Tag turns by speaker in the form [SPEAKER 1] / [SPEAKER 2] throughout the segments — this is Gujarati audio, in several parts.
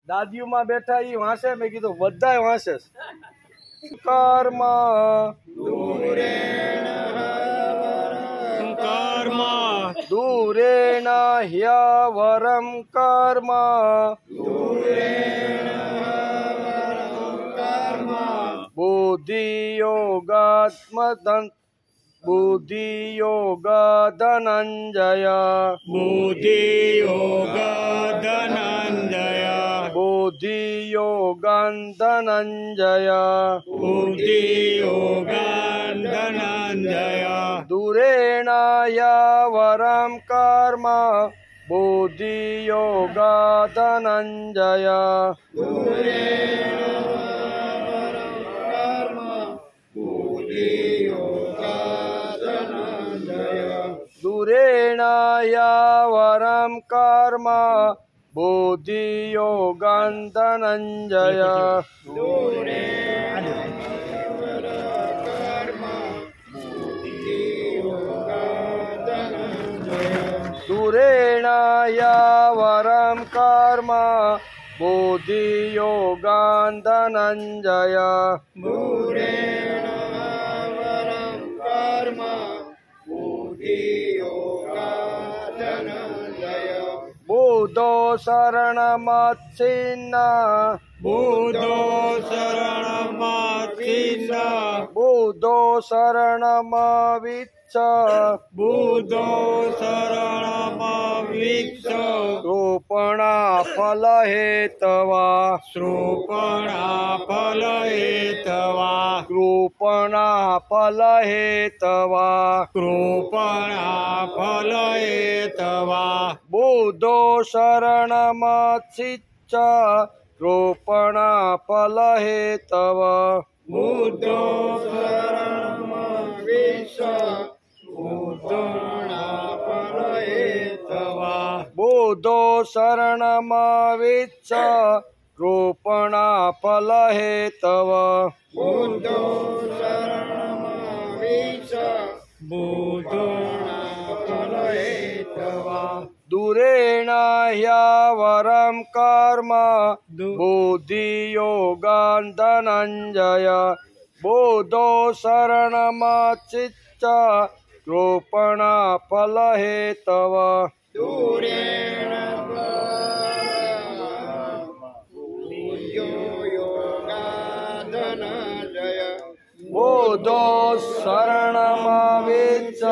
[SPEAKER 1] દાદીઓમાં બેઠા ઈ વાંચે, મેં કીધું બધાય વાંચે. કર્મ દૂરેણ હ્યવરમ કર્મ બુદ્ધિયોગ ધનંજય દૂરેણ હ્યવરમ કર્મ બુદ્ધિયોગ ધનંજય દૂરેણ હ્યવરમ કર્મ બુદ્ધિયોગ ધનંજય દૂરેણ હ્યવરમ કર્મ બુદ્ધિયોગ ધનંજય બુદ્ધો શરણમચ્છિન્ન બુદ્ધો શરણમવિચ્છ કૃપણા ફલહેતવા બુદ્ધો શરણમચ્છિચ્છ કૃપણા ફલહેતવ બુદ્ધો શરણમવિચ્છ કૃપણા ફલહેતવ દૂરેણ હ્યવરમ કર્મ બુદ્ધિયોગ ધનંજય બુદ્ધો શરણમચ્છિચ્છ કૃપણા ફલહેતવ બુદ્ધો શરણમવિચ્છ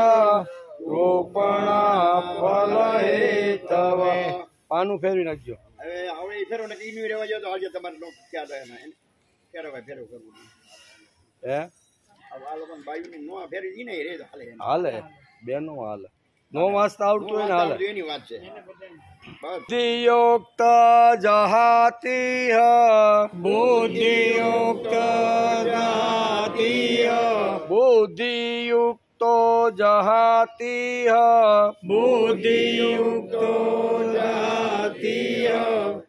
[SPEAKER 1] કૃપણા ફલહેતવ. પાનું ફેરવી નાખજો.
[SPEAKER 2] હવે ફેરવો ને ઈનું રહેવા જાવ તો આજે તમારે લોક ક્યાં થાય ને ફેરવ કરવું
[SPEAKER 1] હે
[SPEAKER 2] આ લોકોને બાયુને નો ફેરવી ઈ નહીં રે
[SPEAKER 1] હાલે બેનો હાલે નો વાંચતા આવડતું હોય ને હાલે
[SPEAKER 2] એની વાત છે.
[SPEAKER 1] બુદ્ધિયુક્ત જહાતિહ બુદ્ધિયુક્તો જહાતિહ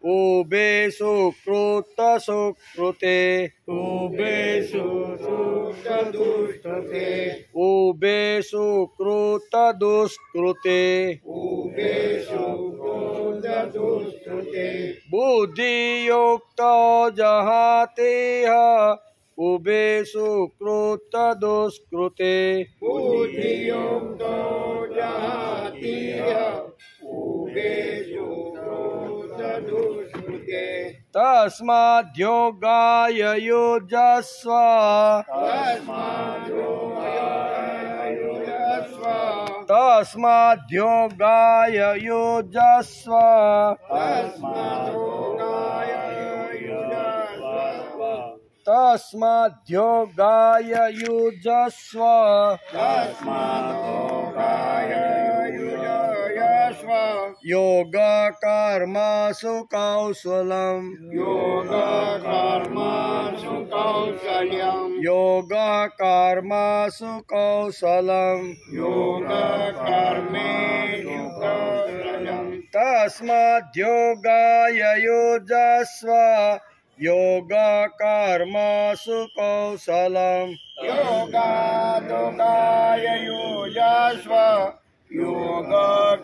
[SPEAKER 1] ઉભે સુકૃત સુકૃતે ઉભે સુકૃત દુષ્કૃતે બુદ્ધિયુક્ત જહાતિહ ઉભે સુકૃત દુષ્કૃતે તસ્માદ્યોગાય યુજસ્વ તસ્માદ્યોગાય યુજસ્વ તસ્માદ્યોગાય યુજસ્વ યોગ કર્મસુ કૌશલમ યોગ કર્મસુ કૌશલમ તસ્માદ્યોગાય યુજસ્વ યોગ કર્મસુ કૌશલમ
[SPEAKER 2] યોગાદોગાય યુજસ્વ યોગ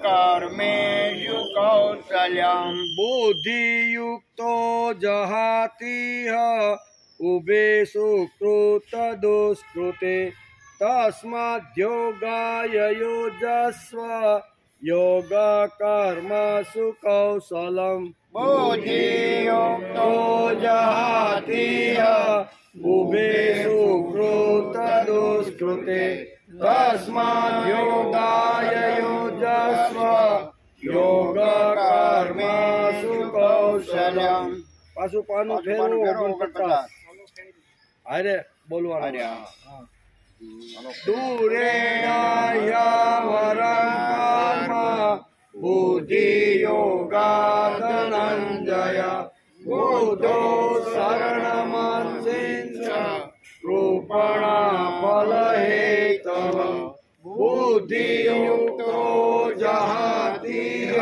[SPEAKER 2] કર્મેષુ કૌશલમ कौशल्यं
[SPEAKER 1] बुद्धियुक्तो जहातिह उभे सुकृत दुष्कृते तस्माद्योगाय युजस्व योग कर्मसु कौशलम्
[SPEAKER 2] बुद्धियुक्तो
[SPEAKER 1] जहातिह उभे सुकृत दुष्कृते तस्माद्योगाय युजस्व योग कर्मसु कौशलम् पाछू पानु फेरવું 49 અરે બોલવાનું દૂરેણ યાવરં કર્મ બુદ્ધિ યોગા ધનંજય બુદ્ધો શરણમંસિંચ કૃપણા ફલ હેતવ बुद्धियुक्तो जहातिह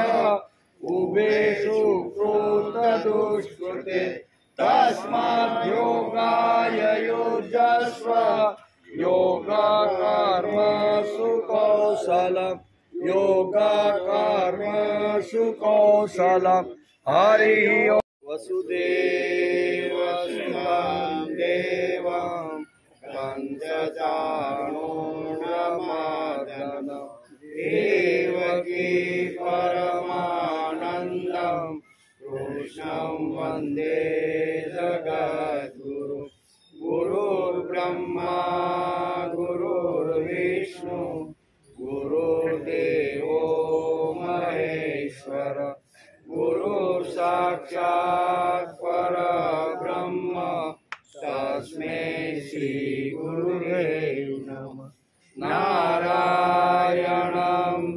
[SPEAKER 1] उभे सुकृत दुष्कृते तस्माद्योगाय युजस्व योग कर्मसु कौशलम् योग कर्मसु कौशलम् हरि ओम वसुदेव सुतं देवं पंचचाणूरमर्दन देवकी परमानन्दं कृष्णं वन्दे जगद्गुरु गुरुर्ब्रह्मा गुरुर्विष्णु गुरुर्देवो महेश्वर गुरुसाक्षात् परब्रह्म तस्मै श्री गुरुवे नमः नारायणं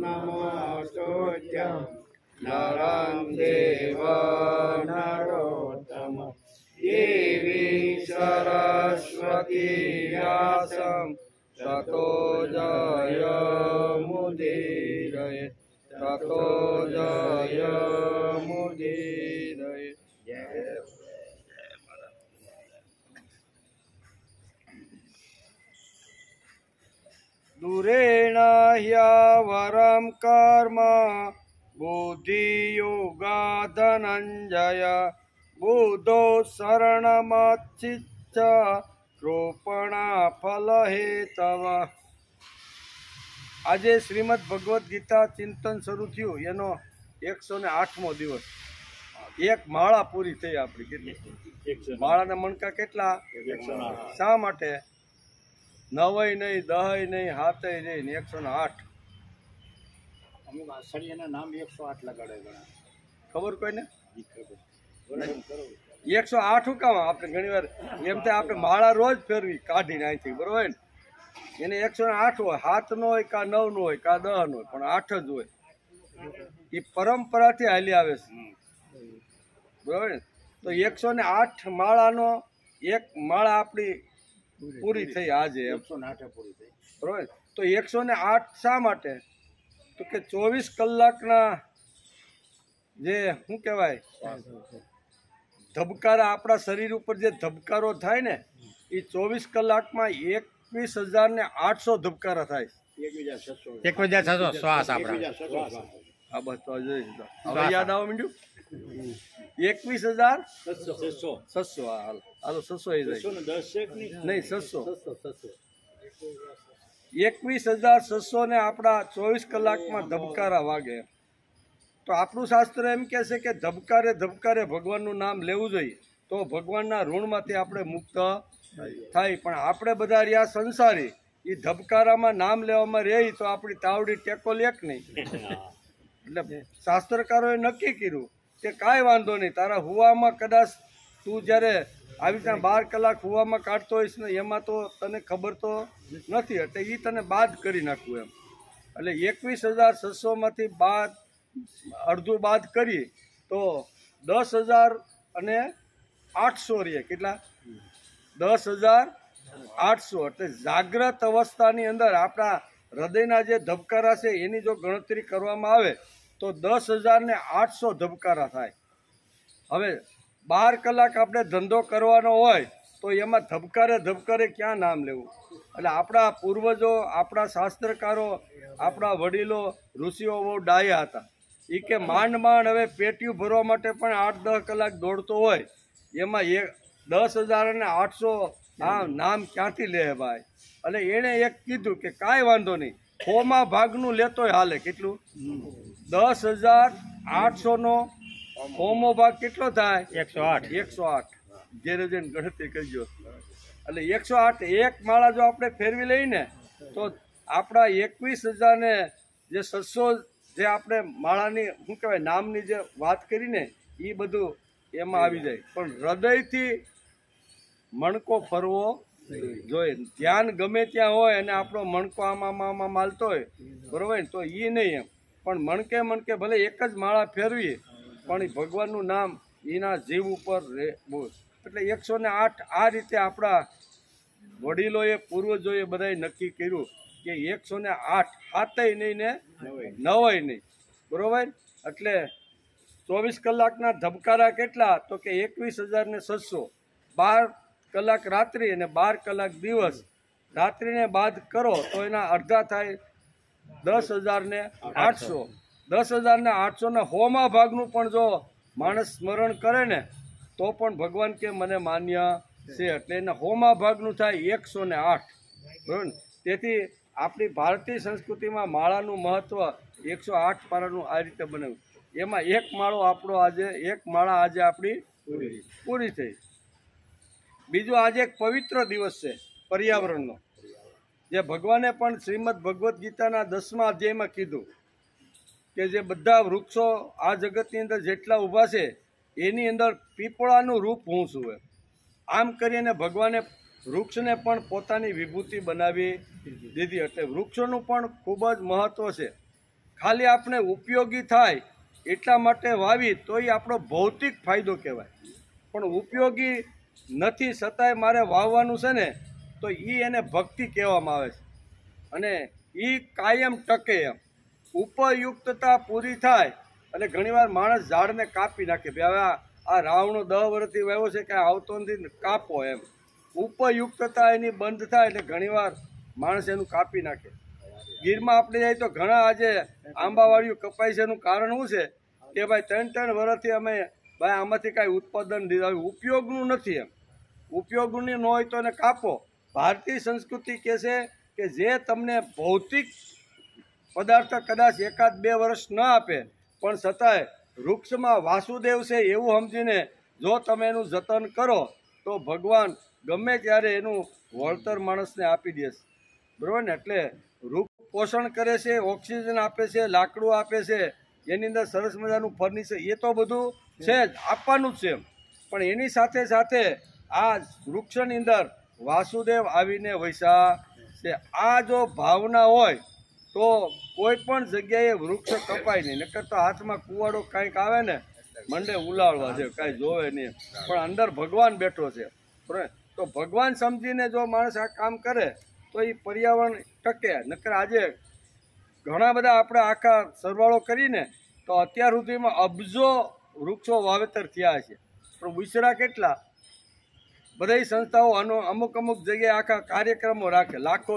[SPEAKER 1] नमस्तुभ्यं नरं चैव नरोत्तमं देवी सरस्वती व्यासं ततो जयमुदीरयेत् ततो जयमुदीरयेत् दूरेण ह्यवरं कर्म बुद्धियोगा धनंजय बुद्धो शरणमच्चिच्च कृपणा फल हेतव આજે શ્રીમદ ભગવદ્ ગીતા ચિંતન શરૂ થયું એનો 108મો દિવસ એક માળા પૂરી થઈ આપણી કેટલી માળાના મણકા કેટલા 108 શા માટે 9ય નહીં 10ય નહીં 7ય નહીં 108
[SPEAKER 2] અમે વાસળિયાના નામ 108 લગાડે ઘણા
[SPEAKER 1] ખબર કોઈને 108 શું કામ આપણે ઘણી વાર એમ થાય આપણે માળા રોજ ફેરવી કાઢીને અહીંથી બરોબર ને એને 108 હોય 7 નો હોય કા 9 નો હોય કા 10 નો હોય પણ 8 જ હોય એ પરંપરાથી હાલી આવે છે બરોબર ને તો 108 માળાનો એક માળા આપણી પૂરી થઈ આજે
[SPEAKER 2] 108 પૂરી થઈ
[SPEAKER 1] બરોબર તો 108 શા માટે તો કે 24 કલાકના જે શું કહેવાય ધબકારા આપણા શરીર ઉપર જે ધબકારો થાય ને એ 24 કલાકમાં 21,800 ધબકારા થાય
[SPEAKER 2] 21,600 શ્વાસ આપણા
[SPEAKER 1] આ બસ તો જોઈ હવે યાદ આવવા માંડ્યું 21,600 હાલો 600 એ જાય નહીં 600 21,600 ને આપણા 24 કલાકમાં ધબકારા વાગે તો આપણું શાસ્ત્ર એમ કહે છે કે ધબકારે ધબકારે ભગવાનનું નામ લેવું જોઈએ તો ભગવાનના ઋણમાંથી આપણે મુક્ત થાય પણ આપણે બધા રહ્યા સંસારી એ ધબકારામાં નામ લેવામાં રહી તો આપણી તાવડી ટેકો લેક નહીં એટલે શાસ્ત્રકારોએ નક્કી કર્યું કે કાંઈ વાંધો નહીં તારા હુવામાં કદાચ તું જ્યારે આવી રીતના 12 કલાક હુવામાં કાઢતો હોઈશ ને એમાં તો તને ખબર તો નથી એટલે એ તને બાદ કરી નાખવું એમ એટલે 21,600માંથી બાદ અડધું બાદ કરીએ તો 10,800 રહીએ કેટલા 10,800 એટલે જાગ્રત અવસ્થાની અંદર આપણા હૃદયના જે ધબકારા છે એની જો ગણતરી કરવામાં આવે તો 10,800 ધબકારા થાય હવે 12 કલાક આપણે ધંધો કરવાનો હોય તો એમાં ધબકારે ધબકારે ક્યાં નામ લેવું એટલે આપણા પૂર્વજો આપણા શાસ્ત્રકારો આપણા વડીલો ઋષિઓ બહુ ડાયા હતા એ કે માંડ હવે પેટીયું ભરવા માટે પણ 8-10 કલાક દોડતો હોય, એમાં 10,800 આ નામ ક્યાંથી લે ભાઈ? અને એણે એક કીધું કે કાંઈ વાંધો નહીં, 100 ભાગનું લેતોય હાલે. કેટલું? 10,800 નો 100 ભાગ કેટલો થાય? 108. ઘેરે જઈને ગણતરી કરજો. એટલે 108 એક માળા જો આપણે ફેરવી લઈને તો આપણા 21,000 ને જે 600 જે આપણે માળાની શું કહેવાય નામની જે વાત કરીને એ બધું એમાં આવી જાય. પણ હૃદયથી મણકો ફરવો જોઈએ. ધ્યાન ગમે ત્યાં હોય અને આપણો મણકો આમાં માલતો હોય, બરોબર ને, તો એ નહીં એમ. પણ મણકે ભલે એક જ માળા ફેરવીએ પણ એ ભગવાનનું નામ એના જીવ ઉપર રહેવું. એટલે 108 આ રીતે આપણા વડીલોએ પૂર્વજોએ બધાએ નક્કી કર્યું કે 108 હાથય નહીં ને નવાય નહીં, બરોબર. એટલે 24 કલાકના ધબકારા કેટલા? તો કે 21,600. 12 કલાક રાત્રિ અને 12 કલાક દિવસ. રાત્રિને બાદ કરો તો એના અડધા થાય 10,800. 10,800 100 ભાગનું પણ જો માણસ સ્મરણ કરે ને તો પણ ભગવાન કે મને માન્ય છે. એટલે એના 100 ભાગનું થાય 108, બરાબર ને. તેથી આપણી ભારતીય સંસ્કૃતિમાં માળાનું મહત્વ 108 પારાનું આ રીતે બનાવ્યું. એમાં એક માળા આજે આપણી પૂરી થઈ. બીજું આજે એક પવિત્ર દિવસ છે પર્યાવરણનો, જે ભગવાને પણ શ્રીમદ ભગવદ્ ગીતાના 10મા અધ્યાયમાં કીધું કે જે બધા વૃક્ષો આ જગતની અંદર જેટલા ઊભા છે એની અંદર પીપળાનું રૂપ હું છું એમ. આમ કરીને ભગવાને વૃક્ષને પણ પોતાની વિભૂતિ બનાવી દીધી. એટલે વૃક્ષોનું પણ ખૂબ જ મહત્વ છે. ખાલી આપણે ઉપયોગી થાય એટલા માટે વાવી તો એ આપણો ભૌતિક ફાયદો કહેવાય, પણ ઉપયોગી નથી છતાંય મારે વાવવાનું છે ને તો એને ભક્તિ કહેવામાં આવે છે. અને એ કાયમ ટકે એમ. ઉપયુક્તતા પૂરી થાય એટલે ઘણીવાર માણસ ઝાડને કાપી નાખે. હવે આ રાવણો 10 વર્ષથી વાવ્યો છે કે આવતો નથી, કાપો એમ. ઉપયુક્તતા એની બંધ થાય એટલે ઘણીવાર માણસ એનું કાપી નાખે. ગીરમાં આપણે જાય તો ઘણા આજે આંબાવાળીઓ કપાય છે. એનું કારણ શું છે કે ભાઈ 3 વર્ષથી અમે ભાઈ આમાંથી કાંઈ ઉત્પાદન ઉપયોગનું નથી એમ. ઉપયોગનું ન હોય તો એને કાપો. ભારતીય સંસ્કૃતિ કહે છે કે જે તમને ભૌતિક પદાર્થ કદાચ 1-2 વર્ષ ન આપે પણ છતાંય વૃક્ષમાં વાસુદેવ છે એવું સમજીને જો તમે એનું જતન કરો તો ભગવાન ગમે ત્યારે એનું વળતર માણસને આપી દેશે, બરાબર ને. એટલે વૃક્ષ પોષણ કરે છે, ઓક્સિજન આપે છે, લાકડું આપે છે, એની અંદર સરસ મજાનું ફર્નિચર, એ તો બધું છે જ, આપવાનું જ છે. પણ એની સાથે સાથે આ વૃક્ષની અંદર વાસુદેવ આવીને વૈસા છે. આ જો ભાવના હોય તો કોઈ પણ જગ્યાએ વૃક્ષ કપાય નહીં. નકર તો હાથમાં કુવાડો કાંઈક આવે ને મંડે ઉલાળવા છે, કાંઈ જોવે નહીં. પણ અંદર ભગવાન બેઠો છે, બરાબર. તો ભગવાન સમજીને જો માણસ આ કામ કરે તો એ પર્યાવરણ ટકે. નકર આજે ઘણા બધા આપણે આખા સરવાળો કરીને તો અત્યાર સુધીમાં અબજો વૃક્ષો વાવેતર થયા છે, પણ વિસરા કેટલા. બધી સંસ્થાઓ અમુક જગ્યાએ આખા કાર્યક્રમો રાખે, લાખો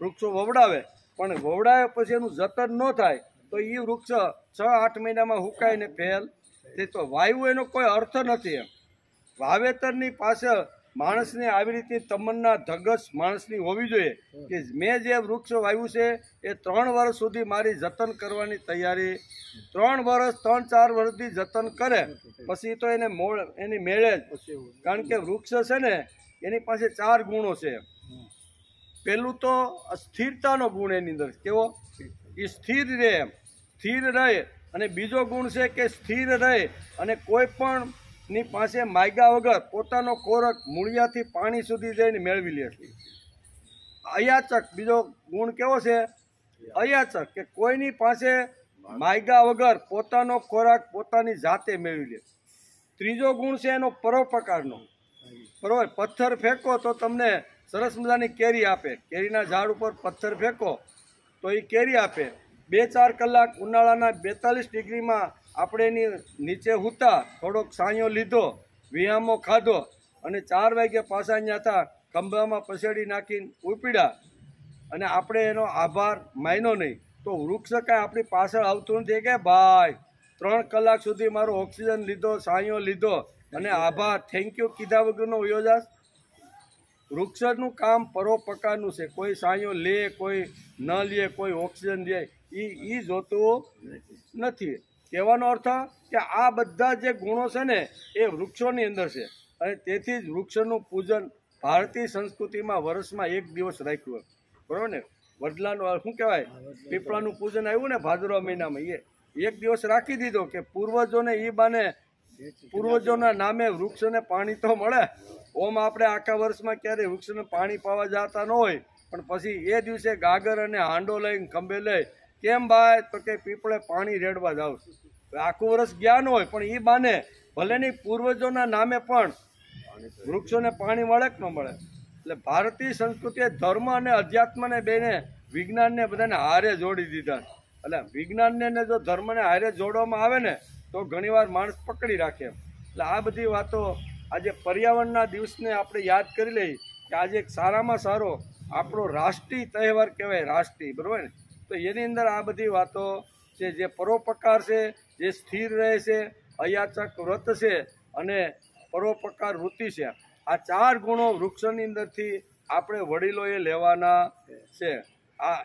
[SPEAKER 1] વૃક્ષો વવડાવે, પણ વવડાવ્યા પછી એનું જતન ન થાય તો એ વૃક્ષ 6-8 મહિનામાં હુકાઈને ફેલ તે. તો વાયુ એનો કોઈ અર્થ નથી એમ. વાવેતરની પાછળ માણસને આવી રીતે તમન્ના ધગસ માણસની હોવી જોઈએ કે મેં જે વૃક્ષ વાવ્યું છે એ 3 વર્ષ સુધી મારી જતન કરવાની તૈયારી. 3 વર્ષ 3-4 વર્ષથી જતન કરે પછી તો એની મેળે જ. કારણ કે વૃક્ષ છે ને એની પાસે 4 ગુણો છે. પહેલું તો સ્થિરતાનો ગુણ એની અંદર કેવો, એ સ્થિર રહે એમ, સ્થિર રહે. અને બીજો ગુણ છે કે સ્થિર રહે અને કોઈ પણ ની પાસે માગ્યા વગર પોતાનો ખોરાક મૂળિયાથી પાણી સુધી જઈને મેળવી લે છે. અયાચક બીજો ગુણ કેવો છે, અયાચક, કે કોઈની પાસે માગ્યા વગર પોતાનો ખોરાક પોતાની જાતે મેળવી લે. ત્રીજો ગુણ છે એનો પરોપકારનો, બરોબર. પથ્થર ફેંકો તો તમને સરસ મજાની કેરી આપે. કેરીના ઝાડ ઉપર પથ્થર ફેંકો તો એ કેરી આપે. 2-4 કલાક ઉનાળાના 42 ડિગ્રીમાં આપણે એની નીચે હુતા, થોડોક સાંયો લીધો, વિહામો ખાધો અને 4 વાગે પાછા અહીંયા હતા ખંભામાં પછેડી નાખીને ઉપડ્યા અને આપણે એનો આભાર માન્યો નહીં તો વૃક્ષ કાંઈ આપણી પાછળ આવતું નથી કે ભાઈ 3 કલાક સુધી મારો ઓક્સિજન લીધો, સાયો લીધો અને આભાર થેન્ક યુ કીધા વગરનો યોજાશ? વૃક્ષનું કામ પરોપકારનું છે. કોઈ સાયો લે, કોઈ ન લે, કોઈ ઓક્સિજન લે, એ જોતું નથી. કહેવાનો અર્થ કે આ બધા જે ગુણો છે ને એ વૃક્ષોની અંદર છે અને તેથી જ વૃક્ષનું પૂજન ભારતીય સંસ્કૃતિમાં વર્ષમાં 1 દિવસ રાખ્યું, બરાબર ને? વડલાનું શું કહેવાય, પીપળાનું પૂજન આવ્યું ને ભાદરવા મહિનામાં, એ 1 દિવસ રાખી દીધો કે પૂર્વજોને એ બાને પૂર્વજોના નામે વૃક્ષને પાણી તો મળે. ઓમ આપણે આખા વર્ષમાં ક્યારેય વૃક્ષને પાણી પાવા જતા ન હોય, પણ પછી એ દિવસે ગાગર અને હાંડો લઈને ખંભે લઈ, કેમ ભાઈ? તો કે પીપળે પાણી રેડવા જાવ. આખું વર્ષ ગયા ન હોય પણ એ બાને ભલેની પૂર્વજોના નામે પણ વૃક્ષોને પાણી મળે કે ન મળે. એટલે ભારતીય સંસ્કૃતિએ ધર્મ અને અધ્યાત્મને બેને વિજ્ઞાનને બધાને હારે જોડી દીધા. એટલે વિજ્ઞાનને જો ધર્મને હારે જોડવામાં આવે ને તો ઘણીવાર માણસ પકડી રાખે. એટલે આ બધી વાતો આજે પર્યાવરણના દિવસને આપણે યાદ કરી લઈએ કે આજે એક સારામાં સારો આપણો રાષ્ટ્રીય તહેવાર કહેવાય, રાષ્ટ્રીય, બરાબર ને? તો એની અંદર આ બધી વાતો છે, જે પરોપકાર છે, જે સ્થિર રહે છે, અયાચક વ્રત છે અને પરોપકાર વૃત્તિ છે. આ 4 ગુણો વૃક્ષોની અંદરથી આપણે વડીલોએ લેવાના છે. આ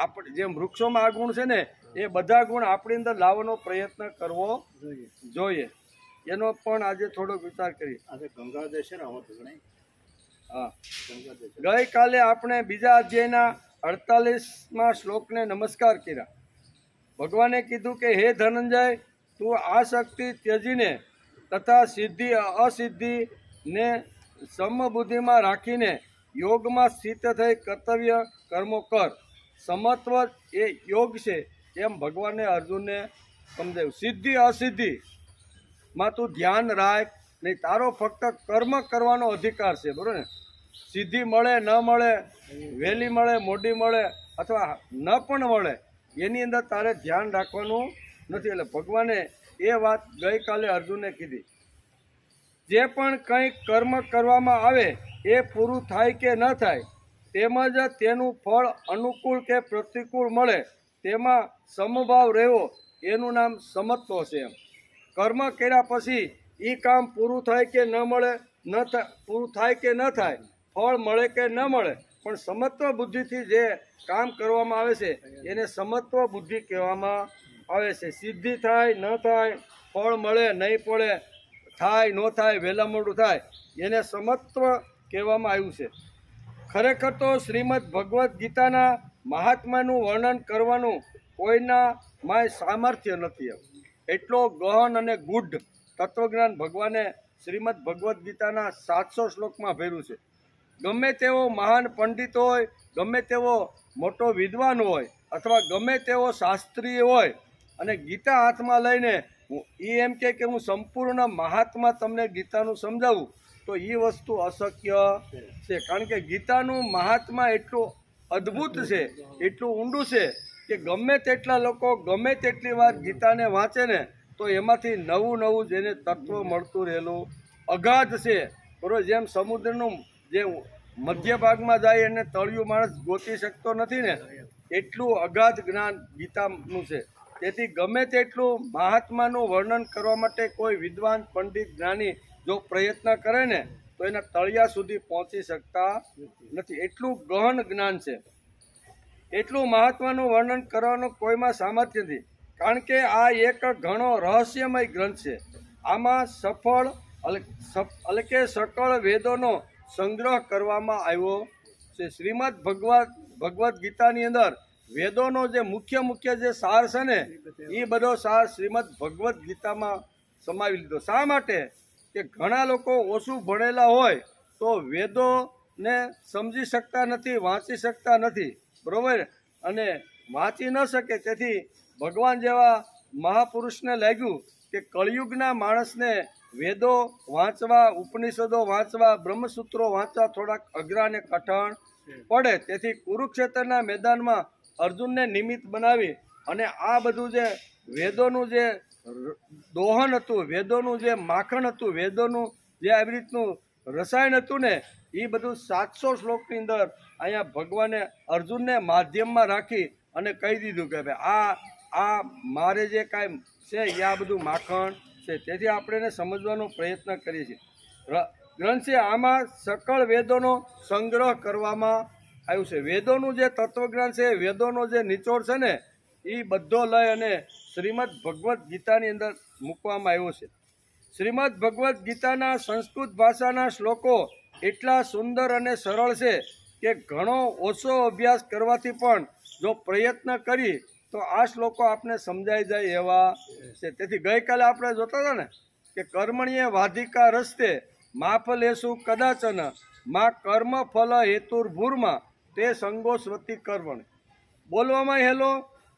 [SPEAKER 1] આપણે જેમ વૃક્ષોમાં આ ગુણ છે ને એ બધા ગુણ આપણી અંદર લાવવાનો પ્રયત્ન કરવો જોઈએ. એનો પણ આજે થોડોક વિચાર કરીએ. હા, ગઈકાલે આપણે બીજા અધ્યાયના 48મા શ્લોકને નમસ્કાર કર્યા. ભગવાને કીધું કે હે ધનંજય, તું આ શક્તિ ત્યજીને તથા સિદ્ધિ અસિદ્ધિને સમબુદ્ધિમાં રાખીને યોગમાં સ્થિત થઈ કર્તવ્ય કર્મો કર. સમત્વ એ યોગ છે એમ ભગવાને અર્જુનને સમજાવ્યું. સિદ્ધિ અસિદ્ધિમાં તું ધ્યાન રાખ નહીં, તારો ફક્ત કર્મ કરવાનો અધિકાર છે, બરાબર ને? સિદ્ધિ મળે ન મળે, વહેલી મળે મોડી મળે અથવા ન પણ મળે, એની અંદર તારે ધ્યાન રાખવાનું નથી. એટલે ભગવાને એ વાત ગઈકાલે અર્જુનને કીધી. જે પણ કંઈ કર્મ કરવામાં આવે એ પૂરું થાય કે ન થાય, તેમજ તેનું ફળ અનુકૂળ કે પ્રતિકૂળ મળે તેમાં સમભાવ રહેવો, એનું નામ સમત્વ છે. એમ કર્મ કર્યા પછી એ કામ પૂરું થાય કે ન મળે, પૂરું થાય કે ન થાય, ફળ મળે કે ન મળે, પણ સમત્વ બુદ્ધિથી જે કામ કરવામાં આવે છે એને સમત્વ બુદ્ધિ કહેવામાં આવે છે. સિદ્ધિ થાય ન થાય, ફળ મળે નહીં પડે, થાય ન થાય, વહેલા મોડું થાય, એને સમત્વ કહેવામાં આવ્યું છે. ખરેખર તો શ્રીમદ ભગવદ્ ગીતાના મહાત્માનું વર્ણન કરવાનું કોઈનામાં સામર્થ્ય નથી. એટલો ગહન અને ગૂઢ તત્વજ્ઞાન ભગવાને શ્રીમદ ભગવદ્ ગીતાના 700 શ્લોકમાં ભર્યું છે. ગમે તેવો મહાન પંડિત હોય, ગમે તેવો મોટો વિદ્વાન હોય અથવા ગમે તેવો શાસ્ત્રીય હોય અને ગીતા હાથમાં લઈને એ એમ કે હું સંપૂર્ણ મહાત્મા તમને ગીતાનું સમજાવું, તો એ વસ્તુ અશક્ય છે. કારણ કે ગીતાનું મહાત્મા એટલું અદ્ભુત છે, એટલું ઊંડું છે કે ગમે તેટલા લોકો ગમે તેટલી વાર ગીતાને વાંચે ને તો એમાંથી નવું નવું જેને તત્વ મળતું રહેલું અગાધ છે, બરોબર? જેમ સમુદ્રનું જે મધ્ય ભાગમાં જાય એને તળિયું માણસ ગોતી શકતો નથી ને, એટલું અગાધ જ્ઞાન ગીતાનું છે. તેથી ગમે તેટલું મહાત્માનું વર્ણન કરવા માટે કોઈ વિદ્વાન પંડિત જ્ઞાની જો પ્રયત્ન કરે ને તો એના તળિયા સુધી પહોંચી શકતા નથી. એટલું ગહન જ્ઞાન છે. એટલું મહાત્માનું વર્ણન કરવાનું કોઈમાં સામર્થ્ય નથી. કારણ કે આ એક ઘણો રહસ્યમય ગ્રંથ છે. આમાં એટલે કે સકળ વેદોનો સંગ્રહ કરવામાં આવ્યો છે. શ્રીમદ ભગવદ્ ગીતાની અંદર વેદોનો જે મુખ્ય જે સાર છે ને એ બધો સાર શ્રીમદ ભગવદ્ ગીતામાં સમાવી લીધો. શા માટે? કે ઘણા લોકો ઓછું ભણેલા હોય તો વેદોને સમજી શકતા નથી, વાંચી શકતા નથી, બરોબર? અને વાંચી ન શકે, તેથી ભગવાન જેવા મહાપુરુષને લાગ્યું કે કળિયુગના માણસને વેદો વાંચવા, ઉપનિષદો વાંચવા, બ્રહ્મસૂત્રો વાંચવા થોડાક અઘરા અને કઠણ પડે. તેથી કુરુક્ષેત્રના મેદાનમાં અર્જુનને નિમિત્ત બનાવી અને આ બધું જે વેદોનું જે દોહન હતું, વેદોનું જે માખણ હતું, વેદોનું જે આવી રીતનું રસાયણ હતું ને એ બધું 700 શ્લોકની અંદર અહીંયા ભગવાને અર્જુનને માધ્યમમાં રાખી અને કહી દીધું કે ભાઈ આ મારે જે કાંઈ છે એ આ બધું માખણ છે. તેથી આપણે એને સમજવાનો પ્રયત્ન કરીએ છીએ. ગ્રંથ છે આમાં સકળ વેદોનો સંગ્રહ કરવામાં આવ્યું છે. વેદોનું જે તત્વજ્ઞાન છે, વેદોનો જે નિચોડ છે ને, એ બધો લઈ અને શ્રીમદ ભગવદ્ ગીતાની અંદર મૂકવામાં આવ્યો છે. શ્રીમદ ભગવદ્ ગીતાના સંસ્કૃત ભાષાના શ્લોકો એટલા સુંદર અને સરળ છે કે ઘણો ઓછો અભ્યાસ કરવાથી પણ જો પ્રયત્ન કરી તો આ શ્લોકો આપણે સમજાઈ જાય એવા છે. તેથી ગઈકાલે આપણે જોતા હતા ને કે કર્મણીય વાધિકા રસ્તે મા ફલેસુ કદાચન મા કર્મ ફલ હેતુર્ભૂરમાં તે સંગોસ્વતી કર્મણ. બોલવામાં હેલો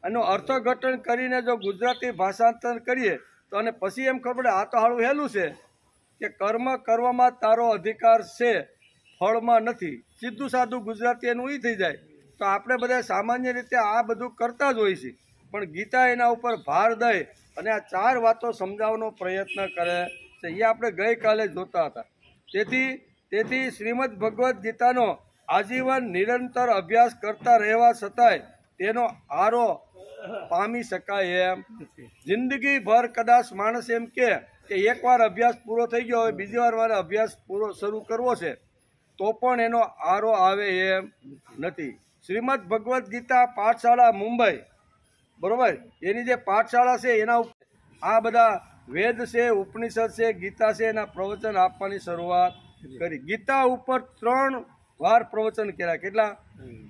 [SPEAKER 1] એનું અર્થઘટન કરીને જો ગુજરાતી ભાષાંતર કરીએ તો અને પછી એમ ખબર પડે આ તો હાળું હેલું છે કે કર્મ કરવામાં તારો અધિકાર છે, ફળમાં નથી. સીધું સાદું ગુજરાતી એનું એ થઈ જાય. તો આપણે બધા સામાન્ય રીતે આ બધું કરતા જ હોઈએ છીએ, પણ ગીતા એના ઉપર ભાર દઈ અને આ 4 વાતો સમજાવવાનો પ્રયત્ન કરે છે. એ આપણે ગઈકાલે જોતા હતા. તેથી શ્રીમદ ભગવદ્ ગીતાનો આજીવન નિરંતર અભ્યાસ કરતા રહેવા છતાંય તેનો આરો પામી શકાય એમ જિંદગીભર કદાચ માણસ એમ કે એકવાર અભ્યાસ પૂરો થઈ ગયો, હવે બીજી વાર મારે અભ્યાસ પૂરો શરૂ કરવો છે, તો પણ એનો આરો આવે એમ નથી. શ્રીમદ ભગવદ્ ગીતા પાઠશાળા મુંબઈ, બરોબર, એની જે પાઠશાળા છે એના ઉપર આ બધા વેદ છે, ઉપનિષદ છે, ગીતા છે, એના પ્રવચન આપવાની શરૂઆત કરી. ગીતા ઉપર 3 વાર પ્રવચન કર્યા. કેટલા?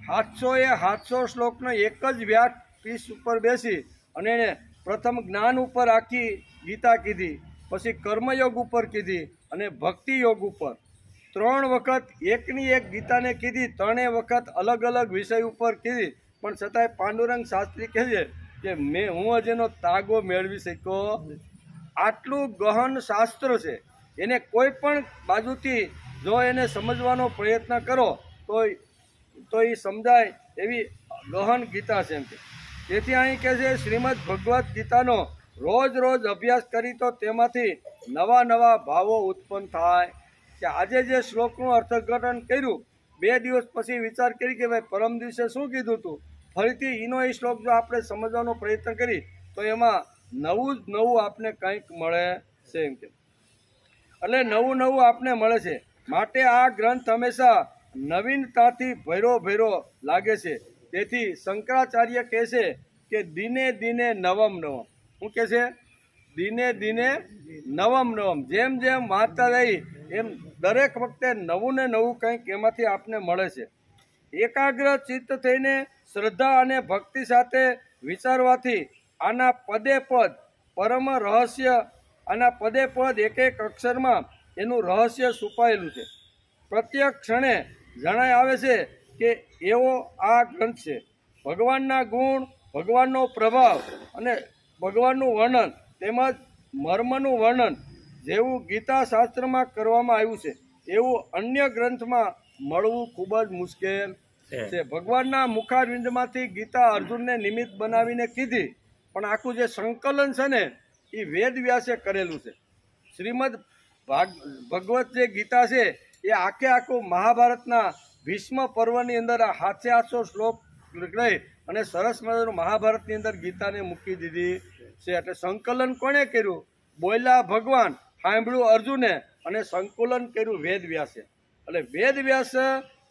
[SPEAKER 1] 700 શ્લોકનો એક જ વ્યાસપીઠ ઉપર બેસી અને એને પ્રથમ જ્ઞાન ઉપર આખી ગીતા કીધી, પછી કર્મયોગ ઉપર કીધી અને ભક્તિ યોગ ઉપર 3 વખત એકની એક ગીતાને કીધી. 3 વખત અલગ અલગ વિષય ઉપર કીધી. પણ છતાંય પાંડુરંગ શાસ્ત્રી કહે છે કે હું હજી એનો તાગો મેળવી શક્યો. આટલું ગહન શાસ્ત્ર છે, એને કોઈ પણ બાજુથી જો એને સમજવાનો પ્રયત્ન કરો તો એ સમજાય એવી ગહન ગીતા છે. તેથી અહીં કહે છે શ્રીમદ ભગવદ્ ગીતાનો રોજ અભ્યાસ કરી તો તેમાંથી નવા ભાવો ઉત્પન્ન થાય. કે આજે જે શ્લોકનું અર્થઘટન કર્યું, 2 દિવસ પછી વિચાર કરી કે ભાઈ પરમ દિવસે શું કીધું હતું, ફરીથી એનો એ શ્લોક જો આપણે સમજવાનો પ્રયત્ન કરી તો એમાં નવું આપને કંઈક મળે છે. એમ કે એટલે નવું આપને મળે છે. માટે આ ગ્રંથ હંમેશા નવીનતાથી ભર્યો લાગે છે. તેથી શંકરાચાર્ય કહે છે કે દિને નવમ. શું કહે છે? દિને નવમ. જેમ વાંચતા રહી એમ દરેક વખતે નવું ને નવું કંઈક એમાંથી આપને મળે છે. એકાગ્ર ચિત્ત થઈને શ્રદ્ધા અને ભક્તિ સાથે વિચારવાથી આના પદે પદ પરમ રહસ્ય, આના પદે પદ એક અક્ષરમાં એનું રહસ્ય છુપાયેલું છે. પ્રત્યેક ક્ષણે જણાય આવે છે કે એવો આ ગ્રંથ છે. ભગવાનના ગુણ, ભગવાનનો પ્રભાવ અને ભગવાનનું વર્ણન તેમજ મર્મનું વર્ણન જેવું ગીતા શાસ્ત્રમાં કરવામાં આવ્યું છે એવું અન્ય ગ્રંથમાં મળવું ખૂબ જ મુશ્કેલ છે. ભગવાનના મુખારવિંદમાંથી ગીતા અર્જુનને નિમિત્ત બનાવીને કીધી, પણ આખું જે સંકલન છે ને એ વેદ વ્યાસે કરેલું છે. શ્રીમદ ભગવત જે ગીતા છે એ આખું મહાભારતના ભીષ્મ પર્વની અંદર 700 શ્લોક લઈ અને સરસ મજાનું મહાભારતની અંદર ગીતાને મૂકી દીધી છે. એટલે સંકલન કોણે કર્યું? બોલ્યા ભગવાન, સાંભળ્યું અર્જુને અને સંકલન કર્યું વેદ વ્યાસે. એટલે વેદ વ્યાસ,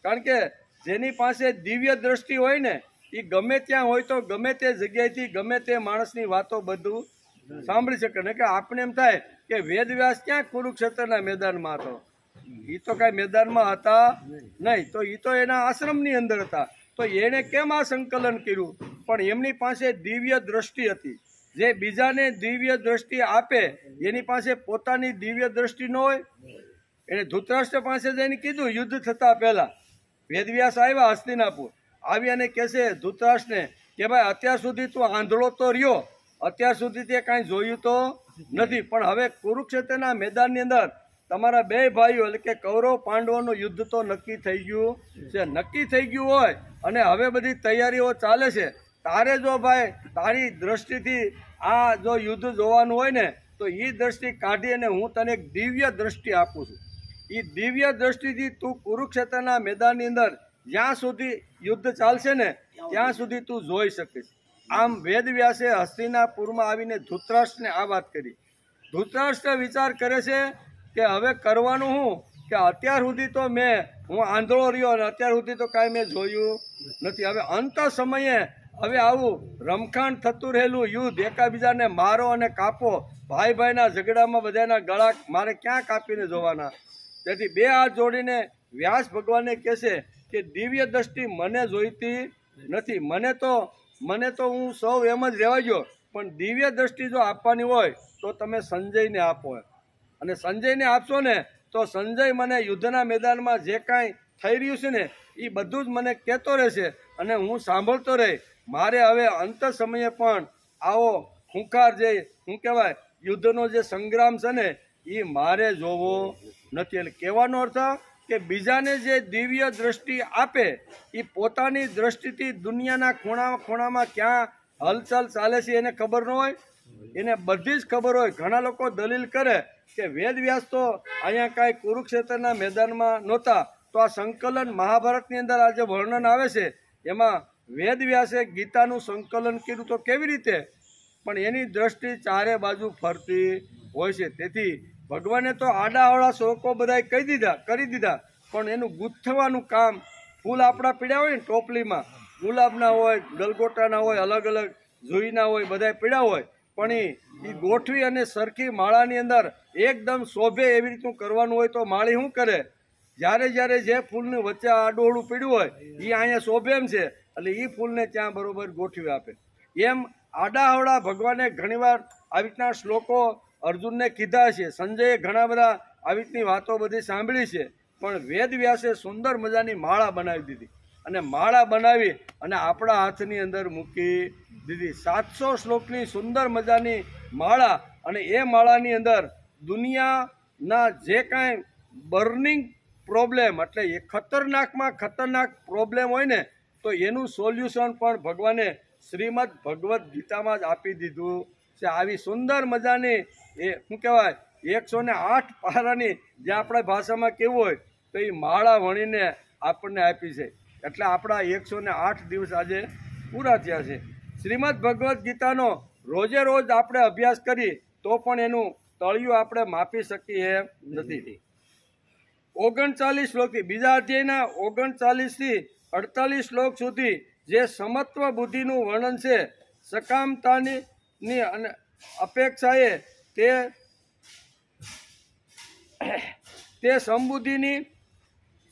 [SPEAKER 1] કારણ કે જેની પાસે દિવ્ય દ્રષ્ટિ હોય ને એ ગમે ત્યાં હોય તો ગમે તે જગ્યાએથી ગમે તે માણસની વાતો બધું સાંભળી શકે. ને કે આપણે એમ થાય કે વેદ વ્યાસ ક્યાં કુરુક્ષેત્રના મેદાનમાં હતો? એ તો કાંઈ મેદાનમાં હતા નહીં, તો એ તો એના આશ્રમની અંદર હતા. તો એણે કેમ આ સંકલન કર્યું? પણ એમની પાસે દિવ્ય દ્રષ્ટિ હતી. જે બીજાને દિવ્ય દ્રષ્ટિ આપે એની પાસે પોતાની દિવ્ય દ્રષ્ટિ ન હોય. એને ધૃતરાષ્ટ્ર પાસે જઈને કીધું યુદ્ધ થતા પહેલા. વેદવ્યાસ આવ્યા હસ્તિનાપુર, આવી અને કહેશે ધૃતરાષ્ટ્રને કે ભાઈ અત્યાર સુધી તું આંધળો તો રહ્યો, અત્યાર સુધી તે કાંઈ જોયું તો નથી, પણ હવે કુરુક્ષેત્રના મેદાનની અંદર તમારા 2 ભાઈઓ એટલે કે કૌરવ પાંડવોનું યુદ્ધ તો નક્કી થઈ ગયું છે. નક્કી થઈ ગયું હોય અને હવે બધી તૈયારીઓ ચાલે છે. તારે જો ભાઈ તારી દ્રષ્ટિથી આ જો યુદ્ધ જોવાનું હોય ને તો એ દ્રષ્ટિ કાઢી અને હું તને એક દિવ્ય દ્રષ્ટિ આપું છું. એ દિવ્ય દ્રષ્ટિથી તું કુરુક્ષેત્રના મેદાનની અંદર જ્યાં સુધી યુદ્ધ ચાલશે ને ત્યાં સુધી તું જોઈ શકીશ. આમ વેદવ્યાસે હસ્તિનાપુરમાં આવીને ધૃતરાષ્ટ્રને આ વાત કરી. ધૃતરાષ્ટ્ર વિચાર કરે છે કે હવે કરવાનું શું, કે અત્યાર સુધી તો હું આંધળો રહ્યો અને અત્યાર સુધી તો કાંઈ મેં જોયું નથી. હવે અંત સમયે હવે આવું રમખાણ થતું રહેલું યુદ્ધ, એકાબીજાને મારો અને કાપો, ભાઈ ભાઈના ઝઘડામાં બધાના ગળા મારે ક્યાં કાપીને જોવાના. તેથી બે હાથ જોડીને વ્યાસ ભગવાનને કહેશે કે દિવ્ય દ્રષ્ટિ મને જોઈતી નથી, મને તો હું સૌ એમ જ રહેવા ગયો, પણ દિવ્ય દ્રષ્ટિ જો આપવાની હોય તો તમે સંજયને આપો. અને સંજયને આપશો ને તો સંજય મને યુદ્ધના મેદાનમાં જે કાંઈ થઈ રહ્યું છે ને એ બધું જ મને કહેતો રહેશે અને હું સાંભળતો રહી. મારે હવે અંત સમયે પણ આવો ખૂંખાર જે શું કહેવાય યુદ્ધનો જે સંગ્રામ છે ને એ મારે જોવો નથી. એટલે કહેવાનો અર્થ કે બીજાને જે દિવ્ય દ્રષ્ટિ આપે એ પોતાની દ્રષ્ટિથી દુનિયાના ખૂણામાં ક્યાં હલચલ ચાલે છે એને ખબર ન હોય, એને બધી જ ખબર હોય. ઘણા લોકો દલીલ કરે કે વેદવ્યાસ તો અહીંયા કાંઈ કુરુક્ષેત્રના મેદાનમાં નહોતા, તો આ સંકલન મહાભારતની અંદર આ જે વર્ણન આવે છે એમાં વેદવ્યાસે ગીતાનું સંકલન કર્યું તો કેવી રીતે? પણ એની દ્રષ્ટિ ચારે બાજુ ફરતી હોય છે. તેથી ભગવાને તો આડાઅવળા શ્લોકો બધા કરી દીધા, પણ એનું ગૂંથવાનું કામ, ફૂલ આપણા પીડ્યા હોય ને ટોપલીમાં, ગુલાબના હોય, ગલગોટાના હોય, અલગ અલગ જુઈના હોય, બધા પીડ્યા હોય, પણ એ ગોઠવી અને સરખી માળાની અંદર એકદમ શોભે એવી રીતનું કરવાનું હોય તો માળી શું કરે? જ્યારે જે ફૂલની વચ્ચે આડોળું પીડ્યું હોય એ અહીંયા શોભે એમ છે, એટલે એ ફૂલને ત્યાં બરોબર ગોઠવી આપે. એમ આડાઅવળા ભગવાને ઘણીવાર આવી રીતના શ્લોકો અર્જુનને કીધા છે, સંજયે ઘણા બધા આવી રીતની વાતો બધી સાંભળી છે, પણ વેદવ્યાસે સુંદર મજાની માળા બનાવી દીધી અને માળા બનાવી અને આપણા હાથની અંદર મૂકી દીધી. 700 શ્લોકની સુંદર મજાની માળા, અને એ માળાની અંદર દુનિયાના જે કાંઈ બર્નિંગ પ્રોબ્લેમ, એટલે એ ખતરનાકમાં ખતરનાક પ્રોબ્લેમ હોય ને તો એનું સોલ્યુશન પણ ભગવાને શ્રીમદ ભગવદ્ ગીતામાં જ આપી દીધું છે. આવી સુંદર મજાની એ શું કહેવાય 108 પારાની જે આપણા ભાષામાં કેવું હોય તો એ માળા વણીને આપણને આપી છે. એટલે આપણા 108 દિવસ આજે પૂરા થયા છે. શ્રીમદ ભગવદ્ ગીતાનો રોજે રોજ આપણે અભ્યાસ કરી તો પણ એનું તળિયું આપણે માપી શકીએ એમ નથી. 39 શ્લોકથી બીજા અધ્યાયના 39 થી 48 શ્લોક સુધી જે સમત્વ બુદ્ધિનું વર્ણન છે, સકામતાની અને અપેક્ષાએ તે સમબુદ્ધિની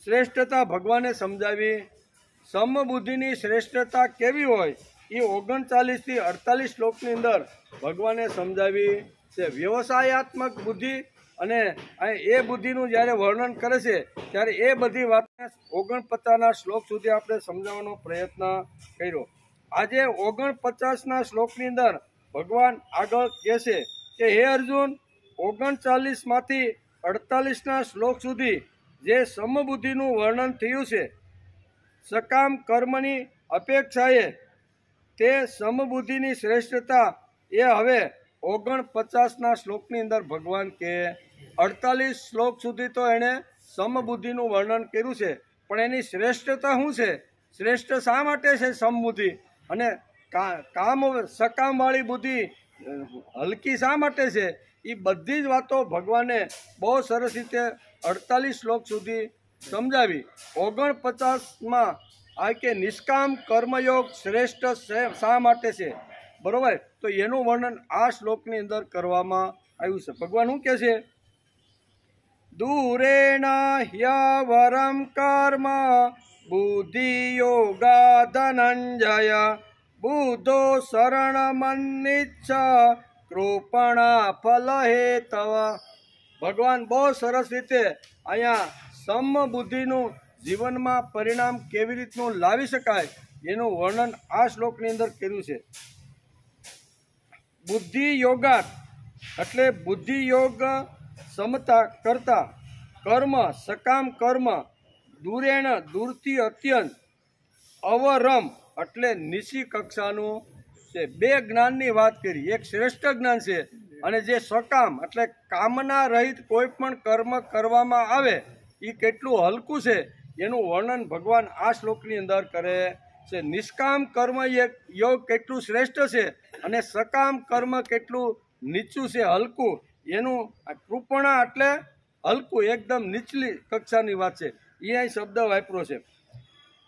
[SPEAKER 1] શ્રેષ્ઠતા ભગવાને સમજાવી. સમબુદ્ધિની શ્રેષ્ઠતા કેવી હોય એ 39 થી 48 શ્લોકની અંદર ભગવાને સમજાવી છે. વ્યવસાયાત્મક બુદ્ધિ અને એ બુદ્ધિનું જ્યારે વર્ણન કરે છે ત્યારે એ બધી વાતને 49ના શ્લોક સુધી આપણે સમજાવવાનો પ્રયત્ન કર્યો. આજે 49ના શ્લોકની અંદર ભગવાન આગળ કહે છે કે હે અર્જુન, 39માંથી 48ના શ્લોક સુધી જે સમબુદ્ધિનું વર્ણન થયું છે, સકામ કર્મની અપેક્ષાએ તે સમબુદ્ધિની શ્રેષ્ઠતા એ હવે 49ના શ્લોકની અંદર ભગવાન કે 48 શ્લોક સુધી તો એણે સમબુદ્ધિનું વર્ણન કર્યું છે, પણ એની શ્રેષ્ઠતા શું છે? શ્રેષ્ઠ શા માટે છે સમબુદ્ધિ? અને સકામવાળી બુદ્ધિ હલકી શા માટે છે? એ બધી જ વાતો ભગવાને બહુ સરસ રીતે 48 શ્લોક સુધી સમજાવી. 49માં આ કે નિષ્કામ કર્મયોગ શ્રેષ્ઠ શા માટે છે, બરોબર? તો એનું વર્ણન આ શ્લોકની અંદર કરવામાં આવ્યું છે. ભગવાન શું કહે છે? દૂરેણ હ્યવરમ કર્મ બુદ્ધિ યોગા ધનંજય બુદ્ધો શરણમન્નિચ્છ કૃપણા ફલ હેતવ. ભગવાન બહુ સરસ રીતે અહીંયા સમબુદ્ધિનું જીવનમાં પરિણામ કેવી રીતનું લાવી શકાય એનું વર્ણન આ શ્લોકની અંદર કર્યું છે. બુદ્ધિ યોગાત એટલે બુદ્ધિ યોગ સમતા કરતા, કર્મ સકામ કર્મ દૂરેણ દૂરથી અત્યંત, અવરમ એટલે નીચી કક્ષાનું છે. બે જ્ઞાનની વાત કરી, એક શ્રેષ્ઠ જ્ઞાન છે અને જે સકામ એટલે કામના રહિત કોઈ પણ કર્મ કરવામાં આવે એ કેટલું હલકું છે એનું વર્ણન ભગવાન આ શ્લોકની અંદર કરે છે નિષ્કામ કર્મ યોગ કેટલું શ્રેષ્ઠ છે અને સકામ કર્મ કેટલું નીચું છે, હલકું. એનું કૃપણા એટલે હલકું, એકદમ નીચલી કક્ષાની વાત છે. એ અહીં શબ્દ વાપર્યો છે.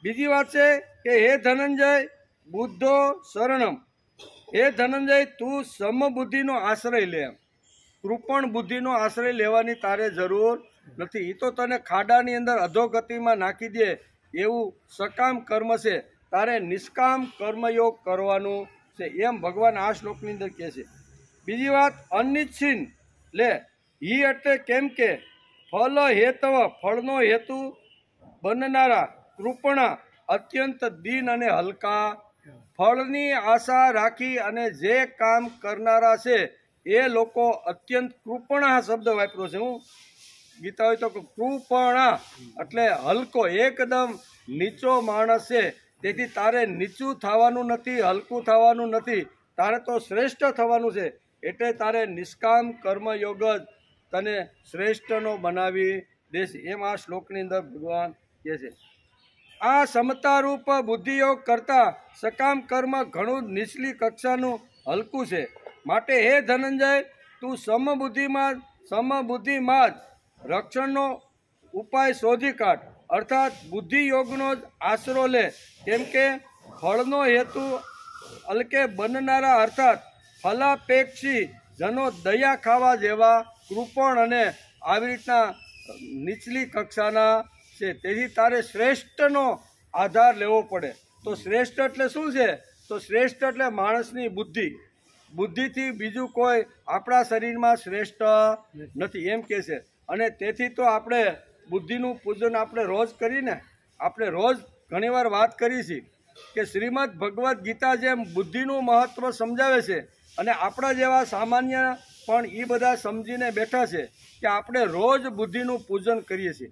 [SPEAKER 1] બીજી વાત છે કે હે ધનંજય બુદ્ધો શરણમ, હે ધનંજય તું સમબુદ્ધિનો આશ્રય લે. કૃપણ બુદ્ધિનો આશ્રય લેવાની તારે જરૂર નથી. એ તો તને ખાડાની અંદર અધોગતિમાં નાખી દે એવું સકામ કર્મ છે. તારે નિષ્કામ કર્મયોગ કરવાનું છે, એમ ભગવાન આ શ્લોકની અંદર કહે છે. બીજી વાત અનિચ્છિન લે. હી એટલે કેમ કે ફલ હેતવ, ફળનો હેતુ બનનારા, કૃપણા અત્યંત દીન અને હલકા, ફળની આશા રાખી અને જે કામ કરનારા છે એ લોકો અત્યંત કૃપણા શબ્દ વાપર્યો છે. હું ગીતા હોય તો કૃપણા એટલે હલકો, એકદમ નીચો માણસ છે. તેથી તારે નીચું થવાનું નથી, હલકું થવાનું નથી, તારે તો શ્રેષ્ઠ થવાનું છે. એટલે તારે નિષ્કામ કર્મયોગ જ તને શ્રેષ્ઠનો બનાવી દેશે, એમ આ શ્લોકની અંદર ભગવાન કહે છે. આ સમતારૂપ બુદ્ધિયોગ કરતા સકામ કર્મ ઘણું નીચલી કક્ષાનું હલકું છે. માટે હે ધનંજય તું સમબુદ્ધિમાં જ રક્ષણનો ઉપાય શોધી કાઢ, અર્થાત બુદ્ધિયોગનો જ આશરો લે. કેમ કે ફળનો હેતુ હલકે બનનારા, અર્થાત ફલાપેક્ષી જનો દયા ખાવા જેવા કૃપણ અને આવી રીતના નીચલી કક્ષાના છે. તેથી તારે શ્રેષ્ઠનો આધાર લેવો પડે. તો શ્રેષ્ઠ એટલે શું છે? તો શ્રેષ્ઠ એટલે માણસની બુદ્ધિ. બુદ્ધિથી બીજું કોઈ આપણા શરીરમાં શ્રેષ્ઠ નથી, એમ કહે છે. અને તેથી તો આપણે બુદ્ધિનું પૂજન આપણે રોજ કરીને, આપણે રોજ ઘણીવાર વાત કરી છે કે શ્રીમદ ભગવદ્ ગીતા જેમ બુદ્ધિનું મહત્ત્વ સમજાવે છે. અને આપણા જેવા સામાન્ય પણ એ બધા સમજીને બેઠા છે કે આપણે રોજ બુદ્ધિનું પૂજન કરીએ છીએ.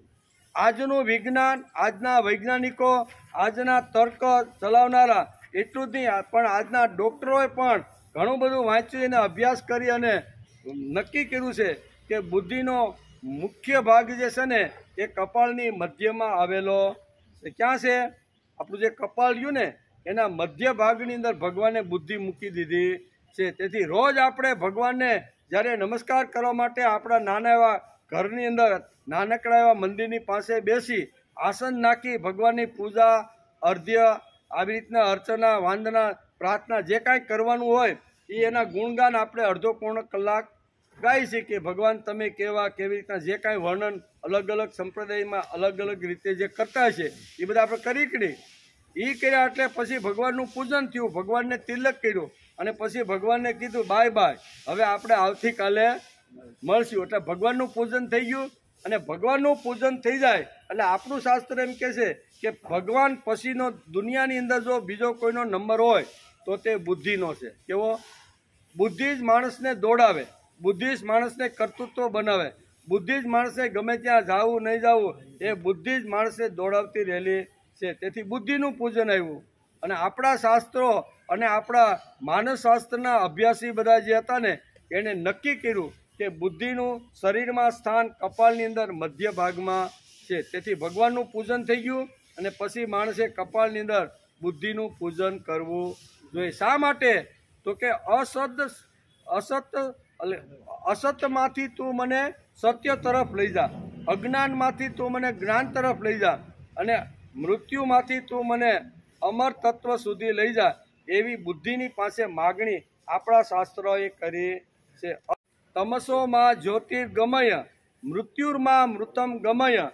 [SPEAKER 1] આજનું વિજ્ઞાન, આજના વૈજ્ઞાનિકો, આજના તર્ક ચલાવનારા એટલું જ નહીં, પણ આજના ડૉક્ટરોએ પણ ઘણું બધું વાંચ્યું અને અભ્યાસ કરી અને નક્કી કર્યું છે કે બુદ્ધિનો મુખ્ય ભાગ જે છે ને એ કપાળની મધ્યમાં આવેલો છે. ક્યાં છે? આપણું જે કપાળ રહ્યું ને એના મધ્ય ભાગની અંદર ભગવાને બુદ્ધિ મૂકી દીધી છે. તેથી રોજ આપણે ભગવાનને જ્યારે નમસ્કાર કરવા માટે આપણા નાના એવા ઘરની અંદર નાનકડા એવા મંદિરની પાસે બેસી આસન નાખી ભગવાનની પૂજા, અર્ધ્ય, આવી રીતના અર્ચના, વાંદના, પ્રાર્થના જે કાંઈ કરવાનું હોય એ એના ગુણગાન આપણે અડધો પોણો કલાક ગાઈ છે કે ભગવાન તમે કેવી રીતના જે કાંઈ વર્ણન અલગ અલગ સંપ્રદાયમાં અલગ અલગ રીતે જે કરતા છે એ બધા આપણે કરી કરી. એ કર્યા એટલે પછી ભગવાનનું પૂજન થયું, ભગવાનને તિલક કર્યું અને પછી ભગવાનને કીધું બાય બાય, હવે આપણે આવતીકાલે મળશું. એટલે ભગવાનનું પૂજન થઈ ગયું. અને ભગવાનનું પૂજન થઈ જાય એટલે આપણું શાસ્ત્ર એમ કહે છે કે ભગવાન પછીનો દુનિયાની અંદર જો બીજો કોઈનો નંબર હોય તો તે બુદ્ધિનો છે. કેવો? બુદ્ધિ જ માણસને દોડાવે, બુદ્ધિ જ માણસને કર્તૃત્વ બનાવે, બુદ્ધિ જ માણસને ગમે ત્યાં જવું નહીં જવું એ બુદ્ધિ જ માણસને દોડાવતી રહેલી છે. તેથી બુદ્ધિનું પૂજન આવ્યું. અને આપણા શાસ્ત્રો અને આપણા માનસશાસ્ત્રના અભ્યાસી બધા જે હતા ને એણે નક્કી કર્યું કે બુદ્ધિનું શરીરમાં સ્થાન કપાળની અંદર મધ્ય ભાગમાં છે. તેથી ભગવાનનું પૂજન થઈ ગયું અને પછી માણસે કપાળની અંદર બુદ્ધિનું પૂજન કરવું જોઈએ. શા માટે? તો કે અસતમાંથી તું મને સત્ય તરફ લઈ જા, અજ્ઞાનમાંથી તું મને જ્ઞાન તરફ લઈ જા અને મૃત્યુમાંથી તું મને અમર તત્વ સુધી લઈ જા, એવી બુદ્ધિની પાસે માગણી આપણા શાસ્ત્રોએ કરી છે. તમસોમાં જ્યોતિર્ગમય મૃત્યુર્માં મૃતમ ગમય.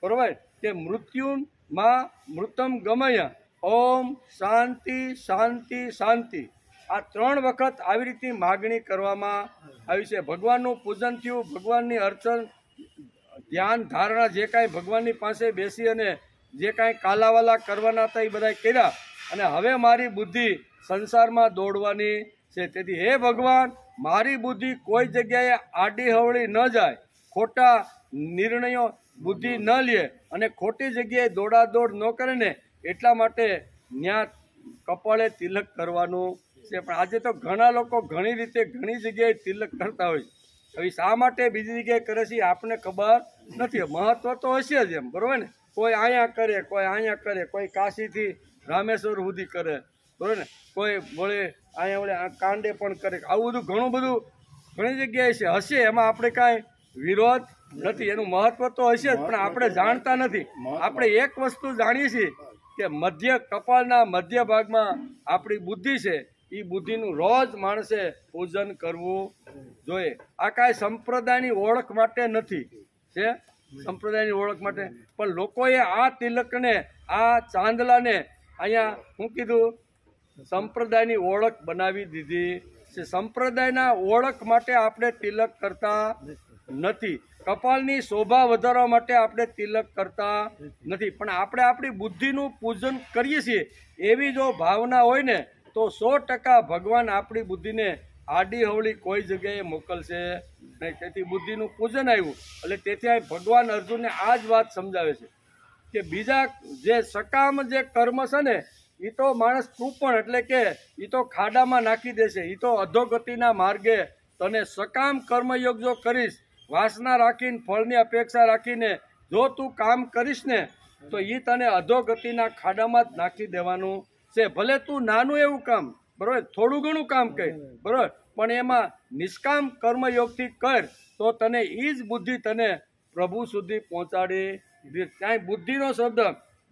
[SPEAKER 1] બરોબર? કે મૃત્યુમાં મૃતમ ગમય. ઓમ શાંતિ શાંતિ શાંતિ. આ 3 વખત આવી રીતની માગણી કરવામાં આવી છે. ભગવાનનું પૂજન થયું, ભગવાનની અર્ચન, ધ્યાન, ધારણા જે કાંઈ ભગવાનની પાસે બેસી અને જે કાંઈ કાલાવાલા કરવાના હતા એ બધા કર્યા. અને હવે મારી બુદ્ધિ સંસારમાં દોડવાની છે. તેથી હે ભગવાન, મારી બુદ્ધિ કોઈ જગ્યાએ આડી હવળી ન જાય, ખોટા નિર્ણયો બુદ્ધિ ન લે અને ખોટી જગ્યાએ દોડાદોડ ન કરે ને એટલા માટે ત્યાં કપાળે તિલક કરવાનું છે. પણ આજે તો ઘણા લોકો ઘણી રીતે ઘણી જગ્યાએ તિલક કરતા હોય છે. હવે શા માટે બીજી જગ્યાએ કરે છે આપણને ખબર નથી. મહત્વ તો હશે જ એમ, બરોબર ને? કોઈ અહીંયા કરે, કોઈ અહીંયા કરે, કોઈ કાશીથી રામેશ્વર સુધી કરે, બરાબર ને, કોઈ વળે અહીંયા વળે આ કાંડે પણ કરે, આવું બધું ઘણું બધું ઘણી જગ્યાએ છે, હશે, એમાં આપણે કાંઈ વિરોધ નથી, એનું મહત્વ તો હશે જ, પણ આપણે જાણતા નથી. આપણે એક વસ્તુ જાણીએ છીએ કે કપાળના મધ્ય ભાગમાં આપણી બુદ્ધિ છે, એ બુદ્ધિનું રોજ માણસે પૂજન કરવું જોઈએ. આ કાંઈ સંપ્રદાયની ઓળખ માટે નથી, છે સંપ્રદાયની ઓળખ માટે, પણ લોકોએ આ તિલકને, આ ચાંદલાને અહીંયા શું કીધું, સંપ્રદાયની ઓળખ બનાવી દીધી છે. સંપ્રદાયના ઓળખ માટે આપણે તિલક કરતા નથી, કપાળની શોભા વધારવા માટે આપણે તિલક કરતા નથી, પણ આપણે આપણી બુદ્ધિનું પૂજન કરીએ છીએ. એવી જો ભાવના હોય ને તો 100% ભગવાન આપણી બુદ્ધિને આડી હવળી કોઈ જગ્યાએ મોકલશે નહીં. તેથી બુદ્ધિનું પૂજન આવ્યું, એટલે તેથી આ ભગવાન અર્જુનને આ જ વાત સમજાવે છે કે બીજા જે સકામ જે કર્મ છે ને, એ તો માણસ કૃપણ એટલે કે એ તો ખાડામાં નાખી દેશે, એ તો અધોગતિના માર્ગે. તને સકામ કર્મયોગ જો કરીશ, વાસના રાખીને, ફળની અપેક્ષા રાખીને જો તું કામ કરીશ ને, તો એ તને અધોગતિના ખાડામાં જ નાખી દેવાનું છે. ભલે તું નાનું એવું કામ, બરાબર, થોડું ઘણું કામ કર, બરાબર, પણ એમાં નિષ્કામ કર્મયોગથી કર, તો તને એ જ બુદ્ધિ તને પ્રભુ સુધી પહોંચાડી દે. ક્યાંય બુદ્ધિનો શબ્દ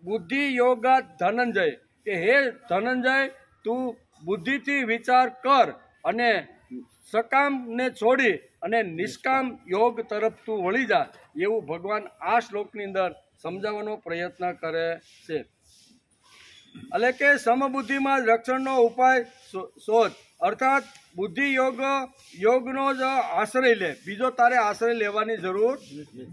[SPEAKER 1] બુદ્ધિ યોગા ધનંજય, કે હે ધનંજય, તું બુદ્ધિથી વિચાર કર અને સકામને છોડી અને નિષ્કામ યોગ તરફ તું વળી જા, એવું ભગવાન આ શ્લોકની અંદર સમજાવવાનો પ્રયત્ન કરે છે. એટલે કે સમબુદ્ધિમાં જ રક્ષણનો ઉપાય શોધ, અર્થાત બુદ્ધિ યોગનો જ આશ્રય લે, બીજો તારે આશ્રય લેવાની જરૂર.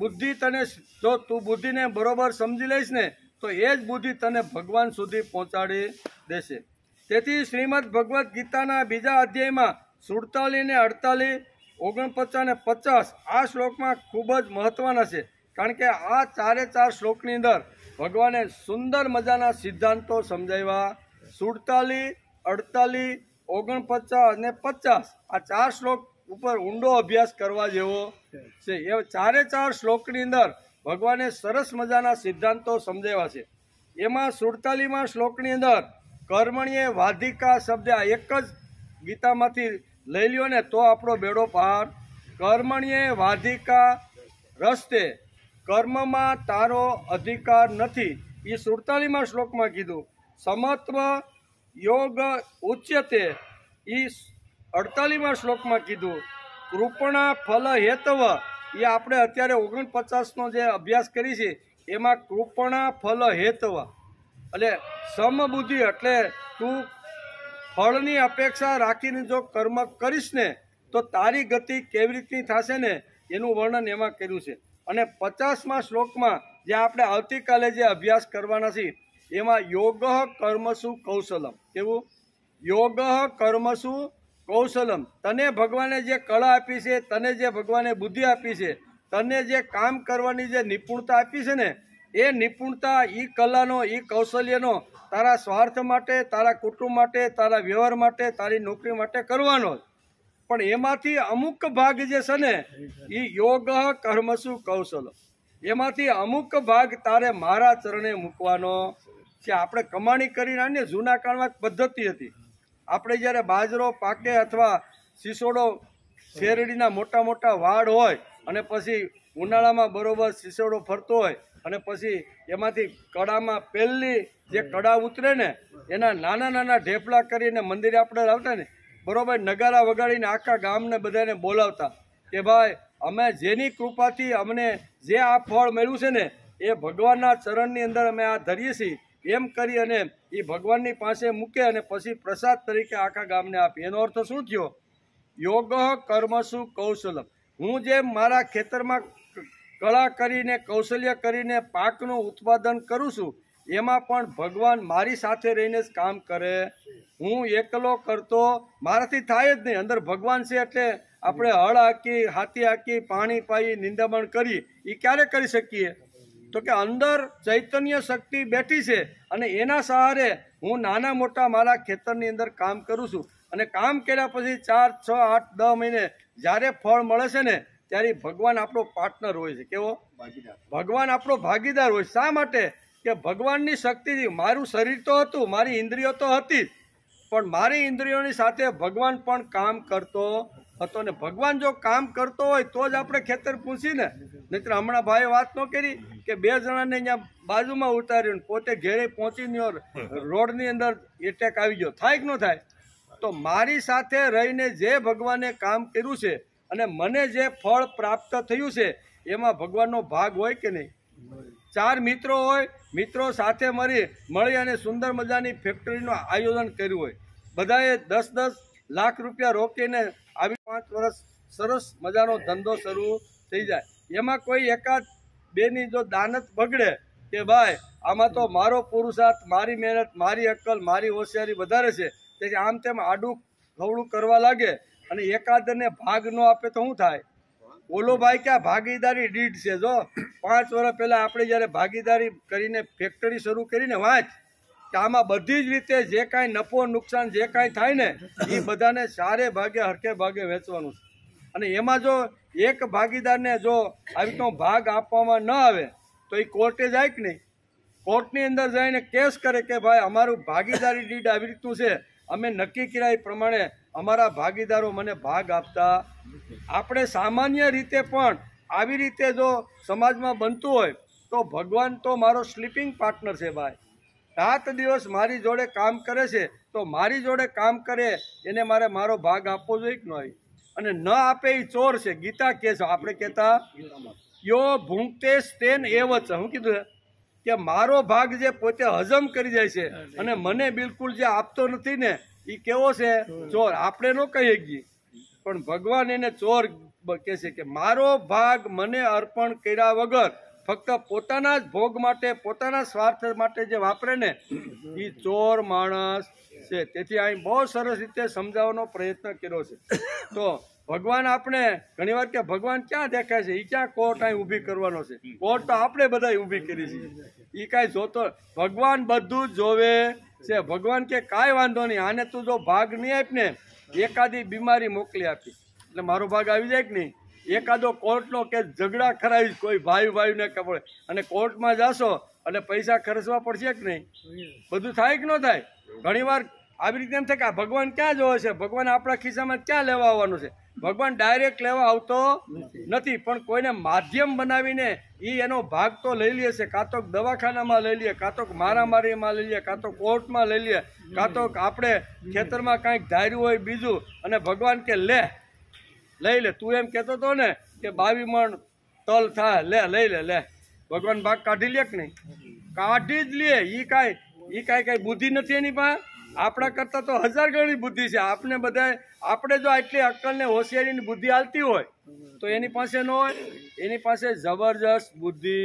[SPEAKER 1] બુદ્ધિ તને, જો તું બુદ્ધિને બરોબર સમજી લઈશ ને, તો એ જ બુદ્ધિ તને ભગવાન સુધી પહોંચાડી દેશે. તેથી શ્રીમદ ભગવદ્ ગીતાના બીજા અધ્યાયમાં 47 ને 48, 49 ને 50 આ શ્લોકમાં ખૂબ જ મહત્વના છે, કારણ કે આ 4 શ્લોકની અંદર ભગવાને સુંદર મજાના સિદ્ધાંતો સમજાવ્યા. 47, 48, 49 અને 50 આ 4 શ્લોક ઉપર ઊંડો અભ્યાસ કરવા જેવો છે. એ 4 શ્લોકની અંદર ભગવાને સરસ મજાના સિદ્ધાંતો સમજાવ્યા છે. એમાં 47મા શ્લોકની અંદર કર્મણીય વાધિકા શબ્દ, આ એક જ ગીતામાંથી લઈ લ્યો ને તો આપણો બેડો પાર. કર્મણીય વાધિકા રસ્તે, કર્મમાં તારો અધિકાર નથી, એ 47મા શ્લોકમાં કીધું. સમત્વ યોગ ઉચ્યતે, એ 48મા શ્લોકમાં કીધું. કૃપણા ફલ હેતવ, એ આપણે અત્યારે 49નો જે અભ્યાસ કરી છે એમાં કૃપણા ફલ હેતવ, એટલે સમબુદ્ધિ એટલે તું ફળની અપેક્ષા રાખીને જો કર્મ કરીશ ને તો તારી ગતિ કેવી રીતની થશે ને એનું વર્ણન એમાં કર્યું છે. અને 50મા શ્લોકમાં જે આપણે આવતીકાલે જે અભ્યાસ કરવાના છીએ એમાં યોગ કર્મસુ કૌશલમ, કેવું, યોગ કર્મસુ કૌશલમ, તને ભગવાને જે કળા આપી છે, તને જે ભગવાને બુદ્ધિ આપી છે, તને જે કામ કરવાની જે નિપુણતા આપી છે ને, એ નિપુણતા, એ કલાનો, એ કૌશલ્યનો તારા સ્વાર્થ માટે, તારા કુટુંબ માટે, તારા વ્યવહાર માટે, તારી નોકરી માટે કરવાનો. પણ એમાંથી અમુક ભાગ જે છે ને એ યોગ કર્મસુ કૌશલ, એમાંથી અમુક ભાગ તારે મારા ચરણે મૂકવાનો છે. આપણે કમાણી કરીને આવીને જૂના કાળમાં એક પદ્ધતિ હતી, આપણે જ્યારે બાજરો પાકે અથવા સિસોડો, શેરડીના મોટા મોટા વાડ હોય અને પછી ઉનાળામાં બરોબર સિસોડો ફરતો હોય અને પછી એમાંથી કડામાં પહેલી જે કડા ઉતરે ને એના નાના નાના ઢેફલા કરીને મંદિરે આપણે લાવતા ને, બરોબર, નગારા વગાડીને આખા ગામને બધાને બોલાવતા કે ભાઈ અમે જેની કૃપાથી અમને જે આ ફળ મળ્યું છે ને એ ભગવાનના ચરણની અંદર અમે આ ધરીએ છીએ, એમ કરી અને એ ભગવાનની પાસે મૂકે અને પછી પ્રસાદ તરીકે આખા ગામને આપી. એનો અર્થ શું થયો? યોગ કર્મસુ કૌશલમ, હું જે મારા ખેતરમાં કળા કરીને, કૌશલ્ય કરીને પાકનું ઉત્પાદન કરું છું, એમાં પણ ભગવાન મારી સાથે રહીને જ કામ કરે. હું એકલો કરતો મારાથી થાય જ નહીં, અંદર ભગવાન છે. એટલે આપણે હળ હાંકી, હાથી હાંકી, પાણી પાઈ, નિંદામણ કરી, એ ક્યારે કરી શકીએ? તો કે અંદર ચૈતન્ય શક્તિ બેઠી છે અને એના સહારે હું નાના મોટા મારા ખેતરની અંદર કામ કરું છું. અને કામ કર્યા પછી 4, 6, 8, 10 મહિને જ્યારે ફળ મળે છે ને ત્યારે ભગવાન આપણો પાર્ટનર હોય છે. કેવો?
[SPEAKER 2] ભાગીદાર.
[SPEAKER 1] ભગવાન આપણો ભાગીદાર હોય. શા માટે? કે ભગવાનની શક્તિથી મારું શરીર તો હતું, મારી ઇન્દ્રિયો તો હતી, પણ મારી ઇન્દ્રિયોની સાથે ભગવાન પણ કામ કરતો હતો. ને ભગવાન જો કામ કરતો હોય તો જ આપણે ખેતર પૂછી ને. નહીતર હમણાં ભાઈએ વાત ન કરી કે 2 જણાને અહીંયા બાજુમાં ઉતાર્યું ને પોતે ઘેરે પહોંચીને રોડની અંદર એટેક આવી ગયો, થાય કે ન થાય? તો મારી સાથે રહીને જે ભગવાને કામ કર્યું છે અને મને જે ફળ પ્રાપ્ત થયું છે એમાં ભગવાનનો ભાગ હોય કે નહીં? 4 મિત્રો હોય, મિત્રો સાથે મળી અને સુંદર મજાની ફેક્ટરીનું આયોજન કર્યું હોય, બધાએ 10-10 લાખ રૂપિયા રોકીને આવી 5 વર્ષ સરસ મજાનો ધંધો શરૂ થઈ જાય. એમાં કોઈ એકાદ બેની જો દાનત બગડે કે ભાઈ આમાં તો મારો પુરુષાર્થ, મારી મહેનત, મારી અક્કલ, મારી હોશિયારી વધારે છે, તેથી આમ તેમ આડું ખવડું કરવા લાગે અને એકાદને ભાગ ન આપે તો શું થાય? ઓલો ભાઈ ક્યાં ભાગીદારી દીઠ છે. જો 5 વર્ષ પહેલાં આપણે જ્યારે ભાગીદારી કરીને ફેક્ટરી શરૂ કરીને વાંચ કે આમાં બધી જ રીતે જે કાંઈ નફો નુકસાન જે કાંઈ થાય ને એ બધાને સારે ભાગે હરખે ભાગે વેચવાનું છે. અને એમાં જો એક ભાગીદારને જો આવી રીતનો ભાગ આપવામાં ન આવે તો એ કોર્ટે જાય કે નહીં? કોર્ટની અંદર જઈને કેસ કરે કે ભાઈ અમારું ભાગીદારી ડીડ આવી રીતનું છે, અમે નક્કી કર્યા એ પ્રમાણે અમારા ભાગીદારો મને ભાગ આપતા. આપણે સામાન્ય રીતે પણ આવી રીતે જો સમાજમાં બનતું હોય તો ભગવાન તો મારો સ્લીપિંગ પાર્ટનર છે ભાઈ. રાત દિવસ મારી જોડે કામ કરે છે, તો મારી જોડે કામ કરે એને મારે મારો ભાગ આપવો જોઈએ કે નહીં? અને ન આપે એ ચોર છે. ગીતા કહે છે, આપણે કહેતા યો ભૂંગતે સ્તેન એવ છે. શું કીધું છે? કે મારો ભાગ જે પોતે હજમ કરી જાય છે અને મને બિલકુલ જે આપતો નથી ને એ કેવો છે? ચોર. આપણે ન કહીએ ગઈ, પણ ભગવાન એને ચોર કહે છે કે મારો ભાગ મને અર્પણ કર્યા વગર ફક્ત પોતાના જ ભોગ માટે, પોતાના સ્વાર્થ માટે જે વાપરે ને એ ચોર માણસ છે. તેથી અહીં બહુ સરસ રીતે સમજાવવાનો પ્રયત્ન કર્યો છે. તો ભગવાન આપણે ઘણીવાર કે ભગવાન ક્યાં દેખાય છે, એ ક્યાં કોર્ટ અહીં ઊભી કરવાનો છે? કોર્ટ તો આપણે બધા ઊભી કરી છે. એ કાંઈ જોતો ભગવાન બધું જ જોવે છે. ભગવાન કે કાંઈ વાંધો નહીં, આને તું જો ભાગ નહીં આપ ને એકાદી બીમારી મોકલી આપી એટલે મારો ભાગ આવી જાય કે નહીં? એકાદો કોર્ટનો કે ઝઘડા ખરાવી કોઈ ભાઈને ખબર અને કોર્ટમાં જાશો એટલે પૈસા ખર્ચવા પડશે કે નહીં? બધું થાય કે ન થાય? ઘણીવાર આવી રીતે એમ થાય કે આ ભગવાન ક્યાં જોવે છે? ભગવાન આપણા ખિસ્સામાં ક્યાં લેવા આવવાનું છે? ભગવાન ડાયરેક્ટ લેવા આવતો નથી, પણ કોઈને માધ્યમ બનાવીને એ એનો ભાગ તો લઈ લે છે. કાં તો દવાખાનામાં લઈ લે, કાં તો મારામારીમાં લઈ લે, કાં તો કોર્ટમાં લઈ લે, કાં તો આપણે ખેતરમાં કાંઈક ધાર્યું હોય બીજું, અને ભગવાન કે લઈ લે. તું એમ કહેતો હતો ને કે 22 મણ તલ થાય, લઈ લે. ભગવાન ભાગ કાઢી લે કે નહીં? કાઢી જ લે. એ કાંઈ બુદ્ધિ નથી એની પાસે. આપણા કરતાં તો 1000 ગણી બુદ્ધિ છે. આપણે જો આટલી અક્કલ ને હોશિયારીની બુદ્ધિ હાલતી હોય તો એની પાસે ન હોય. એની પાસે જબરજસ્ત બુદ્ધિ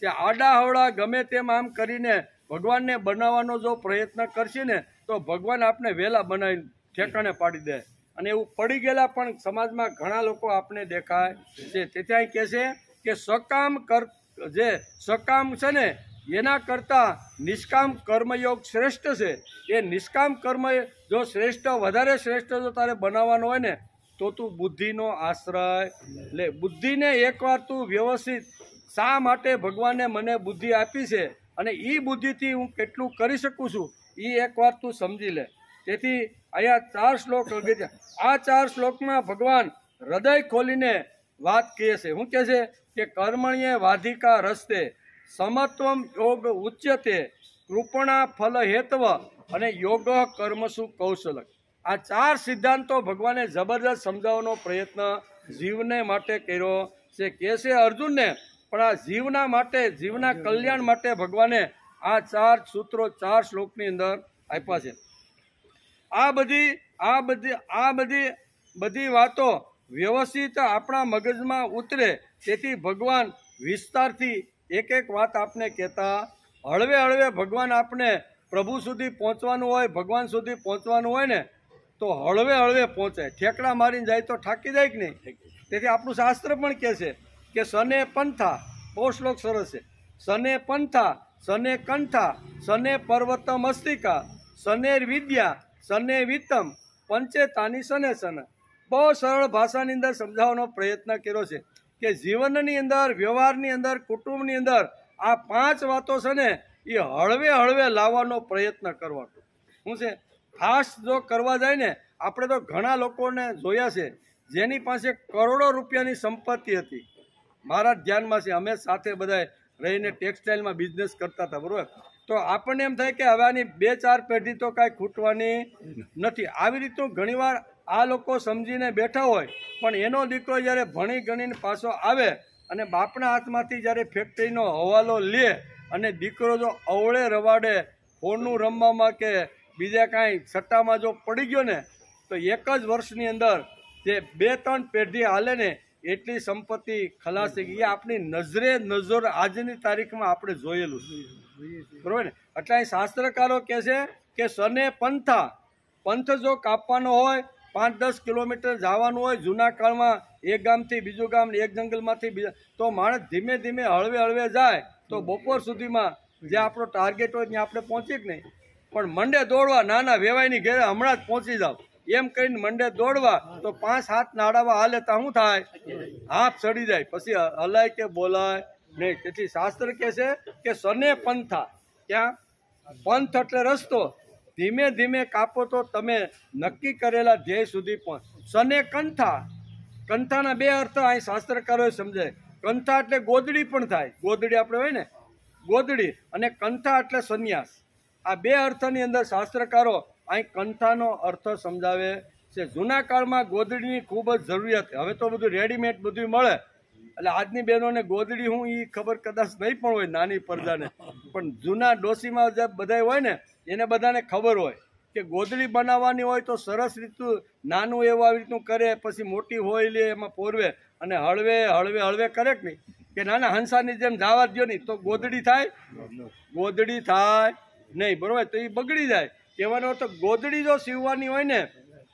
[SPEAKER 1] છે. આડા હવડા ગમે તેમ આમ કરીને ભગવાનને બનાવવાનો જો પ્રયત્ન કરશે ને તો ભગવાન આપણે વહેલા બનાવીને ઠેકાણે પાડી દે. અને એવું પડી ગયેલા પણ સમાજમાં ઘણા લોકો આપણે દેખાય છે. તેથી અહીં કહે છે કે સકામ છે ને એના કરતાં નિષ્કામ કર્મયોગ શ્રેષ્ઠ છે. એ નિષ્કામ કર્મ જો વધારે શ્રેષ્ઠ જો તારે બનાવવાનો હોય ને તો તું બુદ્ધિનો આશ્રય લે. બુદ્ધિને એકવાર તું વ્યવસ્થિત શા માટે ભગવાને મને બુદ્ધિ આપી છે અને એ બુદ્ધિથી હું કેટલું કરી શકું છું એ એકવાર તું સમજી લે. તેથી અહીંયા 4 શ્લોક લખે છે. આ 4 શ્લોકમાં ભગવાન હૃદય ખોલીને વાત કહે છે. શું કહે છે કે કર્મણ્યે વાધિકા રસ્તે સમત્વમ યોગ ઉચ્યતે કૃપણા ફલ હેતવ અને યોગ કર્મસુ કૌશલ. આ 4 સિદ્ધાંતો ભગવાને જબરદસ્ત સમજાવવાનો પ્રયત્ન જીવને માટે કર્યો છે. કહે છે અર્જુનને, પણ આ જીવના માટે, જીવના કલ્યાણ માટે ભગવાને આ 4 સૂત્રો 4 શ્લોકની અંદર આપ્યા છે. આ બધી વાતો વ્યવસ્થિત આપણા મગજમાં ઉતરે તેથી ભગવાન વિસ્તારથી એક વાત આપને કહેતા. હળવે ભગવાન આપને પ્રભુ સુધી પહોંચવાનું હોય, ભગવાન સુધી પહોંચવાનું હોય ને તો હળવે પહોંચે. ઠેકડા મારીને જાય તો થાકી જાય કે નહીં? તેથી આપણું શાસ્ત્ર પણ કહે છે કે સને પંથા, બહુ શ્લોક સરસ છે. સને પંથા, સને કંઠા, સને પર્વત મસ્તિકા, સનેર વિદ્યા, સને વિત્તમ, પંચે તાની સને સન. બહુ સરળ ભાષાની અંદર સમજાવવાનો પ્રયત્ન કર્યો છે કે જીવનની અંદર, વ્યવહારની અંદર, કુટુંબની અંદર આ 5 વાતો છે ને એ હળવે હળવે લાવવાનો પ્રયત્ન કરવાનો. શું છે ફાસ્ટ જો કરવા જાય ને, આપણે તો ઘણા લોકોને જોયા છે જેની પાસે કરોડો રૂપિયાની સંપત્તિ હતી. મારા ધ્યાનમાં છે, અમે સાથે બધા રહીને ટેક્સટાઇલમાં બિઝનેસ કરતા હતા, બરાબર. તો આપણને એમ થાય કે હવે આની 2-4 પેઢી તો કાંઈ ખૂટવાની નથી. આવી રીતનું ઘણીવાર આ લોકો સમજીને બેઠા હોય, પણ એનો દીકરો જ્યારે ભણી ગણીને પાછો આવે અને બાપના હાથમાંથી જ્યારે ફેક્ટરીનો હવાલો લે અને દીકરો જો અવળે રવાડે ફોનનું રમવામાં કે બીજા કાંઈ સટ્ટામાં જો પડી ગયો ને, તો એક જ વર્ષની અંદર જે 2-3 પેઢી હાલે ને એટલી સંપત્તિ ખલાસ થઈ ગઈ. એ આપણી નજર આજની તારીખમાં આપણે જોયેલું છે, બરાબર ને. એટલે અહીં શાસ્ત્રકારો કહે છે કે સને પંથ જો કાપવાનો હોય, 5-10 કિલોમીટર જવાનું હોય, જૂના કાળમાં એક ગામથી બીજું ગામ, એક જંગલમાંથી બીજા, તો માણસ ધીમે ધીમે હળવે હળવે જાય તો બપોર સુધીમાં જે આપણો ટાર્ગેટ હોય ત્યાં આપણે પહોંચી જ નહીં. પણ મંડે દોડવા, નાના વેવાઈની ઘેરે હમણાં જ પહોંચી જાવ એમ કહીને મંડે દોડવા તો 5-7 નાડાવા હાલે તો શું થાય? હાફ ચડી જાય, પછી હલાય કે બોલાય નહીં. તેથી શાસ્ત્ર કહે છે કે સને પંથા, ક્યાં પંથ એટલે રસ્તો, ધીમે ધીમે કાપો તો તમે નક્કી કરેલા ધ્યેય સુધી પહોંચ. સને કંથાના 2 અર્થ અહીં શાસ્ત્રકારોએ સમજાય. કંથા એટલે ગોદડી પણ થાય, ગોદડી આપણે હોય ને ગોદડી, અને કંથા એટલે સંન્યાસ. આ 2 અર્થની અંદર શાસ્ત્રકારો અહીં કંથાનો અર્થ સમજાવે છે. જૂના કાળમાં ગોદડીની ખૂબ જ જરૂરિયાત. હવે તો બધું રેડીમેડ બધું મળે, એટલે આજની બહેનોને ગોદડી હું એ ખબર કદાચ નહીં પણ હોય, નાની પરદાને. પણ જૂના ડોસીમાં જે બધા હોય ને એને બધાને ખબર હોય કે ગોદડી બનાવવાની હોય તો સરસ રીતનું નાનું એવું આવી રીતનું કરે, પછી મોટી હોય લે એમાં પોરવે અને હળવે હળવે હળવે કરે કે નહીં, કે નાના હંસાની જેમ જાવા દો નહીં તો ગોદડી થાય? ગોદડી થાય નહીં, બરાબર. તો એ બગડી જાય. કહેવાનો તો ગોદડી જો સીવવાની હોય ને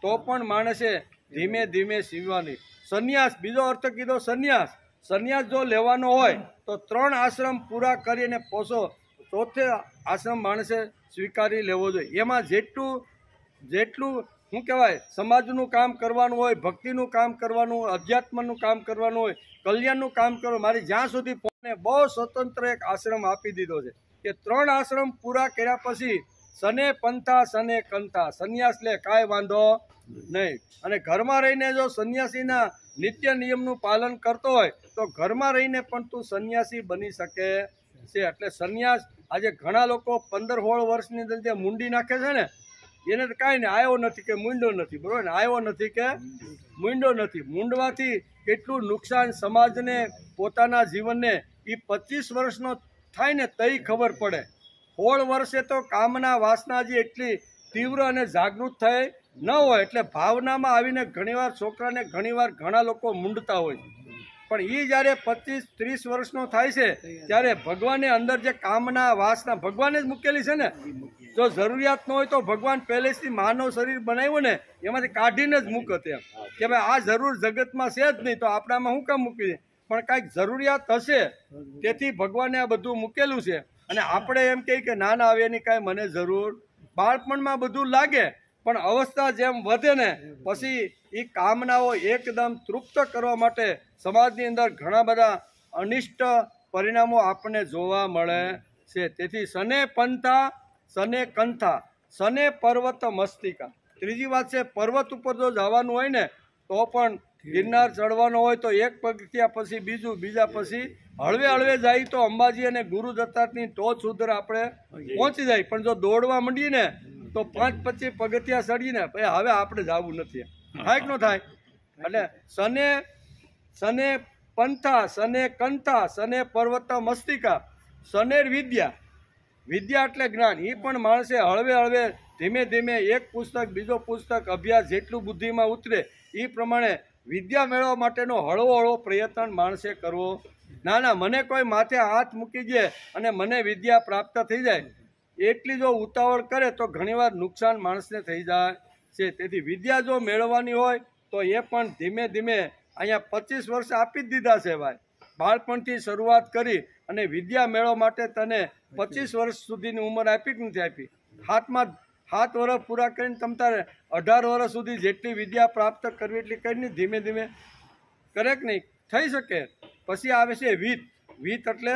[SPEAKER 1] તો પણ માણસે ધીમે ધીમે સીવવાની. સંન્યાસ, બીજો અર્થ કીધો સંન્યાસ. સંન્યાસ જો લેવાનો હોય તો 3 આશ્રમ પૂરા કરીને પોસો ચોથે આશ્રમ માણસે સ્વીકારી લેવો જોઈએ. એમાં જેટલું શું કહેવાય, સમાજનું કામ કરવાનું હોય, ભક્તિનું કામ કરવાનું હોય, અધ્યાત્મનું કામ કરવાનું હોય, કલ્યાણનું કામ કરવાનું, મારી જ્યાં સુધી પોને બહુ સ્વતંત્ર એક આશ્રમ આપી દીધો છે કે 3 આશ્રમ પૂરા કર્યા પછી સને પંથા સને કંથા, સંન્યાસ લે કાંઈ વાંધો નહીં. અને ઘરમાં રહીને જો સંન્યાસીના નિત્ય નિયમનું પાલન કરતો હોય તો ઘરમાં રહીને પણ તું સંન્યાસી બની શકે છે. એટલે સંન્યાસ આજે ઘણા લોકો 15-16 વર્ષની અંદર જે મૂંડી નાખે છે ને એને તો કાંઈ નહીં, આવ્યો નથી કે મૂંડો નથી, બરાબર ને, આવ્યો નથી કે મૂંડો નથી. મૂંડવાથી કેટલું નુકસાન સમાજને, પોતાના જીવનને, એ 25 વર્ષનો થાય ને તઈ ખબર પડે. 16 વર્ષે તો કામના વાસનાજી એટલી તીવ્ર અને જાગૃત થઈ ન હોય, એટલે ભાવનામાં આવીને ઘણીવાર છોકરાને ઘણા લોકો મૂંડતા હોય છે. પણ એ જ્યારે 25-30 વર્ષનો થાય છે ત્યારે ભગવાને અંદર જે કામના વાસના ભગવાને જ મૂકેલી છે ને, જો જરૂરિયાત ન હોય તો ભગવાન પહેલેથી માનવ શરીર બનાવ્યું ને એમાંથી કાઢીને જ મૂકત એમ કે ભાઈ આ જરૂર જગતમાં છે જ નહીં તો આપણામાં શું કામ મૂકી દે. પણ કાંઈક જરૂરિયાત હશે તેથી ભગવાને આ બધું મૂકેલું છે. અને આપણે એમ કહીએ કે ના ના હવે એની કાંઈ મને જરૂર, બાળપણમાં બધું લાગે પણ અવસ્થા જેમ વધે ને પછી એ કામનાઓ એકદમ તૃપ્ત કરવા માટે સમાજની અંદર ઘણા બધા અનિષ્ટ પરિણામો આપણને જોવા મળે છે. તેથી સને પંથા સને કંથા સને પર્વત મસ્તિકા. ત્રીજી વાત છે, પર્વત ઉપર જો જવાનું હોય ને તો પણ ગિરનાર ચડવાનો હોય તો એક પગથિયા પછી બીજું, બીજા પછી હળવે હળવે જાય તો અંબાજી અને ગુરુ દત્તાત્રેયની ટોચ સુધી આપણે પહોંચી જાય. પણ જો દોડવા માંડીએ ને તો 5-25 પગથિયા ચડીને પછી હવે આપણે જવું નથી, થાય કે ન થાય. એટલે સને પંથા સને કંથા સને પર્વત મસ્તિકા સનેર વિદ્યા. વિદ્યા એટલે જ્ઞાન. એ પણ માણસે હળવે હળવે ધીમે ધીમે એક પુસ્તક બીજો પુસ્તક અભ્યાસ જેટલું બુદ્ધિમાં ઉતરે એ પ્રમાણે વિદ્યા મેળવવા માટેનો હળવો પ્રયત્ન માણસે કરવો. ના મને કોઈ માથે હાથ મૂકી દે અને મને વિદ્યા પ્રાપ્ત થઈ જાય એટલી જો ઉતાવળ કરે તો ઘણીવાર નુકસાન માણસને થઈ જાય છે. તેથી વિદ્યા જો મેળવવાની હોય તો એ પણ ધીમે ધીમે અહીંયા 25 વર્ષ આપી જ દીધા છે ભાઈ. બાળપણથી શરૂઆત કરી અને વિદ્યા મેળવવા માટે તને 25 વર્ષ સુધીની ઉંમર આપી કે નથી આપી? 7 વર્ષ પૂરા કરીને તમ તારે 18 વર્ષ સુધી જેટલી વિદ્યા પ્રાપ્ત કરવી એટલી કરીને ધીમે ધીમે કરે કે નહીં થઈ શકે. પછી આવે છે વિત્ત. વિત્ત એટલે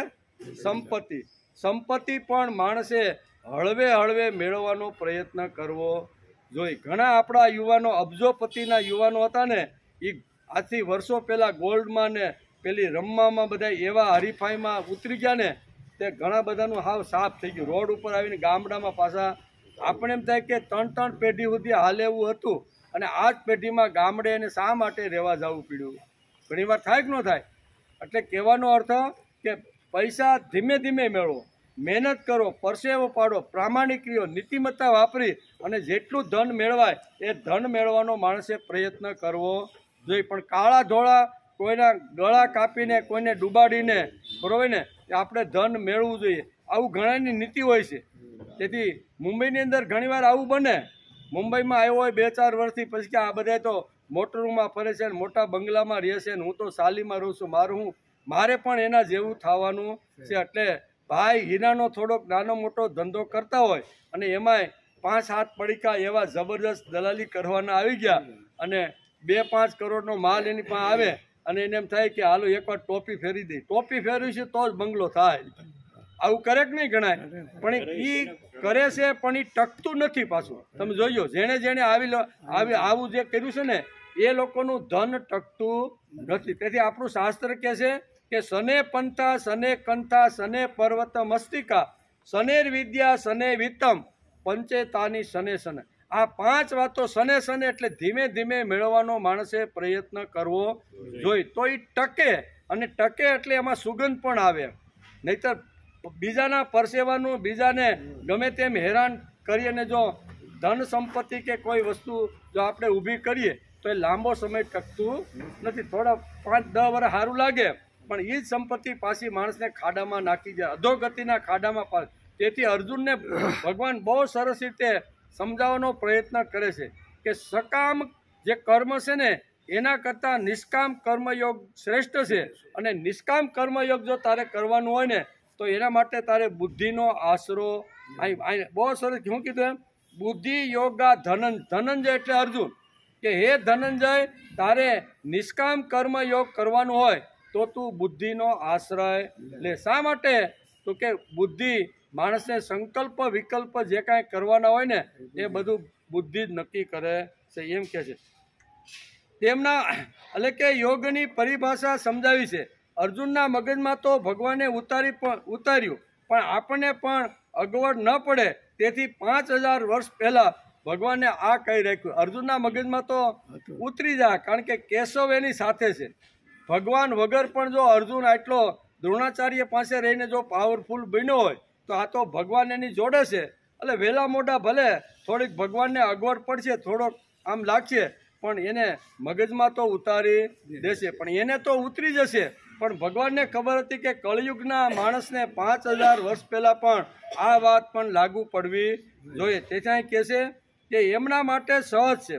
[SPEAKER 1] સંપત્તિ. સંપત્તિ પણ માણસે હળવે હળવે મેળવવાનો પ્રયત્ન કરવો જોઈએ. ઘણા આપણા યુવાનો, અબજોપતિના યુવાનો હતા ને, એ આજથી વર્ષો પહેલાં ગોલ્ડમાં ને પેલી રમવામાં બધા એવા હરીફાઈમાં ઉતરી ગયા ને, તે ઘણા બધાનું હાવ સાફ થઈ ગયું. રોડ ઉપર આવીને ગામડામાં પાછા આપણે એમ થાય કે 3 પેઢી સુધી હાલે એવું હતું, અને આ જ પેઢીમાં ગામડે એને શા માટે રહેવા જવું પડ્યું? ઘણીવાર થાય કે ન થાય? એટલે કહેવાનો અર્થ કે પૈસા ધીમે ધીમે મેળવો, મહેનત કરો, પરસેવો પાડો, પ્રામાણિક રહ્યો, નીતિમત્તા વાપરી અને જેટલું ધન મેળવાય એ ધન મેળવવાનો માણસે પ્રયત્ન કરવો જોઈએ. પણ કાળા ધોળા કોઈના ગળા કાપીને, કોઈને ડૂબાડીને, બરોબર ને, એ આપણે ધન મેળવવું જોઈએ. આવું ઘણાની નીતિ હોય છે. તેથી મુંબઈની અંદર ઘણીવાર આવું બને. મુંબઈમાં આવ્યો હોય 2-4 વર્ષથી, પછી કે આ બધા તો મોટરમાં ફરે છે, મોટા બંગલામાં રહે છે, હું તો સાલીમાં રહું છું, મારે પણ એના જેવું થવાનું છે. એટલે ભાઈ, હીરાનો થોડોક નાનો મોટો ધંધો કરતા હોય અને એમાંય 5-7 પડીકા એવા જબરદસ્ત દલાલી કરવાના આવી ગયા, અને 2-5 કરોડનો માલ એની પાસે આવે અને એને એમ થાય કે હાલો એકવાર ટોપી ફેરી દઈ. ટોપી ફેરવીશું તો જ બંગલો થાય. આવું કરે કે નહીં ગણાય? પણ એ કરે છે, પણ એ ટકતું નથી પાછું. તમે જોયો, જેણે આવું જે કર્યું છે ને, એ લોકોનું ધન ટકતું નથી. તેથી આપણું શાસ્ત્ર કહે છે કે સને પંથા, સને કંથા, સને પર્વત મસ્તિકા, સનેર વિદ્યા, સને વિત્તમ, પંચેતાની સને સને. આ 5 વાતો સને સને એટલે ધીમે ધીમે મેળવવાનો માણસે પ્રયત્ન કરવો જોઈએ. તો એ ટકે, અને ટકે એટલે એમાં સુગંધ પણ આવે. નહીતર બીજાના પરસેવાનું, બીજાને ગમે તેમ હેરાન કરીને જો ધન સંપત્તિ કે કોઈ વસ્તુ જો આપણે ઊભી કરીએ તો એ લાંબો સમય ટકતું નથી. થોડા 5-10 વર્ષ સારું લાગે, પણ એ જ સંપત્તિ પાછી માણસને ખાડામાં નાખી જાય, અધોગતિના ખાડામાં. તેથી અર્જુનને ભગવાન બહુ સરસ રીતે સમજાવવાનો પ્રયત્ન કરે છે કે સકામ જે કર્મ છે ને, એના કરતાં નિષ્કામ કર્મયોગ શ્રેષ્ઠ છે. અને નિષ્કામ કર્મયોગ જો તારે કરવાનું હોય ને, તો એના માટે તારે બુદ્ધિનો આશરો. બહુ સરસ શું કીધું એમ? બુદ્ધિ યોગા ધનંજય એટલે અર્જુન કે હે ધનંજય, તારે નિષ્કામ કર્મયોગ કરવાનું હોય તો તું બુદ્ધિનો આશ્રય લે. શા માટે? તો કે બુદ્ધિ માણસને સંકલ્પ વિકલ્પ જે કાંઈ કરવાના હોય ને, એ બધું બુદ્ધિ જ નક્કી કરે છે, એમ કે છે. તેમના એટલે કે યોગની પરિભાષા સમજાવી છે. અર્જુનના મગજમાં તો ભગવાને ઉતાર્યું, પણ આપણને પણ અગવડ ન પડે તેથી 5000 વર્ષ પહેલાં ભગવાને આ કહી રાખ્યું. અર્જુનના મગજમાં તો ઉતરી જાય, કારણ કે કેશવ એની સાથે છે. ભગવાન વગર પણ જો અર્જુન આટલો દ્રોણાચાર્ય પાસે રહીને જો પાવરફુલ બન્યો હોય, તો આ તો ભગવાન એની જોડે છે. એટલે વહેલા મોડા ભલે થોડીક ભગવાનને અગવડ પડશે, થોડોક આમ લાગશે, પણ એને મગજમાં તો ઉતારી દેશે. પણ એને તો ઉતરી જશે. પણ ભગવાનને ખબર હતી કે કળિયુગના માણસને 5000 વર્ષ પહેલાં પણ આ વાત પણ લાગુ પડવી જોઈએ. તેથી કહે છે કે એમના માટે સહજ છે.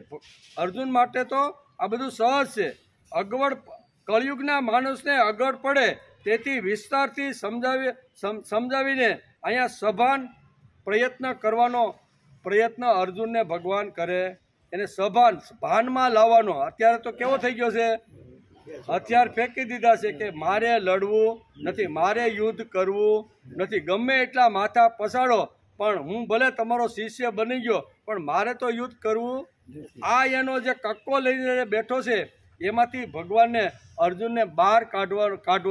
[SPEAKER 1] અર્જુન માટે તો આ બધું સહજ છે. કળિયુગના માણસને અગવડ પડે તેથી વિસ્તારથી સમજાવીને અહીંયા સભાન પ્રયત્ન કરવાનો પ્રયત્ન અર્જુનને ભગવાન કરે. એને ભાનમાં લાવવાનો. અત્યારે તો કેવો થઈ ગયો છે? હથિયાર ફેંકી દીધા છે કે મારે લડવું નથી, મારે યુદ્ધ કરવું નથી. ગમે એટલા માથા પસાડો, પણ હું ભલે તમારો શિષ્ય બની ગયો, પણ મારે તો યુદ્ધ કરવું. આ એનો જે કક્કો લઈને બેઠો છે, એમાંથી ભગવાનને અર્જુનને બહાર કાઢવો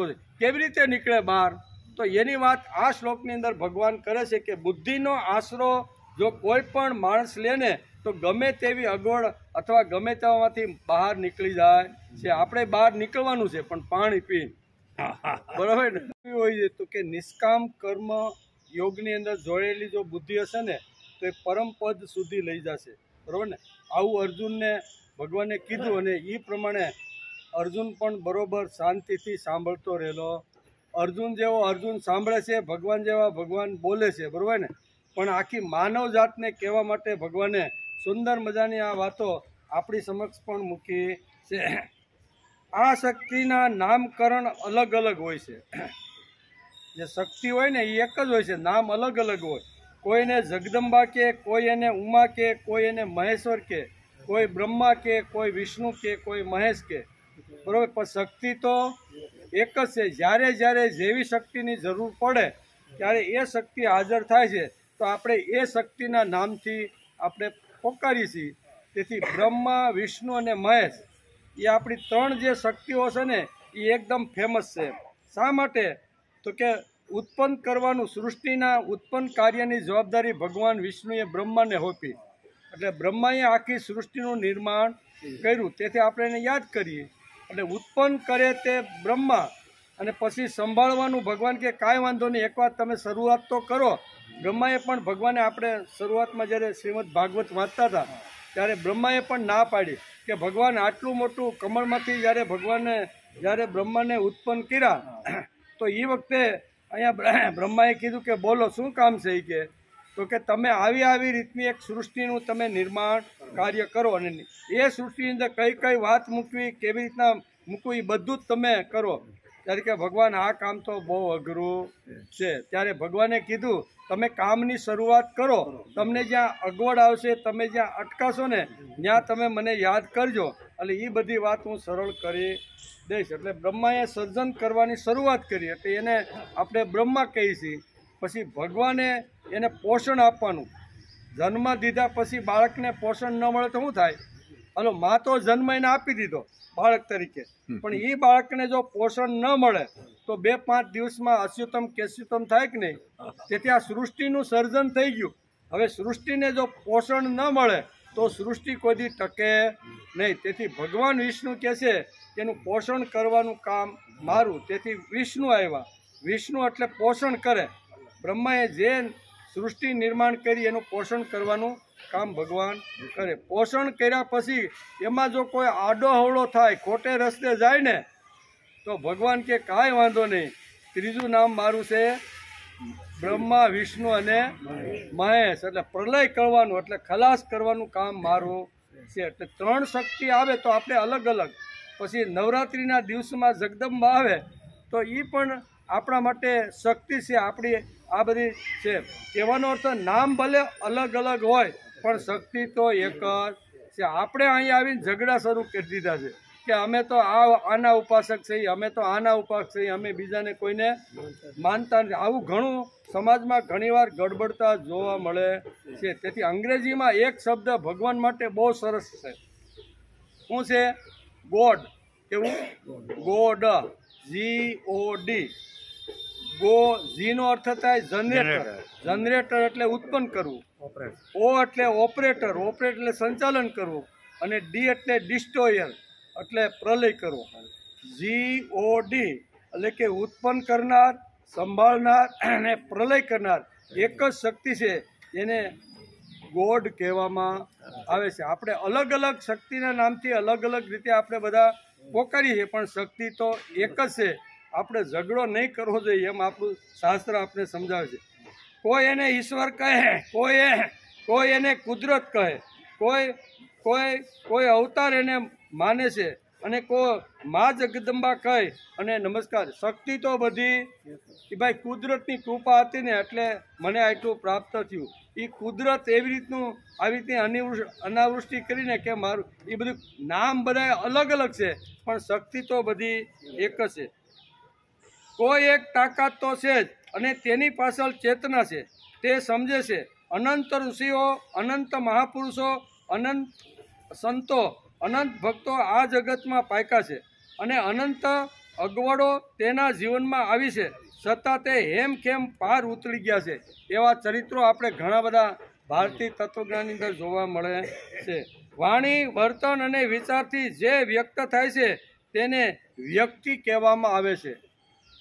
[SPEAKER 1] છે. કેવી રીતે નીકળે બહાર? તો એની વાત આ શ્લોકની અંદર ભગવાન કરે છે કે બુદ્ધિનો આશરો જો કોઈ પણ માણસ લે ને, તો ગમે તેવી અગવડ અથવા ગમે તેમાંથી બહાર નીકળી જાય છે. આપણે બહાર નીકળવાનું છે, પણ પાણી પી, બરાબર ને? હોય તો કે નિષ્કામ કર્મ યોગની અંદર જોડેલી જો બુદ્ધિ હશે ને, તો એ પરમ પદ સુધી લઈ જશે, બરાબર ને? આવું અર્જુનને ભગવાને કીધું, અને એ પ્રમાણે અર્જુન પણ બરોબર શાંતિથી સાંભળતો રહેલો. અર્જુન જેવો અર્જુન સાંભળે છે, ભગવાન જેવા ભગવાન બોલે છે, બરાબર ને? પણ આખી માનવ જાતને કહેવા માટે ભગવાને સુંદર મજાની આ વાતો આપણી સમક્ષ પણ મૂકી છે. આ શક્તિના નામકરણ અલગ અલગ હોય છે. જે શક્તિ હોય ને, એ એક જ હોય છે, નામ અલગ અલગ હોય. કોઈને જગદંબા કે, કોઈ એને ઉમા કે, કોઈ એને મહેશ્વર કે, કોઈ બ્રહ્મા કે, કોઈ વિષ્ણુ કે, કોઈ મહેશ કે, બરાબર? પણ શક્તિ તો એક જ છે. જ્યારે જ્યારે જેવી શક્તિની જરૂર પડે ત્યારે એ શક્તિ હાજર થાય છે તો આપણે એ શક્તિના નામથી આપણે પોકારીએ છીએ. તેથી બ્રહ્મા, વિષ્ણુ અને મહેશ એ આપણી ત્રણ જે શક્તિઓ છે ને એ એકદમ ફેમસ છે. શા માટે? તો કે ઉત્પન્ન કરવાનું, સૃષ્ટિના ઉત્પન્ન કાર્યની જવાબદારી ભગવાન વિષ્ણુએ બ્રહ્માને સોંપી. એટલે બ્રહ્માએ આખી સૃષ્ટિનું નિર્માણ કર્યું. તેથી આપણે એને યાદ કરીએ. એટલે ઉત્પન્ન કરે તે બ્રહ્મા, અને પછી સંભાળવાનું ભગવાન કે કાંઈ વાંધો નહીં, એકવાર તમે શરૂઆત તો કરો. બ્રહ્માએ પણ ભગવાને, આપણે શરૂઆતમાં જ્યારે શ્રીમદ ભાગવત વાંચતા હતા ત્યારે બ્રહ્માએ પણ ના પાડી કે ભગવાન આટલું મોટું કમળમાંથી જ્યારે બ્રહ્માને ઉત્પન્ન કર્યા તો એ વખતે અહીંયા બ્રહ્માએ કીધું કે બોલો શું કામ છે એ કે તો કે તમે આવી રીતની એક સૃષ્ટિનું તમે નિર્માણ કાર્ય કરો અને એ સૃષ્ટિની અંદર કઈ કઈ વાત મૂકવી, કેવી રીતના મૂકવું એ બધું જ તમે કરો. ત્યારે કે ભગવાન આ કામ તો બહુ અઘરું છે. ત્યારે ભગવાને કીધું તમે કામની શરૂઆત કરો, તમને જ્યાં અગવડ આવશે, તમે જ્યાં અટકાશો ને ત્યાં તમે મને યાદ કરજો, એટલે એ બધી વાત હું સરળ કરી દઈશ. એટલે બ્રહ્માએ સર્જન કરવાની શરૂઆત કરી, એટલે એને આપણે બ્રહ્મા કહીએ છીએ. પછી ભગવાને એને પોષણ આપવાનું. જન્મ દીધા પછી બાળકને પોષણ ન મળે તો શું થાય? હલો, માં તો જન્મ એને આપી દીધો બાળક તરીકે, પણ એ બાળકને જો પોષણ ન મળે તો 2-5 દિવસમાં અસ્યુતમ કેસ્યુતમ થાય કે નહીં? તેથી આ સૃષ્ટિનું સર્જન થઈ ગયું. હવે સૃષ્ટિને જો પોષણ ન મળે તો સૃષ્ટિ કોઈ દી ટકે નહીં. તેથી ભગવાન વિષ્ણુ કહે છે કે એનું પોષણ કરવાનું કામ મારું. તેથી વિષ્ણુ આવ્યા. વિષ્ણુ એટલે પોષણ કરે. બ્રહ્માએ જે સૃષ્ટિ નિર્માણ કરી એનું પોષણ કરવાનું કામ ભગવાન કરે. પોષણ કર્યા પછી એમાં જો કોઈ આડો હવળો થાય, ખોટે રસ્તે જાય ને તો ભગવાન કે કાંઈ વાંધો નહીં, ત્રીજું નામ મારું છે બ્રહ્મા, વિષ્ણુ અને મહેશ. એટલે પ્રલય કરવાનું, એટલે ખલાસ કરવાનું કામ મારું છે. એટલે 3 શક્તિ આવે તો આપણે અલગ અલગ. પછી નવરાત્રિના દિવસમાં જગદંબા આવે તો એ પણ આપણા માટે શક્તિ છે. આપણી આ બધી છે. કહેવાનો અર્થ નામ ભલે અલગ અલગ હોય પણ શક્તિ તો એક જ છે. આપણે અહીંયા આવીને ઝઘડા શરૂ કરી દીધા છે કે અમે તો આના ઉપાસક છીએ, અમે તો આના ઉપાસક છીએ, અમે બીજાને કોઈને માનતા નથી. આવું ઘણું સમાજમાં ઘણીવાર ગડબડતા જોવા મળે છે. તેથી અંગ્રેજીમાં એક શબ્દ ભગવાન માટે બહુ સરસ છે. શું છે? ગોડ. કેવું? ગોડ. GOD. જી નો અર્થ થાય જનરેટર. જનરેટર એટલે ઉત્પન્ન કરવું. ઓ એટલે ઓપરેટર. ઓપરેટર એટલે સંચાલન કરવું. અને ડી એટલે ડિસ્ટ્રોયર એટલે પ્રલય કરવો. GOD એટલે કે ઉત્પન્ન કરનાર, સંભાળનાર અને પ્રલય કરનાર એક જ શક્તિ છે. એને ગોડ કહેવામાં આવે છે. આપણે અલગ અલગ શક્તિના નામથી અલગ અલગ રીતે આપણે બધા પોકારીએ છીએ, પણ શક્તિ તો એક જ છે. આપણે ઝઘડો નહીં કરવો જોઈએ એમ આપણું શાસ્ત્ર આપણે સમજાવે છે. કોઈ એને ઈશ્વર કહે, કોઈ એને કુદરત કહે, કોઈ અવતાર એને માને છે, અને કોઈ મા જગદંબા કહે અને નમસ્કાર. શક્તિ તો બધી એ ભાઈ કુદરતની કૃપા હતી ને એટલે મને આટલું પ્રાપ્ત થયું. એ કુદરત એવી રીતનું આવી રીતની અનાવૃષ્ટિ કરીને કે મારું એ બધું નામ બધા અલગ અલગ છે પણ શક્તિ તો બધી એક જ છે. કોઈ એક તાકાત તો છે જ અને તેની પાછળ ચેતના છે, તે સમજે છે. અનંત ઋષિઓ, અનંત મહાપુરુષો, અનંત સંતો, અનંત ભક્તો આ જગતમાં પાક્યા છે અને અનંત અગવડો તેના જીવનમાં આવી છે, છતાં તે હેમખેમ પાર ઉતરી ગયા છે. એવા ચરિત્રો આપણે ઘણા બધા ભારતીય તત્વજ્ઞાનની અંદર જોવા મળે છે. વાણી, વર્તન અને વિચારથી જે વ્યક્ત થાય છે તેને વ્યક્તિ કહેવામાં આવે છે.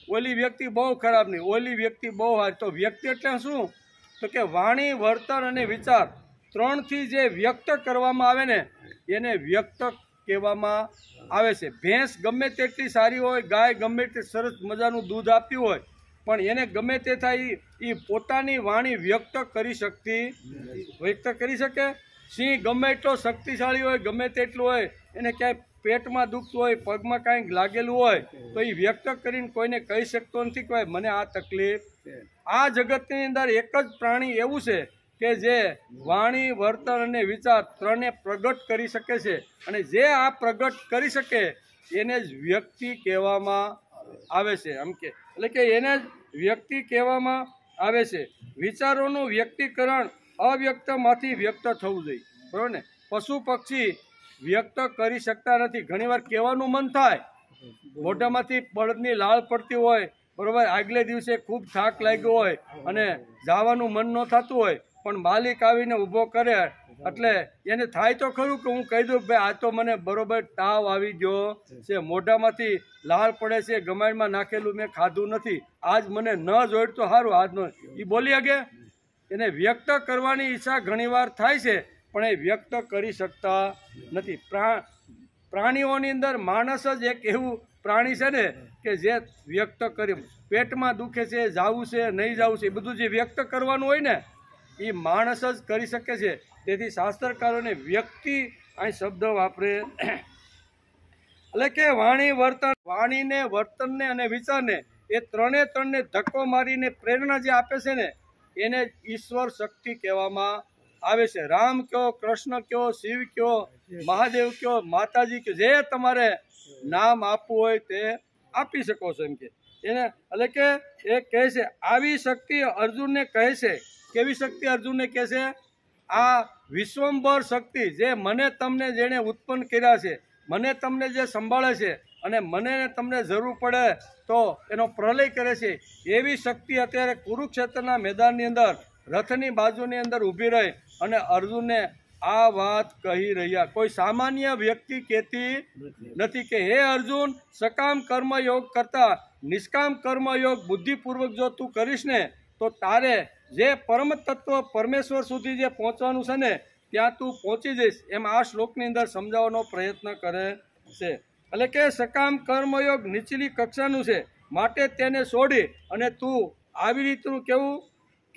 [SPEAKER 1] ઓલી વ્યક્તિ બહુ ખરાબ નહીં, ઓલી વ્યક્તિ બહુ સારી. તો વ્યક્તિ એટલે શું? તો કે વાણી, વર્તન અને વિચાર 3થી જે વ્યક્ત કરવામાં આવે ને એને વ્યક્ત કહેવામાં આવે છે. ભેંસ ગમે તેટલી સારી હોય, ગાય ગમે તે સરસ મજાનું દૂધ આપતી હોય, પણ એને ગમે તે થાય એ પોતાની વાણી વ્યક્ત કરી શકે. સિંહ ગમે એટલો શક્તિશાળી હોય, ગમે તેટલું હોય, એને ક્યાંય પેટમાં દુખતું હોય, પગમાં કાંઈક લાગેલું હોય તો એ વ્યક્ત કરીને કોઈને કહી શકતો નથી કે મને આ તકલીફ. આ જગતની અંદર એક જ પ્રાણી એવું છે કે જે વાણી, વર્તન અને વિચાર 3ને પ્રગટ કરી શકે છે, અને જે આ પ્રગટ કરી શકે એને જ વ્યક્તિ કહેવામાં આવે છે. એમ કે એટલે કે એને જ વ્યક્તિ કહેવામાં આવે છે. વિચારોનું વ્યક્તિકરણ અવ્યક્તમાંથી વ્યક્ત થવું જોઈએ, બરાબર ને. પશુ પક્ષી વ્યક્ત કરી શકતા નથી. ઘણીવાર કહેવાનું મન થાય, મોઢામાંથી બળદની લાળ પડતી હોય, બરાબર, આગલે દિવસે ખૂબ થાક લાગ્યો હોય અને જવાનું મન ન થતું હોય, પણ માલિક આવીને ઊભો કરે એટલે એને થાય તો ખરું કે હું કહી દઉં ભાઈ આ તો મને બરોબર તાવ આવી ગયો છે, મોઢામાંથી લાળ પડે છે, ગમાણમાં નાખેલું મેં ખાધું નથી, આજ મને ન જોઈતું તો સારું આજનો, એ બોલી શકે. એને વ્યક્ત કરવાની ઈચ્છા ઘણીવાર થાય છે પણ એ વ્યક્ત કરી શકતા નથી. પ્રાણીઓની અંદર માણસ જ એક એવું પ્રાણી છે ને કે જે વ્યક્ત કરી, પેટમાં દુખે છે, જાવું છે નહીં જાવું છે, એ બધું જે વ્યક્ત કરવાનું હોય ને એ માણસ જ કરી શકે છે. તેથી શાસ્ત્રકારોને વ્યક્તિ અહીં શબ્દ વાપરે. એટલે કે વાણીને, વર્તનને અને વિચારને એ ત્રણને ધક્કો મારીને પ્રેરણા જે આપે છે ને એને ઈશ્વર શક્તિ કહેવામાં આવે છે. રામ કયો, કૃષ્ણ કયો, શિવ કયો, મહાદેવ કયો, માતાજી કયો, જે તમારે નામ આપવું હોય તે આપી શકો છો એમ કે એને. એટલે કે એ કહે છે આવી શક્તિ અર્જુનને કહે છે. કેવી શક્તિ અર્જુનને કહે છે? આ વિશ્વંભર શક્તિ જે મને તમને જેણે ઉત્પન્ન કર્યા છે, મને તમને જે સંભાળે છે અને મને તમને જરૂર પડે તો એનો પ્રલય કરે છે, એવી શક્તિ અત્યારે કુરુક્ષેત્રના મેદાનની અંદર રથની બાજુની અંદર ઊભી રહી અને અર્જુનને આ વાત કહી રહ્યા. કોઈ સામાન્ય વ્યક્તિ કહેતી નથી કે હે અર્જુન, સકામ કર્મયોગ કરતા નિષ્કામ કર્મયોગ બુદ્ધિપૂર્વક જો તું કરીશ ને તો તારે જે પરમ તત્વ પરમેશ્વર સુધી જે પહોંચવાનું છે ને ત્યાં તું પહોંચી જઈશ, એમ આ શ્લોકની અંદર સમજાવવાનો પ્રયત્ન કરે છે. એટલે કે સકામ કર્મયોગ નીચલી કક્ષાનું છે, માટે તેને છોડી અને તું આવી રીતનું કેવું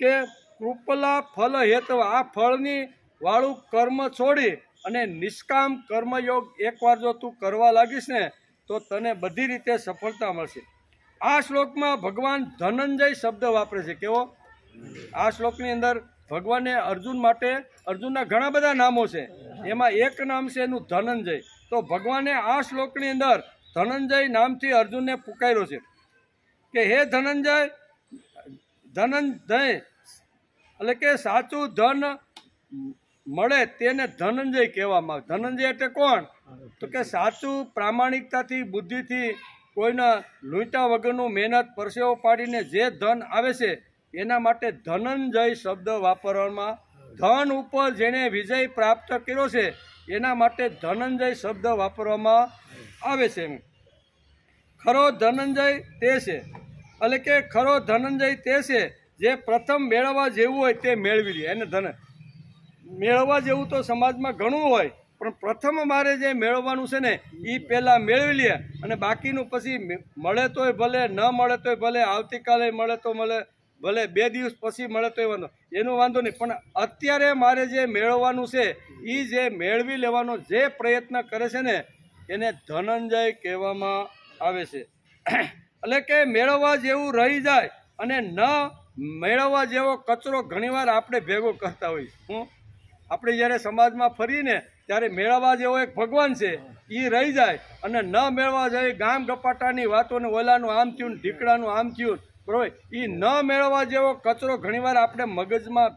[SPEAKER 1] કે કૃપલા ફલ હેતવ, આ ફળની વાળું કર્મ છોડી અને નિષ્કામ કર્મયોગ એકવાર જો તું કરવા લાગીશ ને તો તને બધી રીતે સફળતા મળશે. આ શ્લોકમાં ભગવાન ધનંજય શબ્દ વાપરે છે. કેવો? આ શ્લોકની અંદર ભગવાને અર્જુન માટે, અર્જુનના ઘણા બધા નામો છે, એમાં એક નામ છે એનું ધનંજય. તો ભગવાને આ શ્લોકની અંદર ધનંજય નામથી અર્જુનને પુકાર્યો છે કે હે ધનંજય, એટલે કે સાચું ધન મળે તેને ધનંજય કહેવામાં આવે. ધનંજય એટલે કોણ? તો કે સાચું પ્રામાણિકતાથી, બુદ્ધિથી, કોઈના લૂંટા વગરનું મહેનત પરસેવો પાડીને જે ધન આવે છે એના માટે ધનંજય શબ્દ વાપરવામાં. ધન ઉપર જેણે વિજય પ્રાપ્ત કર્યો છે એના માટે ધનંજય શબ્દ વાપરવામાં આવે છે. ખરો ધનંજય તે છે, એટલે કે ખરો ધનંજય તે છે જે પ્રથમ મેળવવા જેવું હોય તે મેળવી લે. એને ધન મેળવવા જેવું તો સમાજમાં ઘણું હોય, પણ પ્રથમ મારે જે મેળવવાનું છે ને એ પહેલાં મેળવી લે અને બાકીનું પછી મળે તોય ભલે, ન મળે તોય ભલે, આવતીકાલે મળે તો મળે, ભલે 2 દિવસ પછી મળે તોય વાંધો, એનું વાંધો નહીં, પણ અત્યારે મારે જે મેળવવાનું છે એ જે મેળવી લેવાનો જે પ્રયત્ન કરે છે ને એને ધનંજય કહેવામાં આવે છે. એટલે કે મેળવવા જેવું રહી જાય અને ન મેળવવા જેવો કચરો ઘણીવાર આપણે ભેગો કરતા હોઈએ. આપણે જ્યારે સમાજમાં ફરીને ત્યારે મેળવવા જેવો એક ભગવાન છે એ રહી જાય અને ન મેળવવા જેવી ગામ ગપાટાની વાતોને ઓલાનું આમ થયું, ઢીકડાનું આમ થયું, બરાબર, એ ન મેળવવા જેવો કચરો ઘણીવાર આપણે મગજમાં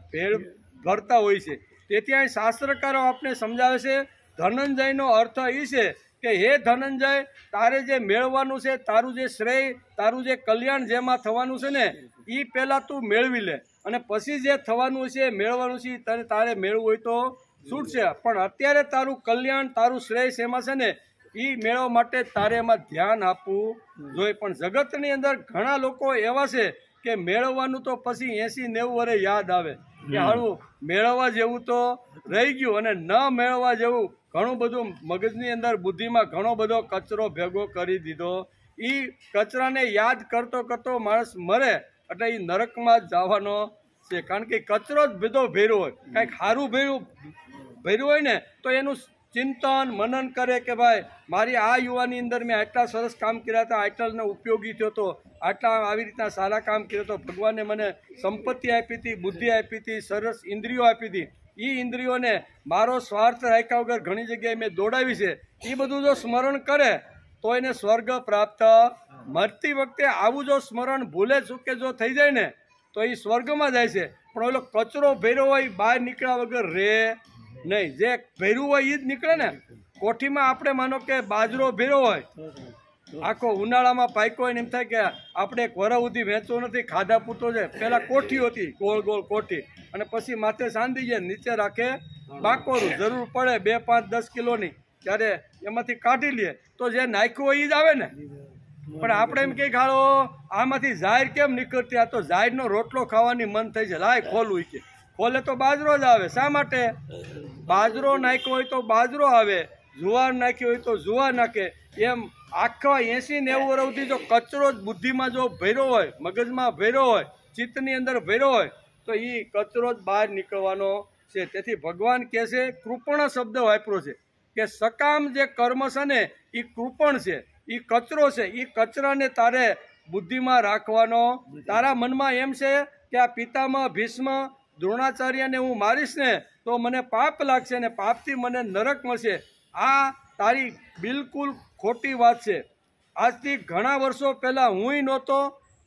[SPEAKER 1] ભરતા હોય છે. તેથી અહીં શાસ્ત્રકારો આપણે સમજાવે છે ધનંજયનો અર્થ એ છે કે હે ધનંજય, તારે જે મેળવવાનું છે, તારું જે શ્રેય, તારું જે કલ્યાણ જેમાં થવાનું છે ને એ પહેલાં તું મેળવી લે અને પછી જે થવાનું છે મેળવવાનું છે તારે મેળવવું હોય તો છૂટશે, પણ અત્યારે તારું કલ્યાણ, તારું શ્રેય શેમાં છે ને એ મેળવવા માટે તારે એમાં ધ્યાન આપવું જોઈએ. પણ જગતની અંદર ઘણા લોકો એવા છે કે મેળવવાનું તો પછી 80-90 વર્ષ યાદ આવે કે હારું મેળવવા જેવું તો રહી ગયું અને ન મેળવવા જેવું ઘણું બધું મગજની અંદર, બુદ્ધિમાં ઘણો બધો કચરો ભેગો કરી દીધો. એ કચરાને યાદ કરતો કરતો માણસ મરે એટલે એ નરકમાં જ જવાનો છે. કારણ કે કચરો જ બધો ભેર્યો હોય, કાંઈક સારું ભેર્યું હોય ને તો એનું ચિંતન મનન કરે કે ભાઈ મારી આ યુવાની અંદર મેં આટલા સરસ કામ કર્યા હતા, આટલાને ઉપયોગી થયો હતો, આટલા આવી રીતના સારા કામ કર્યો હતો, ભગવાને મને સંપત્તિ આપી હતી, બુદ્ધિ આપી હતી, સરસ ઇન્દ્રિયો આપી હતી, એ ઇન્દ્રિયોને મારો સ્વાર્થ રાખ્યા વગર ઘણી જગ્યાએ મેં દોડાવી છે, એ બધું જો સ્મરણ કરે તો એને સ્વર્ગ પ્રાપ્ત. મરતી વખતે આવું જો સ્મરણ ભૂલે ચૂકે જો થઈ જાય ને તો તો એ સ્વર્ગમાં જાય છે, પણ ઓલો કચરો ભર્યો હોય બહાર નીકળ્યા વગર રહે નહીં. જે ભર્યું હોય એ જ નીકળે ને. કોઠીમાં આપણે માનો કે બાજરો ભર્યો હોય, આખો ઉનાળામાં પાક્યો હોય ને એમ થાય કે આપણે એક વરસ સુધી વેચવો નથી, ખાધા પૂરતો છે. પહેલાં કોઠી હતી, ગોળ ગોળ કોઠી, અને પછી માથે સાંધી જાય, નીચે રાખે બાકોરું. જરૂર પડે 2, 5, 10 કિલોની, ત્યારે એમાંથી કાઢી લે તો જે નાખ્યું હોય એ જ આવે ને. પણ આપણે એમ કંઈ ખાડો આમાંથી ઝાર કેમ નીકળતી? આ તો ઝારનો રોટલો ખાવાની મન થઈ છે, લાય ખોલવું કે ખોલે તો બાજરો જ આવે. શા માટે? બાજરો નાખ્યો હોય તો બાજરો આવે, જુવાર નાખ્યો હોય તો જુવાર નાખે. એમ આખા 80-90 વર્ષ સુધી જો કચરો જ બુદ્ધિમાં જો ભર્યો હોય, મગજમાં ભર્યો હોય, ચિત્તની અંદર ભર્યો હોય, તો એ કચરો જ બહાર નીકળવાનો છે. તેથી ભગવાન કહે છે, કૃપણ શબ્દ વાપર્યો છે કે સકામ જે કર્મ છે ને એ કૃપણ છે, એ કચરો છે. એ કચરાને તારે બુદ્ધિમાં રાખવાનો. તારા મનમાં એમ છે કે આ પિતામહ ભીષ્મ દ્રોણાચાર્યને હું મારીશ ને તો મને પાપ લાગશે ને પાપથી મને નરક મળશે. આ તારી બિલકુલ ખોટી વાત છે. આજથી ઘણા વર્ષો પહેલાં હુંય નહોતો,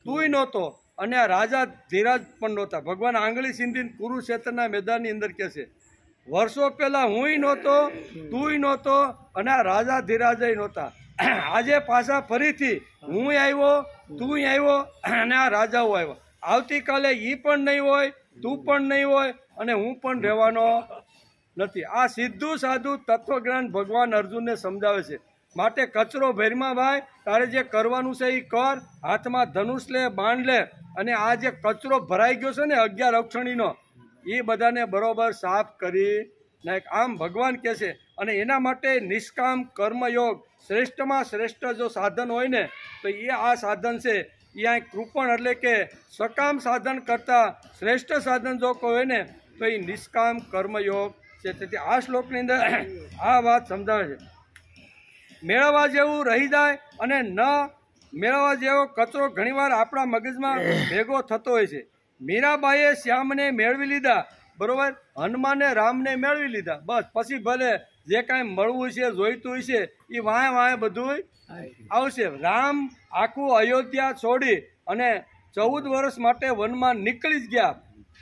[SPEAKER 1] તુંય નહોતો, અને આ રાજા ધીરાજ પણ નહોતા. ભગવાન આંગળી સીંધીને કુરુક્ષેત્રના મેદાનની અંદર કહે છે, વર્ષો પહેલાં હુંય નહોતો, તુંય નહોતો, અને આ રાજા ધીરાજય નહોતા. આજે પાછા ફરીથી હું આવ્યો, તું આવ્યો, અને આ રાજાઓ આવ્યો. આવતીકાલે એ પણ નહીં હોય, તું પણ નહીં હોય, અને હું પણ રહેવાનો નથી. આ સીધું સાધું તત્વજ્ઞાન ભગવાન અર્જુનને સમજાવે છે. માટે કચરો ભેરમાં ભાઈ, તારે જે કરવાનું છે એ કર. હાથમાં ધનુષ લે, બાણ લે, અને આ જે કચરો ભરાઈ ગયો છે ને 11 અક્ષણીનો, એ બધાને બરોબર સાફ કરી નાખ. આમ ભગવાન કહે છે. અને એના માટે નિષ્કામ કર્મયોગ શ્રેષ્ઠમાં શ્રેષ્ઠ જો સાધન હોય ને તો એ આ સાધન છે. એ આ કૃપણ એટલે કે સકામ સાધન કરતાં શ્રેષ્ઠ સાધન જો કોઈ હોય ને તો એ નિષ્કામ કર્મયોગ છે. તેથી આ શ્લોકની અંદર આ વાત સમજાવે છે. મેળવવા જેવું રહી જાય અને ન મેળવવા જેવો કચરો ઘણીવાર આપણા મગજમાં ભેગો થતો હોય છે. મીરાબાઈએ શ્યામને મેળવી લીધા, બરોબર, હનુમાને રામને મેળવી લીધા, બસ પછી ભલે જે કાંઈ મળવું છે, જોઈતું હોય છે એ વાંહે વાંહે બધું આવશે. રામ આખું અયોધ્યા છોડી અને 14 વર્ષ માટે વનમાં નીકળી જ ગયા.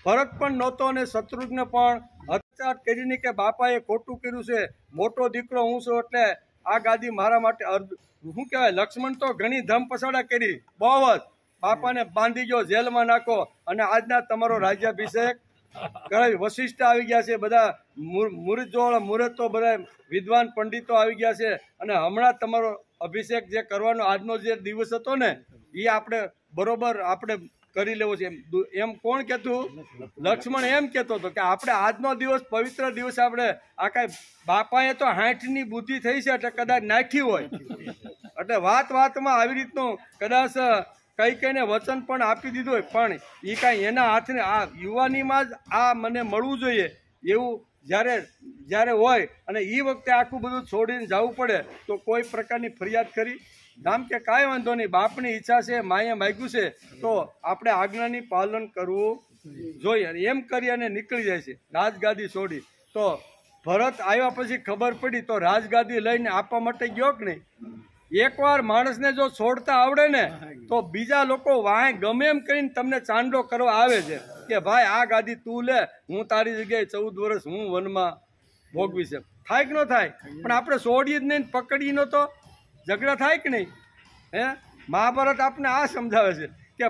[SPEAKER 1] ભરત પણ નહોતો અને શત્રુઘ્ન પણ હચકાટ કરીને કે બાપાએ ખોટું કર્યું છે, મોટો દીકરો હું છું એટલે આ ગાદી મારા માટે શું કહેવાય. લક્ષ્મણ તો ઘણી ધમ પછાડા કરી, બહુ જ. બાપાને બાંધી ગયો, જેલમાં નાખો, અને આજના તમારો રાજ્યાભિષેક કરાવી. વશિષ્ઠ આવી ગયા છે, બધા મુહૂર્ત તો બધા વિદ્વાન પંડિતો આવી ગયા છે, અને હમણાં તમારો અભિષેક જે કરવાનો આજનો જે દિવસ હતો ને એ આપણે બરોબર આપણે કરી લેવો છે. એમ કોણ કહેતું? લક્ષ્મણ એમ કહેતો હતો કે આપણે આજનો દિવસ પવિત્ર દિવસ આપણે આ કાંઈ બાપાએ તો 60ની બુદ્ધિ થઈ છે એટલે કદાચ નાખી હોય, એટલે વાતમાં આવી રીતનું કદાચ કઈને વચન પણ આપી દીધું હોય, પણ એ કાંઈ એના હાથને આ યુવાનીમાં જ આ મને મળવું જોઈએ એવું જ્યારે હોય અને એ વખતે આખું બધું છોડીને જવું પડે તો કોઈ પ્રકારની ફરિયાદ કરી નામ કે કાંઈ વાંધો નહીં, બાપની ઈચ્છા છે, માએ માગ્યું છે તો આપણે આજ્ઞાની પાલન કરવું જોઈએ. અને એમ કરી અને નીકળી જાય છે રાજગાદી છોડી. તો ભરત આવ્યા પછી ખબર પડી તો રાજગાદી લઈને આપવા માટે ગયો કે નહીં. એકવાર માણસને જો છોડતા આવડે ને તો બીજા લોકો વાંહે ગમે એમ કરીને તમને ચાંદો કરવા આવે છે કે ભાઈ આ ગાદી તું લે, હું તારી જગ્યાએ 14 વર્ષ હું વનમાં ભોગવી છે. થાય કે ન થાય? પણ આપણે છોડીએ જ નહીં, પકડીએ ન તો ઝઘડા થાય કે નહીં? હે, મહાભારત આપણે આ સમજાવે છે કે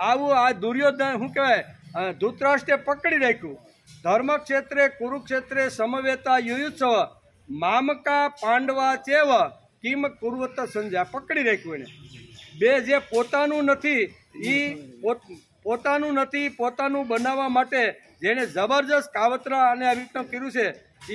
[SPEAKER 1] આવું આ દુર્યોધન શું કહેવાય ધૃતરાષ્ટ્રે પકડી રાખ્યું. ધર્મક્ષેત્રે કુરુક્ષેત્રે સમવેતા યુયુત્સવ મામકા પાંડવા ચેવ કિમ કુર્વત સંજ્ઞા. પકડી રાખ્યું એને. બે જે પોતાનું નથી એ પોતાનું નથી, પોતાનું બનાવવા માટે જેણે જબરજસ્ત કાવતરા અને આવી રીતનું કર્યું છે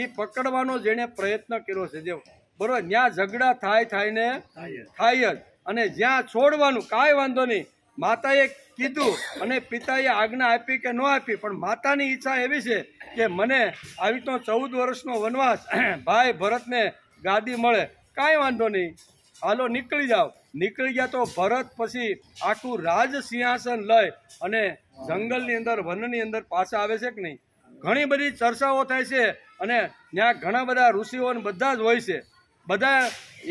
[SPEAKER 1] એ પકડવાનો જેણે પ્રયત્ન કર્યો છે. જે બરોબર જ્યાં ઝઘડા થાય જ, અને જ્યાં છોડવાનું કાંઈ વાંધો નહીં. માતાએ કીધું અને પિતાએ આજ્ઞા આપી કે ન આપી, પણ માતાની ઈચ્છા એવી છે કે મને આવી તો 14 વર્ષનો વનવાસ ભાઈ ભરતને ગાદી મળે, કાંઈ વાંધો નહીં, હાલો નીકળી જાઓ. નીકળી ગયા તો ભરત પછી આખું રાજ સિંહાસન લઈ અને જંગલની અંદર વનની અંદર પાછા આવે છે કે નહીં. ઘણી બધી ચર્ચાઓ થાય છે અને ત્યાં ઘણા બધા ઋષિઓ બધા જ હોય છે. બધા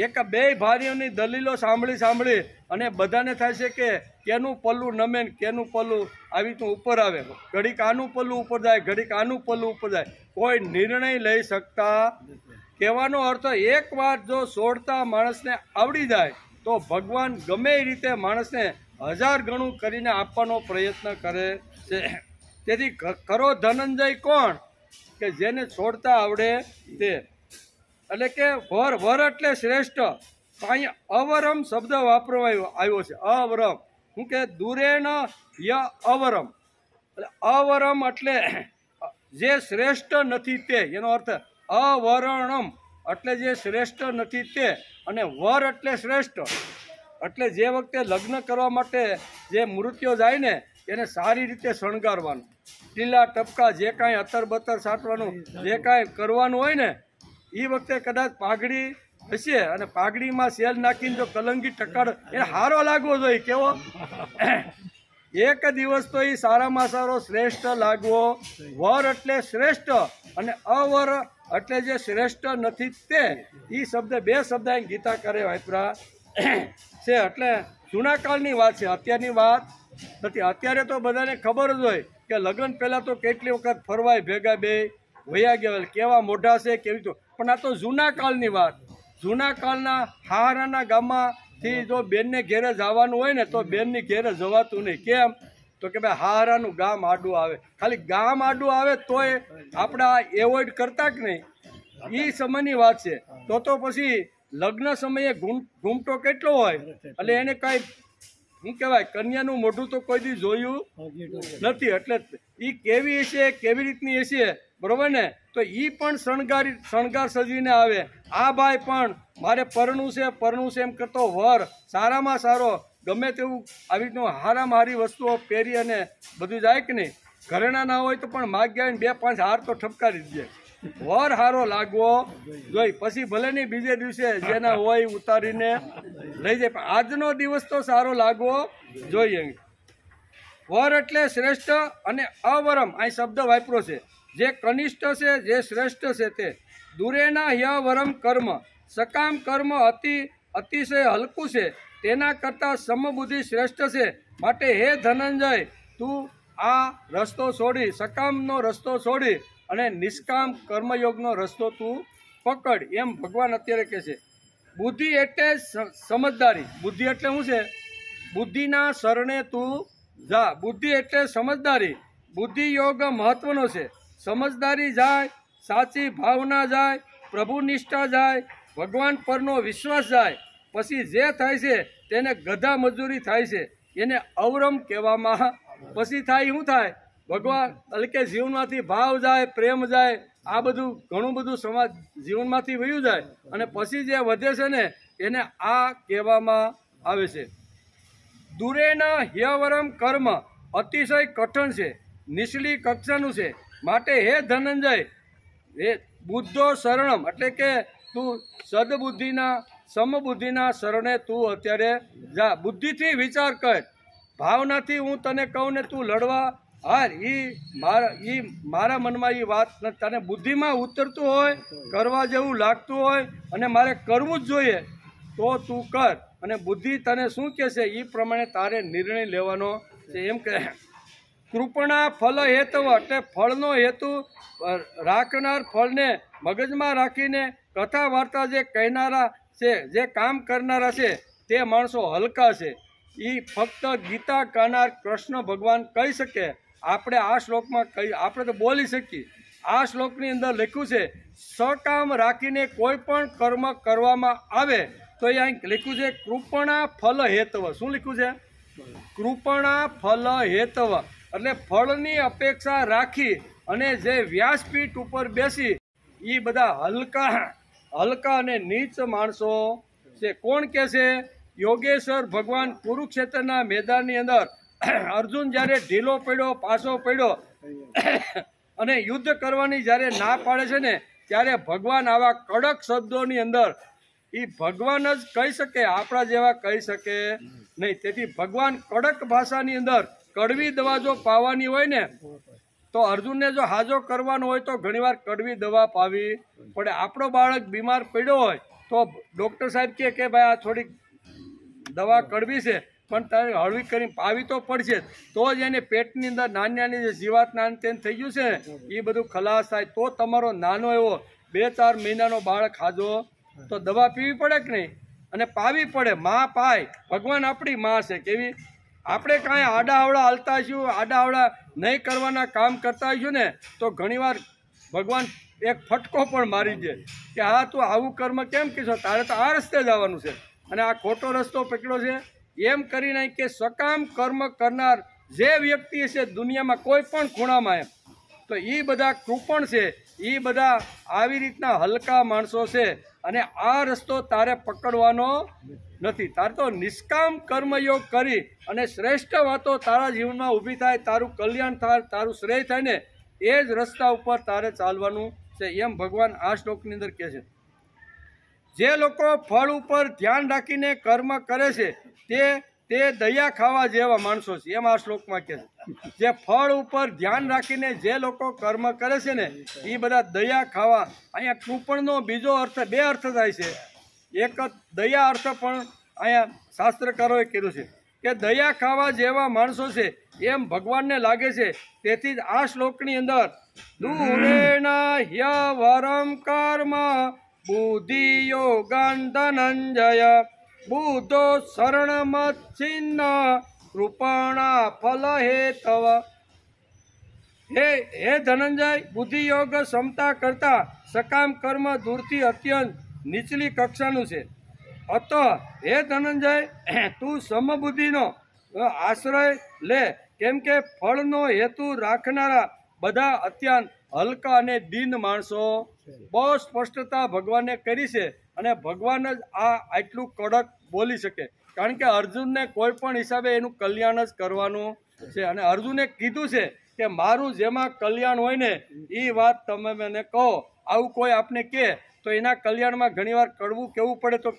[SPEAKER 1] એક બે ભાઈઓની દલીલો સાંભળી અને બધાને થાય છે કે કેનું પલ્લું નમે ને કેનું પલ્લું આવી રીતનું ઉપર આવે, ઘડીક આનું પલ્લું ઉપર જાય, ઘડીક આનું પલ્લું ઉપર જાય, કોઈ નિર્ણય લઈ શકતા. કહેવાનો અર્થ એક વાર જો છોડતા માણસને આવડી જાય તો ભગવાન ગમે એ રીતે માણસને 1000 ગણું કરીને આપવાનો પ્રયત્ન કરે છે. તેથી ખરો ધનંજય કોણ? કે જેને છોડતા આવડે તે. એટલે કે વર એટલે શ્રેષ્ઠ. અહીંયા અવરમ શબ્દ વાપરવામાં આવ્યો છે. અવરમ શું કે દૂરેણ ય અવરમ. એટલે અવરમ એટલે જે શ્રેષ્ઠ નથી તે, એનો અર્થ અવર્ણમ એટલે જે શ્રેષ્ઠ નથી તે, અને વર એટલે શ્રેષ્ઠ. એટલે જે વખતે લગ્ન કરવા માટે જે મૃત્યુ જાય ને એને સારી રીતે શણગારવાનું, ટીલા ટપકા જે કાંઈ અત્તર બત્તર સાટવાનું જે કાંઈ કરવાનું હોય ને, એ વખતે કદાચ પાઘડી હશે અને પાઘડીમાં સેલ નાખીને જો કલંગી ટકાડ એને સારો લાગવો જોઈએ. કેવો? એક દિવસ તો એ સારામાં સારો શ્રેષ્ઠ લાગવો. વર એટલે શ્રેષ્ઠ અને અવર એટલે જે શ્રેષ્ઠ નથી તે. એ શબ્દ બે શબ્દ અહીં ગીતા કરે વાપરા છે. એટલે જૂના કાળની વાત છે, અત્યારની વાત નથી. અત્યારે તો બધાને ખબર જ હોય કે લગ્ન પહેલાં તો કેટલી વખત ફરવાય ભેગા બે વયા ગયા, કેવા મોઢા છે કેવી તો. પણ આ તો જૂના કાળની વાત. જૂના કાળના હારાના ગામમાંથી જો બેનને ઘેરે જવાનું હોય ને તો બેનની ઘેરે જવાતું નહીં. કેમ? તો કે ભાઈ હારાનું ગામ આડું આવે. ખાલી ગામ આડું આવે તોય આપણે એવોઇડ કરતા કે નહીં, એ સમયની વાત છે. તો પછી લગ્ન સમયે ઘૂમટો કેટલો હોય, એટલે એને કાંઈ શું કહેવાય કન્યાનું મોઢું તો કોઈ દી જોયું નથી. એટલે એ કેવી હશે, કેવી રીતની હશે, બરોબર ને? તો એ પણ શણગાર સજીને આવે. આ ભાઈ પણ મારે પરણું છે એમ કરતો વર સારામાં સારો ગમે તેવું આવી રીતનું હારામાં હારી વસ્તુઓ પહેરી અને બધું જાય કે નહીં. ઘરેણા ના હોય તો પણ માગ્યા 2-5 હાર તો ઠપકારી દે. વર હારો લાગવો જોઈ. પછી ભલે નહીં બીજે દિવસે જેના હોય ઉતારીને લઈ જાય, પણ આજનો દિવસ તો સારો લાગવો જોઈએ. વર એટલે શ્રેષ્ઠ અને અવરમ અહીં શબ્દ વાપરો છે. જે કનિષ્ઠ છે, જે શ્રેષ્ઠ છે તે. દૂરેના યવરમ કર્મ. સકામ કર્મ અતિશય હલકું છે, તેના કરતાં સમબુદ્ધિ શ્રેષ્ઠ છે. માટે હે ધનંજય, તું આ રસ્તો છોડી, સકામનો રસ્તો છોડી અને નિષ્કામ કર્મયોગનો રસ્તો તું પકડ, એમ ભગવાન અત્યારે કહે છે. બુદ્ધિ એટલે સમજદારી. બુદ્ધિ એટલે શું છે? બુદ્ધિના શરણે તું જા. બુદ્ધિ એટલે સમજદારી. બુદ્ધિ યોગ મહત્વનો છે. સમજદારી જાય, સાચી ભાવના જાય, પ્રભુ નિષ્ઠા જાય, ભગવાન પરનો વિશ્વાસ જાય, પછી જે થાય છે તેને ગધા મજૂરી થાય છે, એને અવરમ કહેવામાં. પછી થાય શું થાય? ભગવાન એટલે કે જીવનમાંથી ભાવ જાય, પ્રેમ જાય, આ બધું ઘણું બધું સમાજ જીવનમાંથી વયું જાય, અને પછી જે વધે છે ને એને આ કહેવામાં આવે છે. દૂરેના યવરમ કર્મ અતિશય કઠણ છે, નીચલી કક્ષાનું છે. માટે હે ધનંજય, હે બુદ્ધો શરણમ એટલે કે તું સદબુદ્ધિના સમબુદ્ધિના શરણે તું અત્યારે જા. બુદ્ધિથી વિચાર કર, ભાવનાથી હું તને કહું ને તું લડવા હાર. મારા મનમાં એ વાત તને બુદ્ધિમાં ઉતરતું હોય, કરવા જેવું લાગતું હોય અને મારે કરવું જ જોઈએ તો તું કર. અને બુદ્ધિ તને શું કહેશે એ પ્રમાણે તારે નિર્ણય લેવાનો છે. એમ કે કૃપણા ફલ હેતવ એટલે ફળનો હેતુ રાખનાર, ફળને મગજમાં રાખીને કથા વાર્તા જે કહેનારા છે, જે કામ કરનારા છે તે માણસો હલકા છે. એ ફક્ત ગીતા ગાનાર કૃષ્ણ ભગવાન કહી શકે. આપણે આ શ્લોકમાં આપણે તો બોલી શકીએ. આ શ્લોકની અંદર લખ્યું છે સકામ રાખીને કોઈ પણ કર્મ કરવામાં આવે તો એ અહીં લખ્યું છે કૃપણા ફલ હેતવ. શું લખ્યું છે? કૃપણા ફલ હેતવ એટલે ફળની અપેક્ષા રાખી અને જે વ્યાસપીઠ ઉપર બેસી એ બધા હલકા અને નીચ માણસો છે. કોણ કે છે? યોગેશ્વર ભગવાન કુરુક્ષેત્રના મેદાનની અંદર અર્જુન જ્યારે ઢીલો પડ્યો, પાછો પડ્યો અને યુદ્ધ કરવાની જ્યારે ના પાડે છે ને ત્યારે ભગવાન આવા કડક શબ્દોની અંદર એ ભગવાન જ કહી શકે, આપણા જેવા કહી શકે નહીં. તેથી ભગવાન કડક ભાષાની અંદર કડવી દવા જો પાવાની હોય ને તો અર્જુનને જો હાજો કરવાનો હોય તો ઘણીવાર કડવી દવા પાવી પડે. આપણો બાળક બીમાર પડ્યો હોય તો તો ડૉક્ટર સાહેબ કે ભાઈ આ થોડીક દવા કડવી છે પણ તારે હળવી કરીને પાવી તો પડશે તો જ એને પેટની અંદર નાની નાની જે જીવાત નાની તેન થઈ ગયું છે ને એ બધું ખલાસ થાય તો તમારો નાનો એવો 2-4 મહિનાનો બાળક ખાજો તો દવા પીવી પડે કે નહીં અને પાવી પડે. માં પાય. ભગવાન આપણી માં છે કેવી. આપણે કાંઈ આડાઅવળા હાલતા હશું, આડાઅવળા નહીં કરવાના કામ કરતા હશું ને તો ઘણીવાર ભગવાન એક ફટકો પણ મારી દે કે હા તું આવું કર્મ કેમ કીધો, તારે તો આ રસ્તે જવાનું છે અને આ ખોટો રસ્તો પકડ્યો છે. એમ કરીને કે સકામ કર્મ કરનાર જે વ્યક્તિ છે દુનિયામાં કોઈ પણ ખૂણામાં એમ તો એ બધા કૃપણ છે, એ બધા આવી રીતના હલકા માણસો છે અને આ રસ્તો તારે પકડવાનો નથી. તારે તો નિષ્કામ કર્મયોગ કરી અને શ્રેષ્ઠ વાતો તારા જીવનમાં ઊભી થાય, તારું કલ્યાણ થાય, તારું શ્રેય થાય ને એ જ રસ્તા ઉપર તારે ચાલવાનું છે એમ ભગવાન આ શ્લોકની અંદર કહે છે. જે લોકો ફળ ઉપર ધ્યાન રાખીને કર્મ કરે છે તે દયા ખાવા જેવા માણસો છે એમ આ શ્લોકમાં કહે છે. જે ફળ ઉપર ધ્યાન રાખીને જે લોકો કર્મ કરે છે ને એ બધા દયા ખાવા. અહીંયા કૃપણનો બીજો અર્થ, 2 અર્થ થાય છે. એક દયા અર્થ પણ અહીંયા શાસ્ત્રકારોએ કર્યું છે કે દયા ખાવા જેવા માણસો છે એમ ભગવાનને લાગે છે. તેથી જ આ શ્લોકની અંદર દૂરેણ હ્યવરમ કર્મ બુદ્ધિ યોગાન ધનંજય બુદ્ધો શરણમચ્છિન્ન કૃપણા ફલ હેતવ. હે ધનંજય, બુદ્ધિ યોગ ક્ષમતા કરતા સકામ કર્મ દૂરથી અત્યંત નીચલી કક્ષાનું છે. અત હે ધનંજય, તું સમબુદ્ધિનો આશ્રય લે, કેમ કે ફળનો હેતુ રાખનારા બધા અત્યંત હલકા અને દીન માણસો. બહુ સ્પષ્ટતા ભગવાને કરી છે અને ભગવાન જ આ આટલું કડક બોલી શકે કારણ કે અર્જુનને કોઈ પણ હિસાબે એનું કલ્યાણ જ કરવાનું છે અને અર્જુને કીધું છે કે મારું જેમાં કલ્યાણ હોય ને એ વાત તમે મને કહો. આવું કોઈ આપને કહે તો એના કલ્યાણમાં ઘણીવાર કડવું કહેવું પડે તો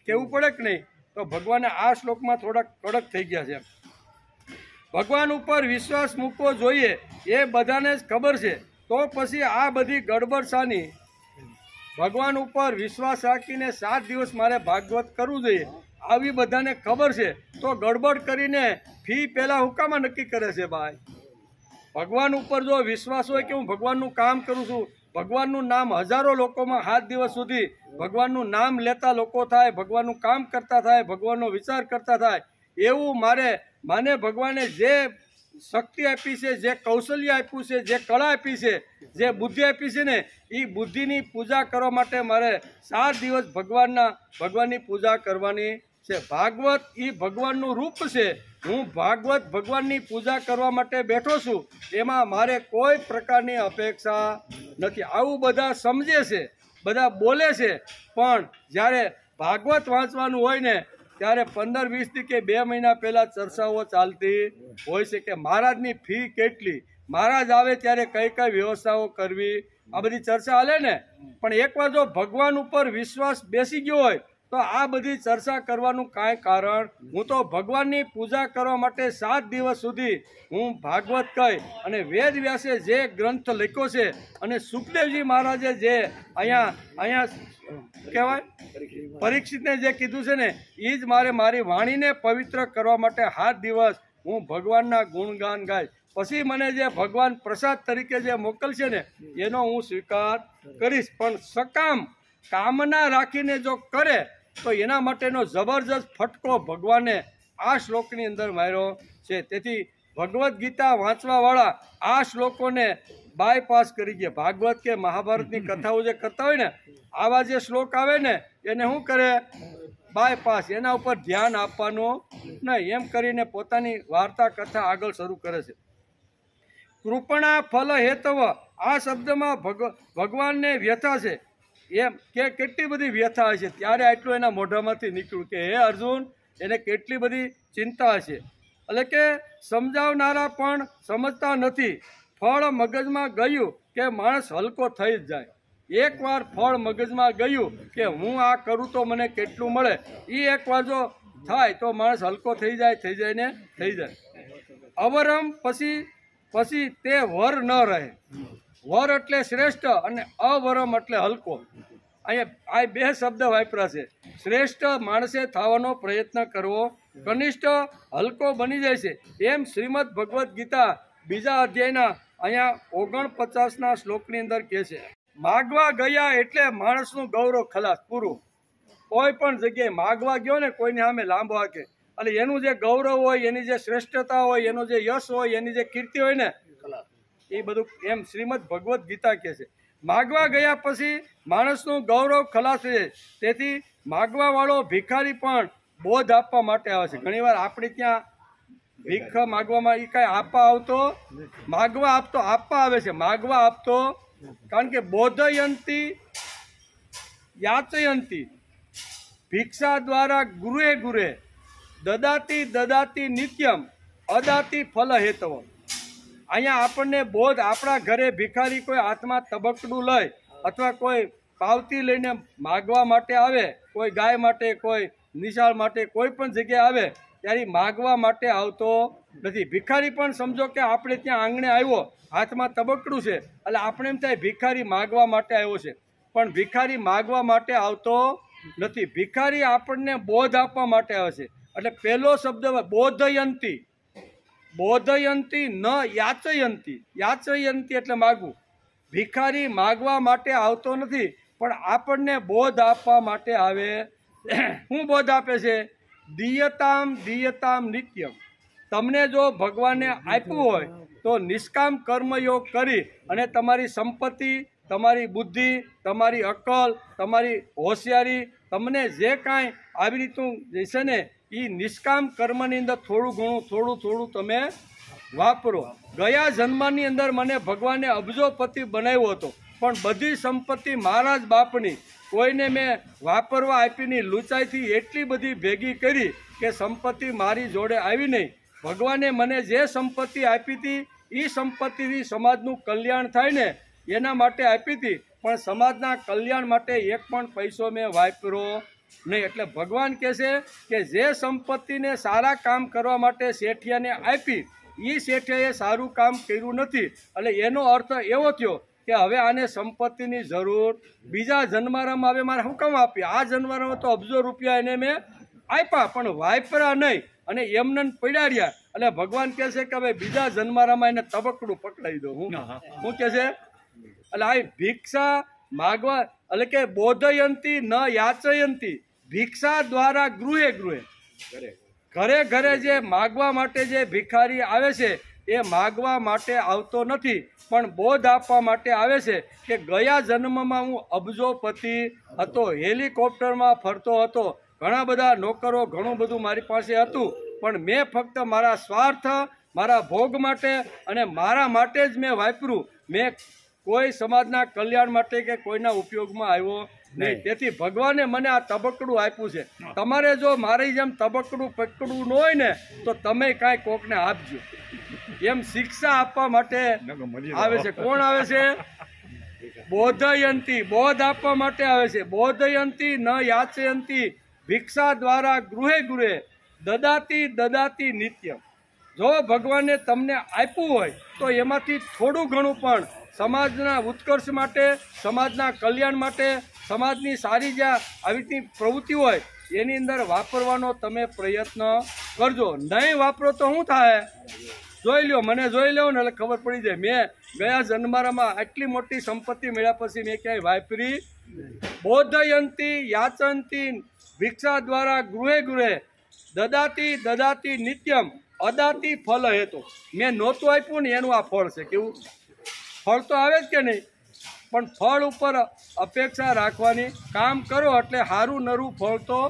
[SPEAKER 1] કહેવું પડે કે નહીં. તો ભગવાને આ શ્લોકમાં થોડાક કડક થઈ ગયા છે. ભગવાન ઉપર વિશ્વાસ મૂકવો જોઈએ એ બધાને જ ખબર છે, તો પછી આ બધી ગડબડ શાની. ભગવાન ઉપર વિશ્વાસ રાખીને 7 દિવસ મારે ભાગવત કરવું જોઈએ આવી બધાને ખબર છે, તો ગડબડ કરીને ફી પહેલાં હુકામાં નક્કી કરે છે. ભાઈ ભગવાન ઉપર જો વિશ્વાસ હોય કે હું ભગવાનનું કામ કરું છું, ભગવાનનું નામ હજારો લોકોમાં 7 દિવસ સુધી ભગવાનનું નામ લેતા લોકો થાય, ભગવાનનું કામ કરતા થાય, ભગવાનનો વિચાર કરતા થાય, એવું મને ભગવાને જે શક્તિ આપી છે, જે કૌશલ્ય આપ્યું છે, જે કળા આપી છે, જે બુદ્ધિ આપી છે ને એ બુદ્ધિની પૂજા કરવા માટે મારે 7 દિવસ ભગવાનની પૂજા કરવાની છે. ભાગવત એ ભગવાનનું રૂપ છે. હું ભાગવત ભગવાનની પૂજા કરવા માટે બેઠો છું, એમાં મારે કોઈ પ્રકારની અપેક્ષા નથી. આવું બધા સમજે છે, બધા બોલે છે, પણ જ્યારે ભાગવત વાંચવાનું હોય ને ત્યારે 15-20 દી કે 2 મહિના પહેલાં ચર્ચાઓ ચાલતી હોય છે કે મહારાજની ફી કેટલી, મહારાજ આવે ત્યારે કઈ કઈ વ્યવસ્થાઓ કરવી, આ બધી ચર્ચા હાલે ને. પણ એકવાર જો ભગવાન ઉપર વિશ્વાસ બેસી ગયો હોય તો આ બધી ચર્ચા કરવાનું કાંઈ કારણ. હું તો ભગવાનની પૂજા કરવા માટે 7 દિવસ સુધી હું ભાગવત કહી અને વેદ વ્યાસે જે ગ્રંથ લખ્યો છે અને સુખદેવજી મહારાજે જે અહીંયા કહેવાય પરીક્ષિતને જે કીધું છે ને એ જ મારી વાણીને પવિત્ર કરવા માટે 7 દિવસ હું ભગવાનના ગુણગાન ગાઈશ. પછી મને જે ભગવાન પ્રસાદ તરીકે જે મોકલશે ને એનો હું સ્વીકાર કરીશ. પણ સકામ કામના રાખીને જો કરે તો એના માટેનો જબરજસ્ત ફટકો ભગવાને આ શ્લોકની અંદર માર્યો છે. તેથી ભગવદ્ ગીતા વાંચવાવાળા આ શ્લોકોને બાયપાસ કરી ગયા. ભાગવત કે મહાભારતની કથાઓ જે કરતા હોય ને આવા જે શ્લોક આવે ને એને શું કરે, બાયપાસ, એના ઉપર ધ્યાન આપવાનું નહીં. એમ કરીને પોતાની વાર્તા કથા આગળ શરૂ કરે છે. કૃપણા ફલ હેતવ, આ શબ્દમાં ભગવાનને વ્યથા છે. એમ કે કેટલી બધી વ્યથા હશે ત્યારે આટલું એના મોઢામાંથી નીકળ્યું કે હે અર્જુન એને કેટલી બધી ચિંતા હશે. એટલે કે સમજાવનારા પણ સમજતા નથી. ફળ મગજમાં ગયું કે માણસ હલકો થઈ જ જાય. એકવાર ફળ મગજમાં ગયું કે હું આ કરું તો મને કેટલું મળે, એ એકવાર જો થાય તો માણસ હલકો થઈ જાય. અવરમ પછી તે વર ન રહે. વર એટલે શ્રેષ્ઠ અને અવરમ એટલે હલકો. અહીંયા આ બે શબ્દ વાપરા છે. શ્રેષ્ઠ માણસે થવાનો પ્રયત્ન કરવો, કનિષ્ઠ હલકો બની જાય છે. એમ શ્રીમદ ભગવદ્ ગીતા 2 અધ્યાયના અહીંયા 49ના શ્લોકની અંદર કહે છે, માગવા ગયા એટલે માણસનું ગૌરવ ખલાસ, પૂરું. કોઈ પણ જગ્યાએ માગવા ગયો ને કોઈની સામે લાંબો હાકે એટલે એનું જે ગૌરવ હોય, એની જે શ્રેષ્ઠતા હોય, એનો જે યશ હોય, એની જે કીર્તિ હોય ને, એ બધું એમ શ્રીમદ ભગવદ્ ગીતા કહે છે. માગવા ગયા પછી માણસનું ગૌરવ ખલાસ થઈ જાય. તેથી માગવા વાળો ભિખારી પણ બોધ આપવા માટે આવે છે. ઘણીવાર આપણે ત્યાં ભીખ માગવામાં એ કાંઈ આપવા આવતો, માગવા આપતો, આપવા આવે છે, માગવા આપતો. કારણ કે બોધયંતી યાચયંતી ભિક્ષા દ્વારા ગુરે ગુરે દદાતી દદાતી નિત્યમ અદાતી ફલ હેતવ. અહીંયા આપણને બોધ, આપણા ઘરે ભિખારી કોઈ હાથમાં તબકડું લઈ અથવા કોઈ પાવતી લઈને માગવા માટે આવે, કોઈ ગાય માટે, કોઈ નિશાળ માટે, કોઈ પણ જગ્યાએ આવે ત્યારે માગવા માટે આવતો નથી. ભિખારી પણ સમજો કે આપણે ત્યાં આંગણે આવ્યો, હાથમાં તબકડું છે એટલે આપણે એમ થાય ભિખારી માગવા માટે આવ્યો છે, પણ ભિખારી માગવા માટે આવતો નથી. ભિખારી આપણને બોધ આપવા માટે આવે છે. એટલે પહેલો શબ્દ બોધયંતી, બોધયંતી ન યાચયંતી. યાચયંતી એટલે માગવું. ભિખારી માગવા માટે આવતો નથી, પણ આપણને બોધ આપવા માટે આવે. શું બોધ આપે છે? દિયતામ દિયતામ નિત્યમ. તમને જો ભગવાને આપ્યું હોય તો નિષ્કામ કર્મયોગ કરી અને તમારી સંપત્તિ, તમારી બુદ્ધિ, તમારી અક્કલ, તમારી હોશિયારી, તમને જે કાંઈ આવી રીતનું છે ને એ નિષ્કામ કર્મની અંદર થોડું ઘણું તમે વાપરો. ગયા જન્મની અંદર મને ભગવાને અબજોપતિ બનાવ્યો હતો, પણ બધી સંપત્તિ મારા જ બાપની, કોઈને મેં વાપરવા આપીની લૂંચાઈથી એટલી બધી ભેગી કરી કે સંપત્તિ મારી જોડે આવી નહીં. ભગવાને મને જે સંપત્તિ આપી હતી એ સંપત્તિથી સમાજનું કલ્યાણ થાય ને એના માટે આપી હતી, પણ સમાજના કલ્યાણ માટે એક પણ પૈસો મેં વાપર્યો નહીં. એટલે ભગવાન કહે છે કે જે સંપત્તિને સારા કામ કરવા માટે શેઠિયાને આપી એ શેઠિયાએ સારું કામ કર્યું નથી. એટલે એનો અર્થ એવો થયો કે હવે આને સંપત્તિની જરૂર, બીજા જન્મારામાં હવે મારે શું કામ આપી? આ જન્મારામાં તો અબજો રૂપિયા એને મેં આપ્યા પણ વાપરા નહીં અને એમને પડ્યા રહ્યા. એટલે ભગવાન કહે છે કે હવે બીજા જન્મારામાં એને તબકડું પકડાવી દો. હું કહે છે? એટલે આ ભિક્ષા માગવા એટલે કે બોધયંતી ન યાચયંતી, ભિક્ષા દ્વારા ગૃહે ગૃહે, ઘરે ઘરે જે માગવા માટે જે ભિખારી આવે છે એ માગવા માટે આવતો નથી, પણ બોધ આપવા માટે આવે છે કે ગયા જન્મમાં હું અબજોપતિ હતો, હેલિકોપ્ટરમાં ફરતો હતો, ઘણા બધા નોકરો, ઘણું બધું મારી પાસે હતું, પણ મેં ફક્ત મારા સ્વાર્થ, મારા ભોગ માટે અને મારા માટે જ મેં વાપર્યું. મેં કોઈ સમાજના કલ્યાણ માટે કે કોઈના ઉપયોગમાં આવ્યો નહીં. તેથી ભગવાને મને આ તબકડું આપ્યું છે. તમારે જો મારી જેમ તબકડું પકડવું ન હોય ને તો તમે કાંઈ કોકને આપજો. એમ શિક્ષા આપવા માટે આવે છે. કોણ આવે છે? બોધયંતી, બોધ આપવા માટે આવે છે. બોધયંતી ન યાચયંતી ભિક્ષા દ્વારા ગૃહે ગૃહે દદાતી દદાતી નિત્યમ. જો ભગવાને તમને આપ્યું હોય તો એમાંથી થોડું ઘણું પણ સમાજના ઉત્કર્ષ માટે, સમાજના કલ્યાણ માટે, સમાજની સારી જ્યાં આવી રીતની પ્રવૃત્તિ હોય એની અંદર વાપરવાનો તમે પ્રયત્ન કરજો. નહીં વાપરો તો શું થાય? જોઈ લ્યો, મને જોઈ લો ને એટલે ખબર પડી જાય. મેં ગયા જન્મારામાં આટલી મોટી સંપત્તિ મળ્યા પછી મેં ક્યાંય વાપરી. બોધયંતી યાચંતી ભિક્ષા દ્વારા ગૃહે ગૃહે દદાતી દદાતી નિત્યમ અદાતી ફલ હેતુ. મેં નહોતું આપ્યું ને એનું આ ફળ છે. કેવું ફળ તો આવે જ કે નહીં, પણ ફળ ઉપર અપેક્ષા રાખવાની. કામ કરો એટલે સારું નરું ફળ તો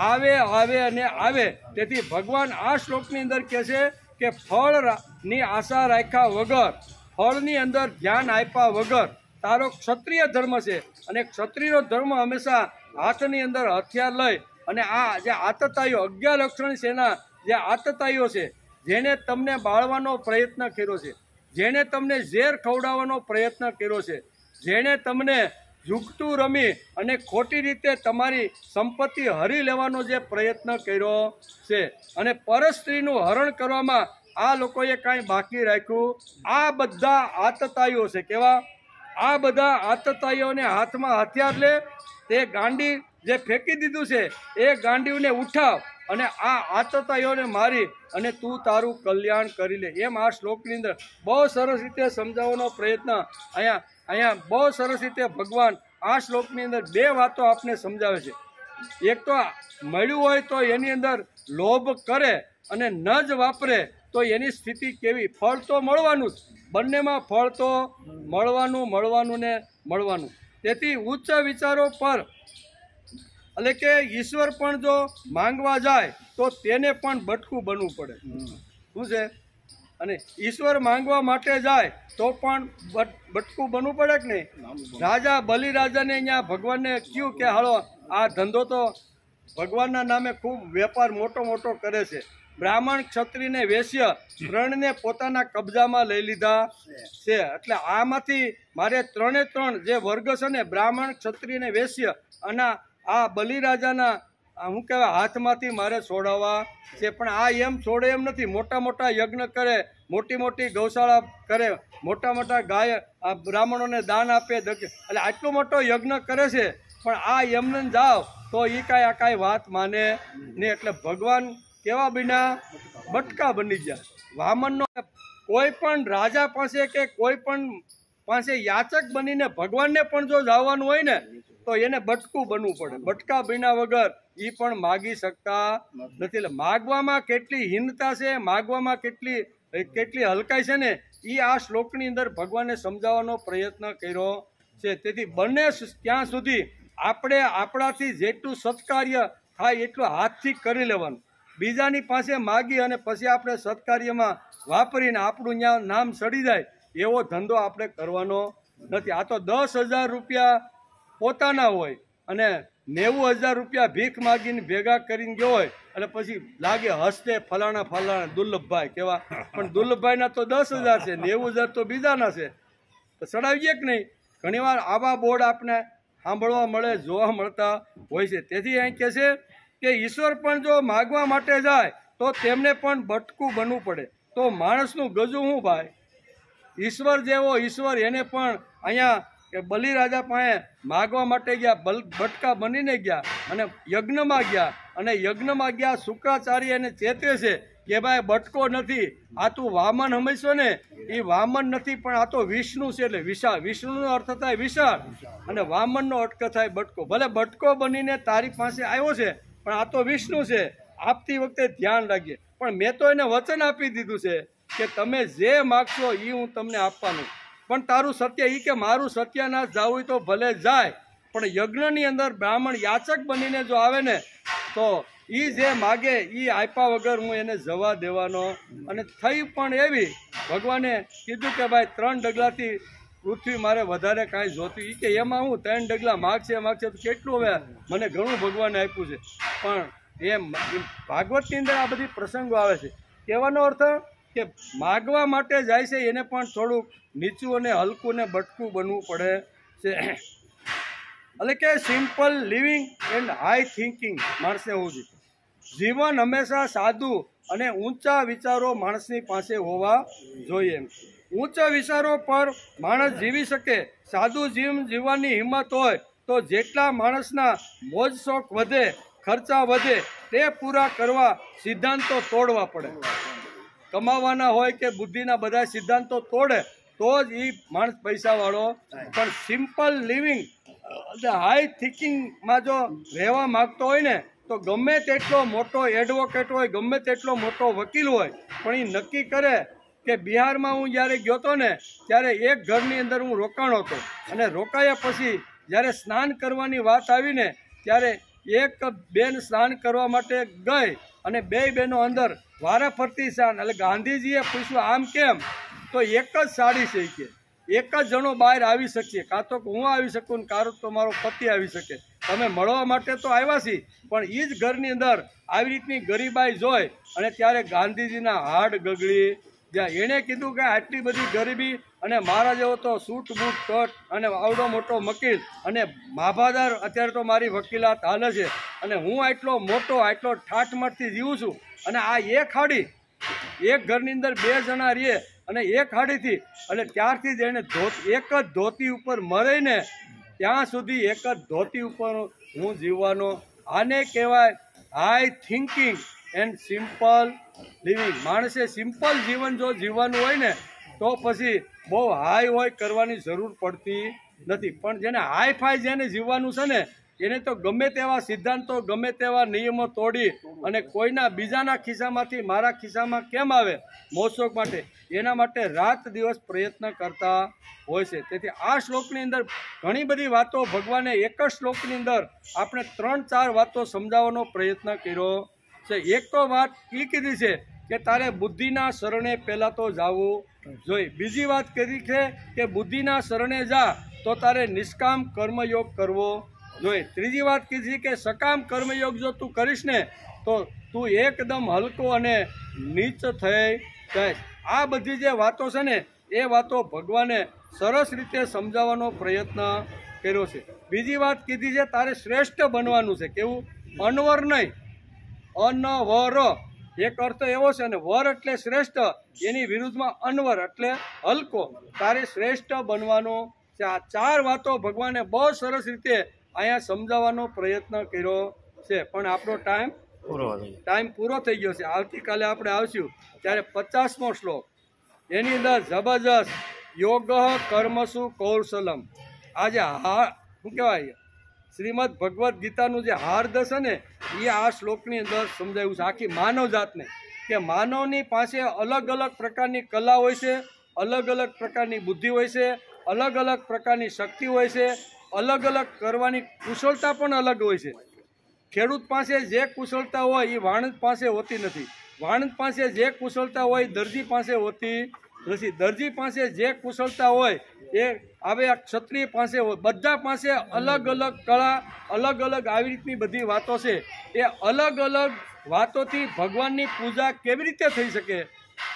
[SPEAKER 1] આવે આવે અને આવે. તેથી ભગવાન આ શ્લોકની અંદર કહે છે કે ફળની આશા રાખ્યા વગર, ફળની અંદર ધ્યાન આપ્યા વગર તારો ક્ષત્રિય ધર્મ છે, અને ક્ષત્રિયનો ધર્મ હંમેશા હાથની અંદર હથિયાર લઈ અને આ જે આતતાઈઓ 11 લક્ષણ સેના જે આતતાઈઓ છે, જેને તમને બાળવાનો પ્રયત્ન કર્યો છે, જેણે તમને ઝેર ખવડાવવાનો પ્રયત્ન કર્યો છે, જેણે તમને જુગતું રમી અને ખોટી રીતે તમારી સંપત્તિ હરી લેવાનો જે પ્રયત્ન કર્યો છે, અને પરસ્ત્રીનું હરણ કરવામાં આ લોકોએ કાંઈ બાકી રાખ્યું. આ બધા આતતાઈઓ છે. કેવા? આ બધા આતતાઈઓને હાથમાં હથિયાર લે, તે ગાંડી જે ફેંકી દીધું છે એ ગાંડીઓને ઉઠાવ અને આ આતતાઈઓને મારી અને તું તારું કલ્યાણ કરી લે. એમ આ શ્લોકની અંદર બહુ સરસ રીતે સમજાવવાનો પ્રયત્ન અહીંયા બહુ સરસ રીતે ભગવાન આ શ્લોકની અંદર બે વાતો આપને સમજાવે છે. એક તો મળ્યું હોય તો એની અંદર લોભ કરે અને ન જ વાપરે તો એની સ્થિતિ કેવી. ફળ તો મળવાનું જ, બંનેમાં ફળ તો મળવાનું ને મળવાનું. તેથી ઉચ્ચ વિચારો પર એટલે કે ઈશ્વર પણ જો માંગવા જાય તો તેને પણ બટકું બનવું પડે. શું છે? અને ઈશ્વર માંગવા માટે જાય તો પણ બટકું બનવું પડે કે નહીં? રાજા બલિરાજાને અહીંયા ભગવાનને કહ્યું કે હાલો આ ધંધો તો ભગવાનના નામે ખૂબ વેપાર મોટો કરે છે. બ્રાહ્મણ, ક્ષત્રિય ને વૈશ્ય ત્રણને પોતાના કબજામાં લઈ લીધા છે. એટલે આમાંથી મારે ત્રણ જે વર્ગ છે ને, બ્રાહ્મણ, ક્ષત્રિય ને વૈશ્ય, અને આ બલિરાજાના શું કહેવાય હાથમાંથી મારે છોડાવવા છે. પણ આ એમ છોડે એમ નથી. મોટા યજ્ઞ કરે, મોટી ગૌશાળા કરે, મોટા ગાય આ બ્રાહ્મણોને દાન આપે, એટલે આટલો મોટો યજ્ઞ કરે છે. પણ આ એમને જાઓ તો એ કાંઈ વાત માને નહીં. એટલે ભગવાન કેવા બન્યા? બટકા બની ગયા. વામનનો કોઈ પણ રાજા પાસે કે કોઈ પણ પાસે યાચક બનીને ભગવાનને પણ જો જવાનું હોય ને તો એને બટકું બનવું પડે. બટકા બન્યા વગર એ પણ માગી શકતા નથી. એટલે માગવામાં કેટલી હીનતા છે, માગવામાં કેટલી હલકાઈ છે ને, એ આ શ્લોકની અંદર ભગવાને સમજાવવાનો પ્રયત્ન કર્યો છે. તેથી બંને ત્યાં સુધી આપણે આપણાથી જેટલું સત્કાર્ય થાય એટલું હાથથી કરી લેવાનું. બીજાની પાસે માગી અને પછી આપણે સત્કાર્યમાં વાપરીને આપણું ત્યાં નામ સડી જાય એવો ધંધો આપણે કરવાનો નથી. આ તો 10,000 રૂપિયા પોતાના હોય અને 90,000 રૂપિયા ભીખ માગીને ભેગા કરીને ગયો હોય એટલે પછી લાગે હસતે ફલાણા દુર્લભભાઈ કેવા. પણ દુર્લભભાઈના તો 10,000 છે, 90,000 તો બીજાના છે. તો ચડાવીએ કે નહીં? ઘણીવાર આવા બોર્ડ આપણે સાંભળવા મળે, જોવા મળતા હોય છે. તેથી અહીં કહે છે કે ઈશ્વર પણ જો માગવા માટે જાય તો તેમને પણ બટકું બનવું પડે. તો માણસનું ગજું શું ભાઈ? ઈશ્વર જેવો ઈશ્વર એને પણ અહીંયા કે બલિરાજા પાસે માગવા માટે ગયા, બટકા બનીને ગયા અને યજ્ઞમાં ગયા. શુક્રાચાર્ય એને ચેતે છે કે ભાઈ બટકો નથી, આ તું વામન સમજશો ને, એ વામન નથી પણ આ તો વિષ્ણુ છે. એટલે વિશાળ, વિષ્ણુનો અર્થ થાય વિશાળ અને વામનનો અર્થ થાય બટકો. ભલે બટકો બનીને તારી પાસે આવ્યો છે પણ આ તો વિષ્ણુ છે. આપતી વખતે ધ્યાન રાખીએ. પણ મેં તો એને વચન આપી દીધું છે કે તમે જે માગશો એ હું તમને આપવાનું. પણ તારું સત્ય એ કે મારું સત્યનાશ જાવું તો ભલે જાય, પણ યજ્ઞની અંદર બ્રાહ્મણ યાચક બનીને જો આવે ને તો એ જે માગે એ આપ્યા વગર હું એને જવા દેવાનો. અને થઈ પણ એવી, ભગવાને કીધું કે ભાઈ 3 ડગલાથી પૃથ્વી મારે વધારે કાંઈ જોતું. એ કે એમાં હું 3 ડગલા માગશે તો કેટલું હવે મને ઘણું ભગવાને આપ્યું છે. પણ એમ ભાગવતની અંદર આ બધી પ્રસંગો આવે છે. કહેવાનો અર્થ કે માગવા માટે જાય છે એને પણ થોડુંક નીચું અને હલકું ને બટકું બનવું પડે છે. એટલે કે simple living and high thinking માણસને હોવું જોઈએ. જીવન હંમેશા સાદું અને ઊંચા વિચારો માણસની પાસે હોવા જોઈએ. ઊંચા વિચારો પર માણસ જીવી શકે, સાદું જીવન જીવવાની હિંમત હોય તો જેટલા માણસના મોજ શોખ વધે, ખર્ચા વધે, તે પૂરા કરવા સિદ્ધાંતો તોડવા પડે. કમાવાના હોય કે બુદ્ધિના બધા સિદ્ધાંતો તોડે તો જ એ માણસ પૈસાવાળો. પણ સિમ્પલ લિવિંગ હાઈ થિંકિંગમાં જો રહેવા માગતો હોય ને તો ગમે તેટલો મોટો એડવોકેટ હોય, ગમે તેટલો મોટો વકીલ હોય, પણ એ નક્કી કરે કે બિહારમાં હું જ્યારે ગયો હતો ને ત્યારે એક ઘરની અંદર હું રોકાણો હતો અને રોકાયા પછી જ્યારે સ્નાન કરવાની વાત આવીને ત્યારે એક બેન સ્નાન કરવા માટે ગઈ અને 2 બહેનો અંદર વારાફરતી સ્નાન. એટલે ગાંધીજીએ પૂછ્યું આમ કેમ? તો એક જ સાડી છે કે એક જ જણો બહાર આવી શકશે, કાં તો હું આવી શકું ને કાં તો મારો પતિ આવી શકે. તમે મળવા માટે તો આવ્યા છીએ પણ એ જ ઘરની અંદર આવી રીતની ગરીબાઈ જોઈ અને ત્યારે ગાંધીજીના હાડ ગગડી ગયા. એણે કીધું કે આટલી બધી ગરીબી અને મારા જેવો તો સૂટ બૂટ કટ અને આવડો મોટો વકીલ અને માભાદાર અત્યારે તો મારી વકીલાત હાલે છે અને હું આટલો ઠાઠમઠથી જીવું છું અને આ એક હાડી એક ઘરની અંદર 2 જણા રહીએ અને એક હાડીથી અને ત્યારથી જ એને એક જ ધોતી ઉપર મરીને ત્યાં સુધી એક જ ધોતી ઉપર હું જીવવાનો, આને કહેવાય high thinking and simple living. માણસે સિમ્પલ જીવન જો જીવવાનું હોય ને તો પછી બહુ હાઈ હોય કરવાની જરૂર પડતી નથી. પણ જેને હાઈ ફાઈ જેને જીવવાનું છે ને એને તો ગમે તેવા સિદ્ધાંતો ગમે તેવા નિયમો તોડી અને કોઈના બીજાના ખિસ્સામાંથી મારા ખિસ્સામાં કેમ આવે મોજશોખ માટે, એના માટે રાત દિવસ પ્રયત્ન કરતા હોય છે. તેથી આ શ્લોકની અંદર ઘણી બધી વાતો ભગવાને એક જ શ્લોકની અંદર આપણે 3-4 વાતો સમજાવવાનો પ્રયત્ન કર્યો છે. એક તો વાત એ કીધી છે કે તારે બુદ્ધિના શરણે પહેલાં તો જવું જોઈએ. બીજી વાત કરી છે કે બુદ્ધિના શરણે જા તો તારે નિષ્કામ કર્મયોગ કરવો જોઈએ. ત્રીજી વાત કીધી કે સકામ કર્મયોગ જો તું કરીશ ને તો તું એકદમ હલકો અને નીચ થઈ જઈશ. આ બધી જે વાતો છે ને એ વાતો ભગવાને સરસ રીતે સમજાવવાનો પ્રયત્ન કર્યો છે. બીજી વાત કીધી છે તારે શ્રેષ્ઠ બનવાનું છે. કેવું? અનવર નહીં, અનવર. એક અર્થ એવો છે ને વર એટલે શ્રેષ્ઠ, એની વિરુદ્ધમાં અનવર એટલે હલકો. તારે શ્રેષ્ઠ બનવાનો છે. આ 4 વાતો ભગવાને બહુ સરસ રીતે અહીંયા સમજાવવાનો પ્રયત્ન કર્યો છે. પણ આપણો ટાઈમ પૂરો થઈ ગયો છે. આવતીકાલે આપણે આવશું ત્યારે 50મો શ્લોક, એની અંદર જબરજસ્ત યોગ કર્મસુ કૌશલમ. આજે શું કહેવાય શ્રીમદ ભગવદ્ ગીતાનું જે હાર્દ છે ને એ આ શ્લોકની અંદર સમજાવ્યું છે આખી માનવ જાતને, કે માનવની પાસે અલગ અલગ પ્રકારની કલા હોય છે, અલગ અલગ પ્રકારની બુદ્ધિ હોય છે, અલગ અલગ પ્રકારની શક્તિ હોય છે, અલગ અલગ કરવાની કુશળતા પણ અલગ હોય છે. ખેડૂત પાસે જે કુશળતા હોય એ વાણંદ પાસે હોતી નથી, વાણંદ પાસે જે કુશળતા હોય દરજી પાસે હોતી નથી, દરજી પાસે જે કુશળતા હોય એ હવે આ ક્ષત્રિય પાસે હોય. બધા પાસે અલગ અલગ કળા, અલગ અલગ આવી રીતની બધી વાતો છે. એ અલગ અલગ વાતોથી ભગવાનની પૂજા કેવી રીતે થઈ શકે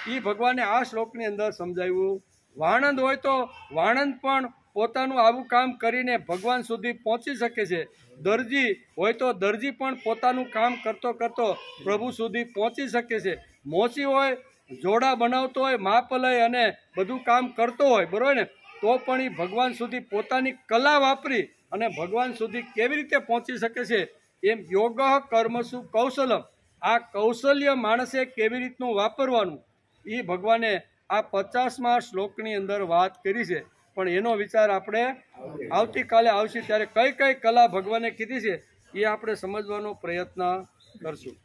[SPEAKER 1] એ ભગવાને આ શ્લોકની અંદર સમજાવ્યું. વાણંદ હોય તો વાણંદ પણ પોતાનું આવું કામ કરીને ભગવાન સુધી પહોંચી શકે છે. દરજી હોય તો દરજી પણ પોતાનું કામ કરતો કરતો પ્રભુ સુધી પહોંચી શકે છે. મોચી હોય, જોડા બનાવતો હોય, માપ લઈ અને બધું કામ કરતો હોય, બરાબર ને, તો પણ એ ભગવાન સુધી પોતાની કલા વાપરી અને ભગવાન સુધી કેવી રીતે પહોંચી શકે છે. એમ યોગ કર્મસુ કૌશલમ, આ કૌશલ્ય માણસે કેવી રીતનું વાપરવાનું એ ભગવાને આ 50મા શ્લોકની અંદર વાત કરી છે. પણ એનો વિચાર આપણે આવતીકાલે આવશે ત્યારે કઈ કઈ કલા ભગવાને કીધી છે એ આપણે સમજવાનો પ્રયત્ન કરશું.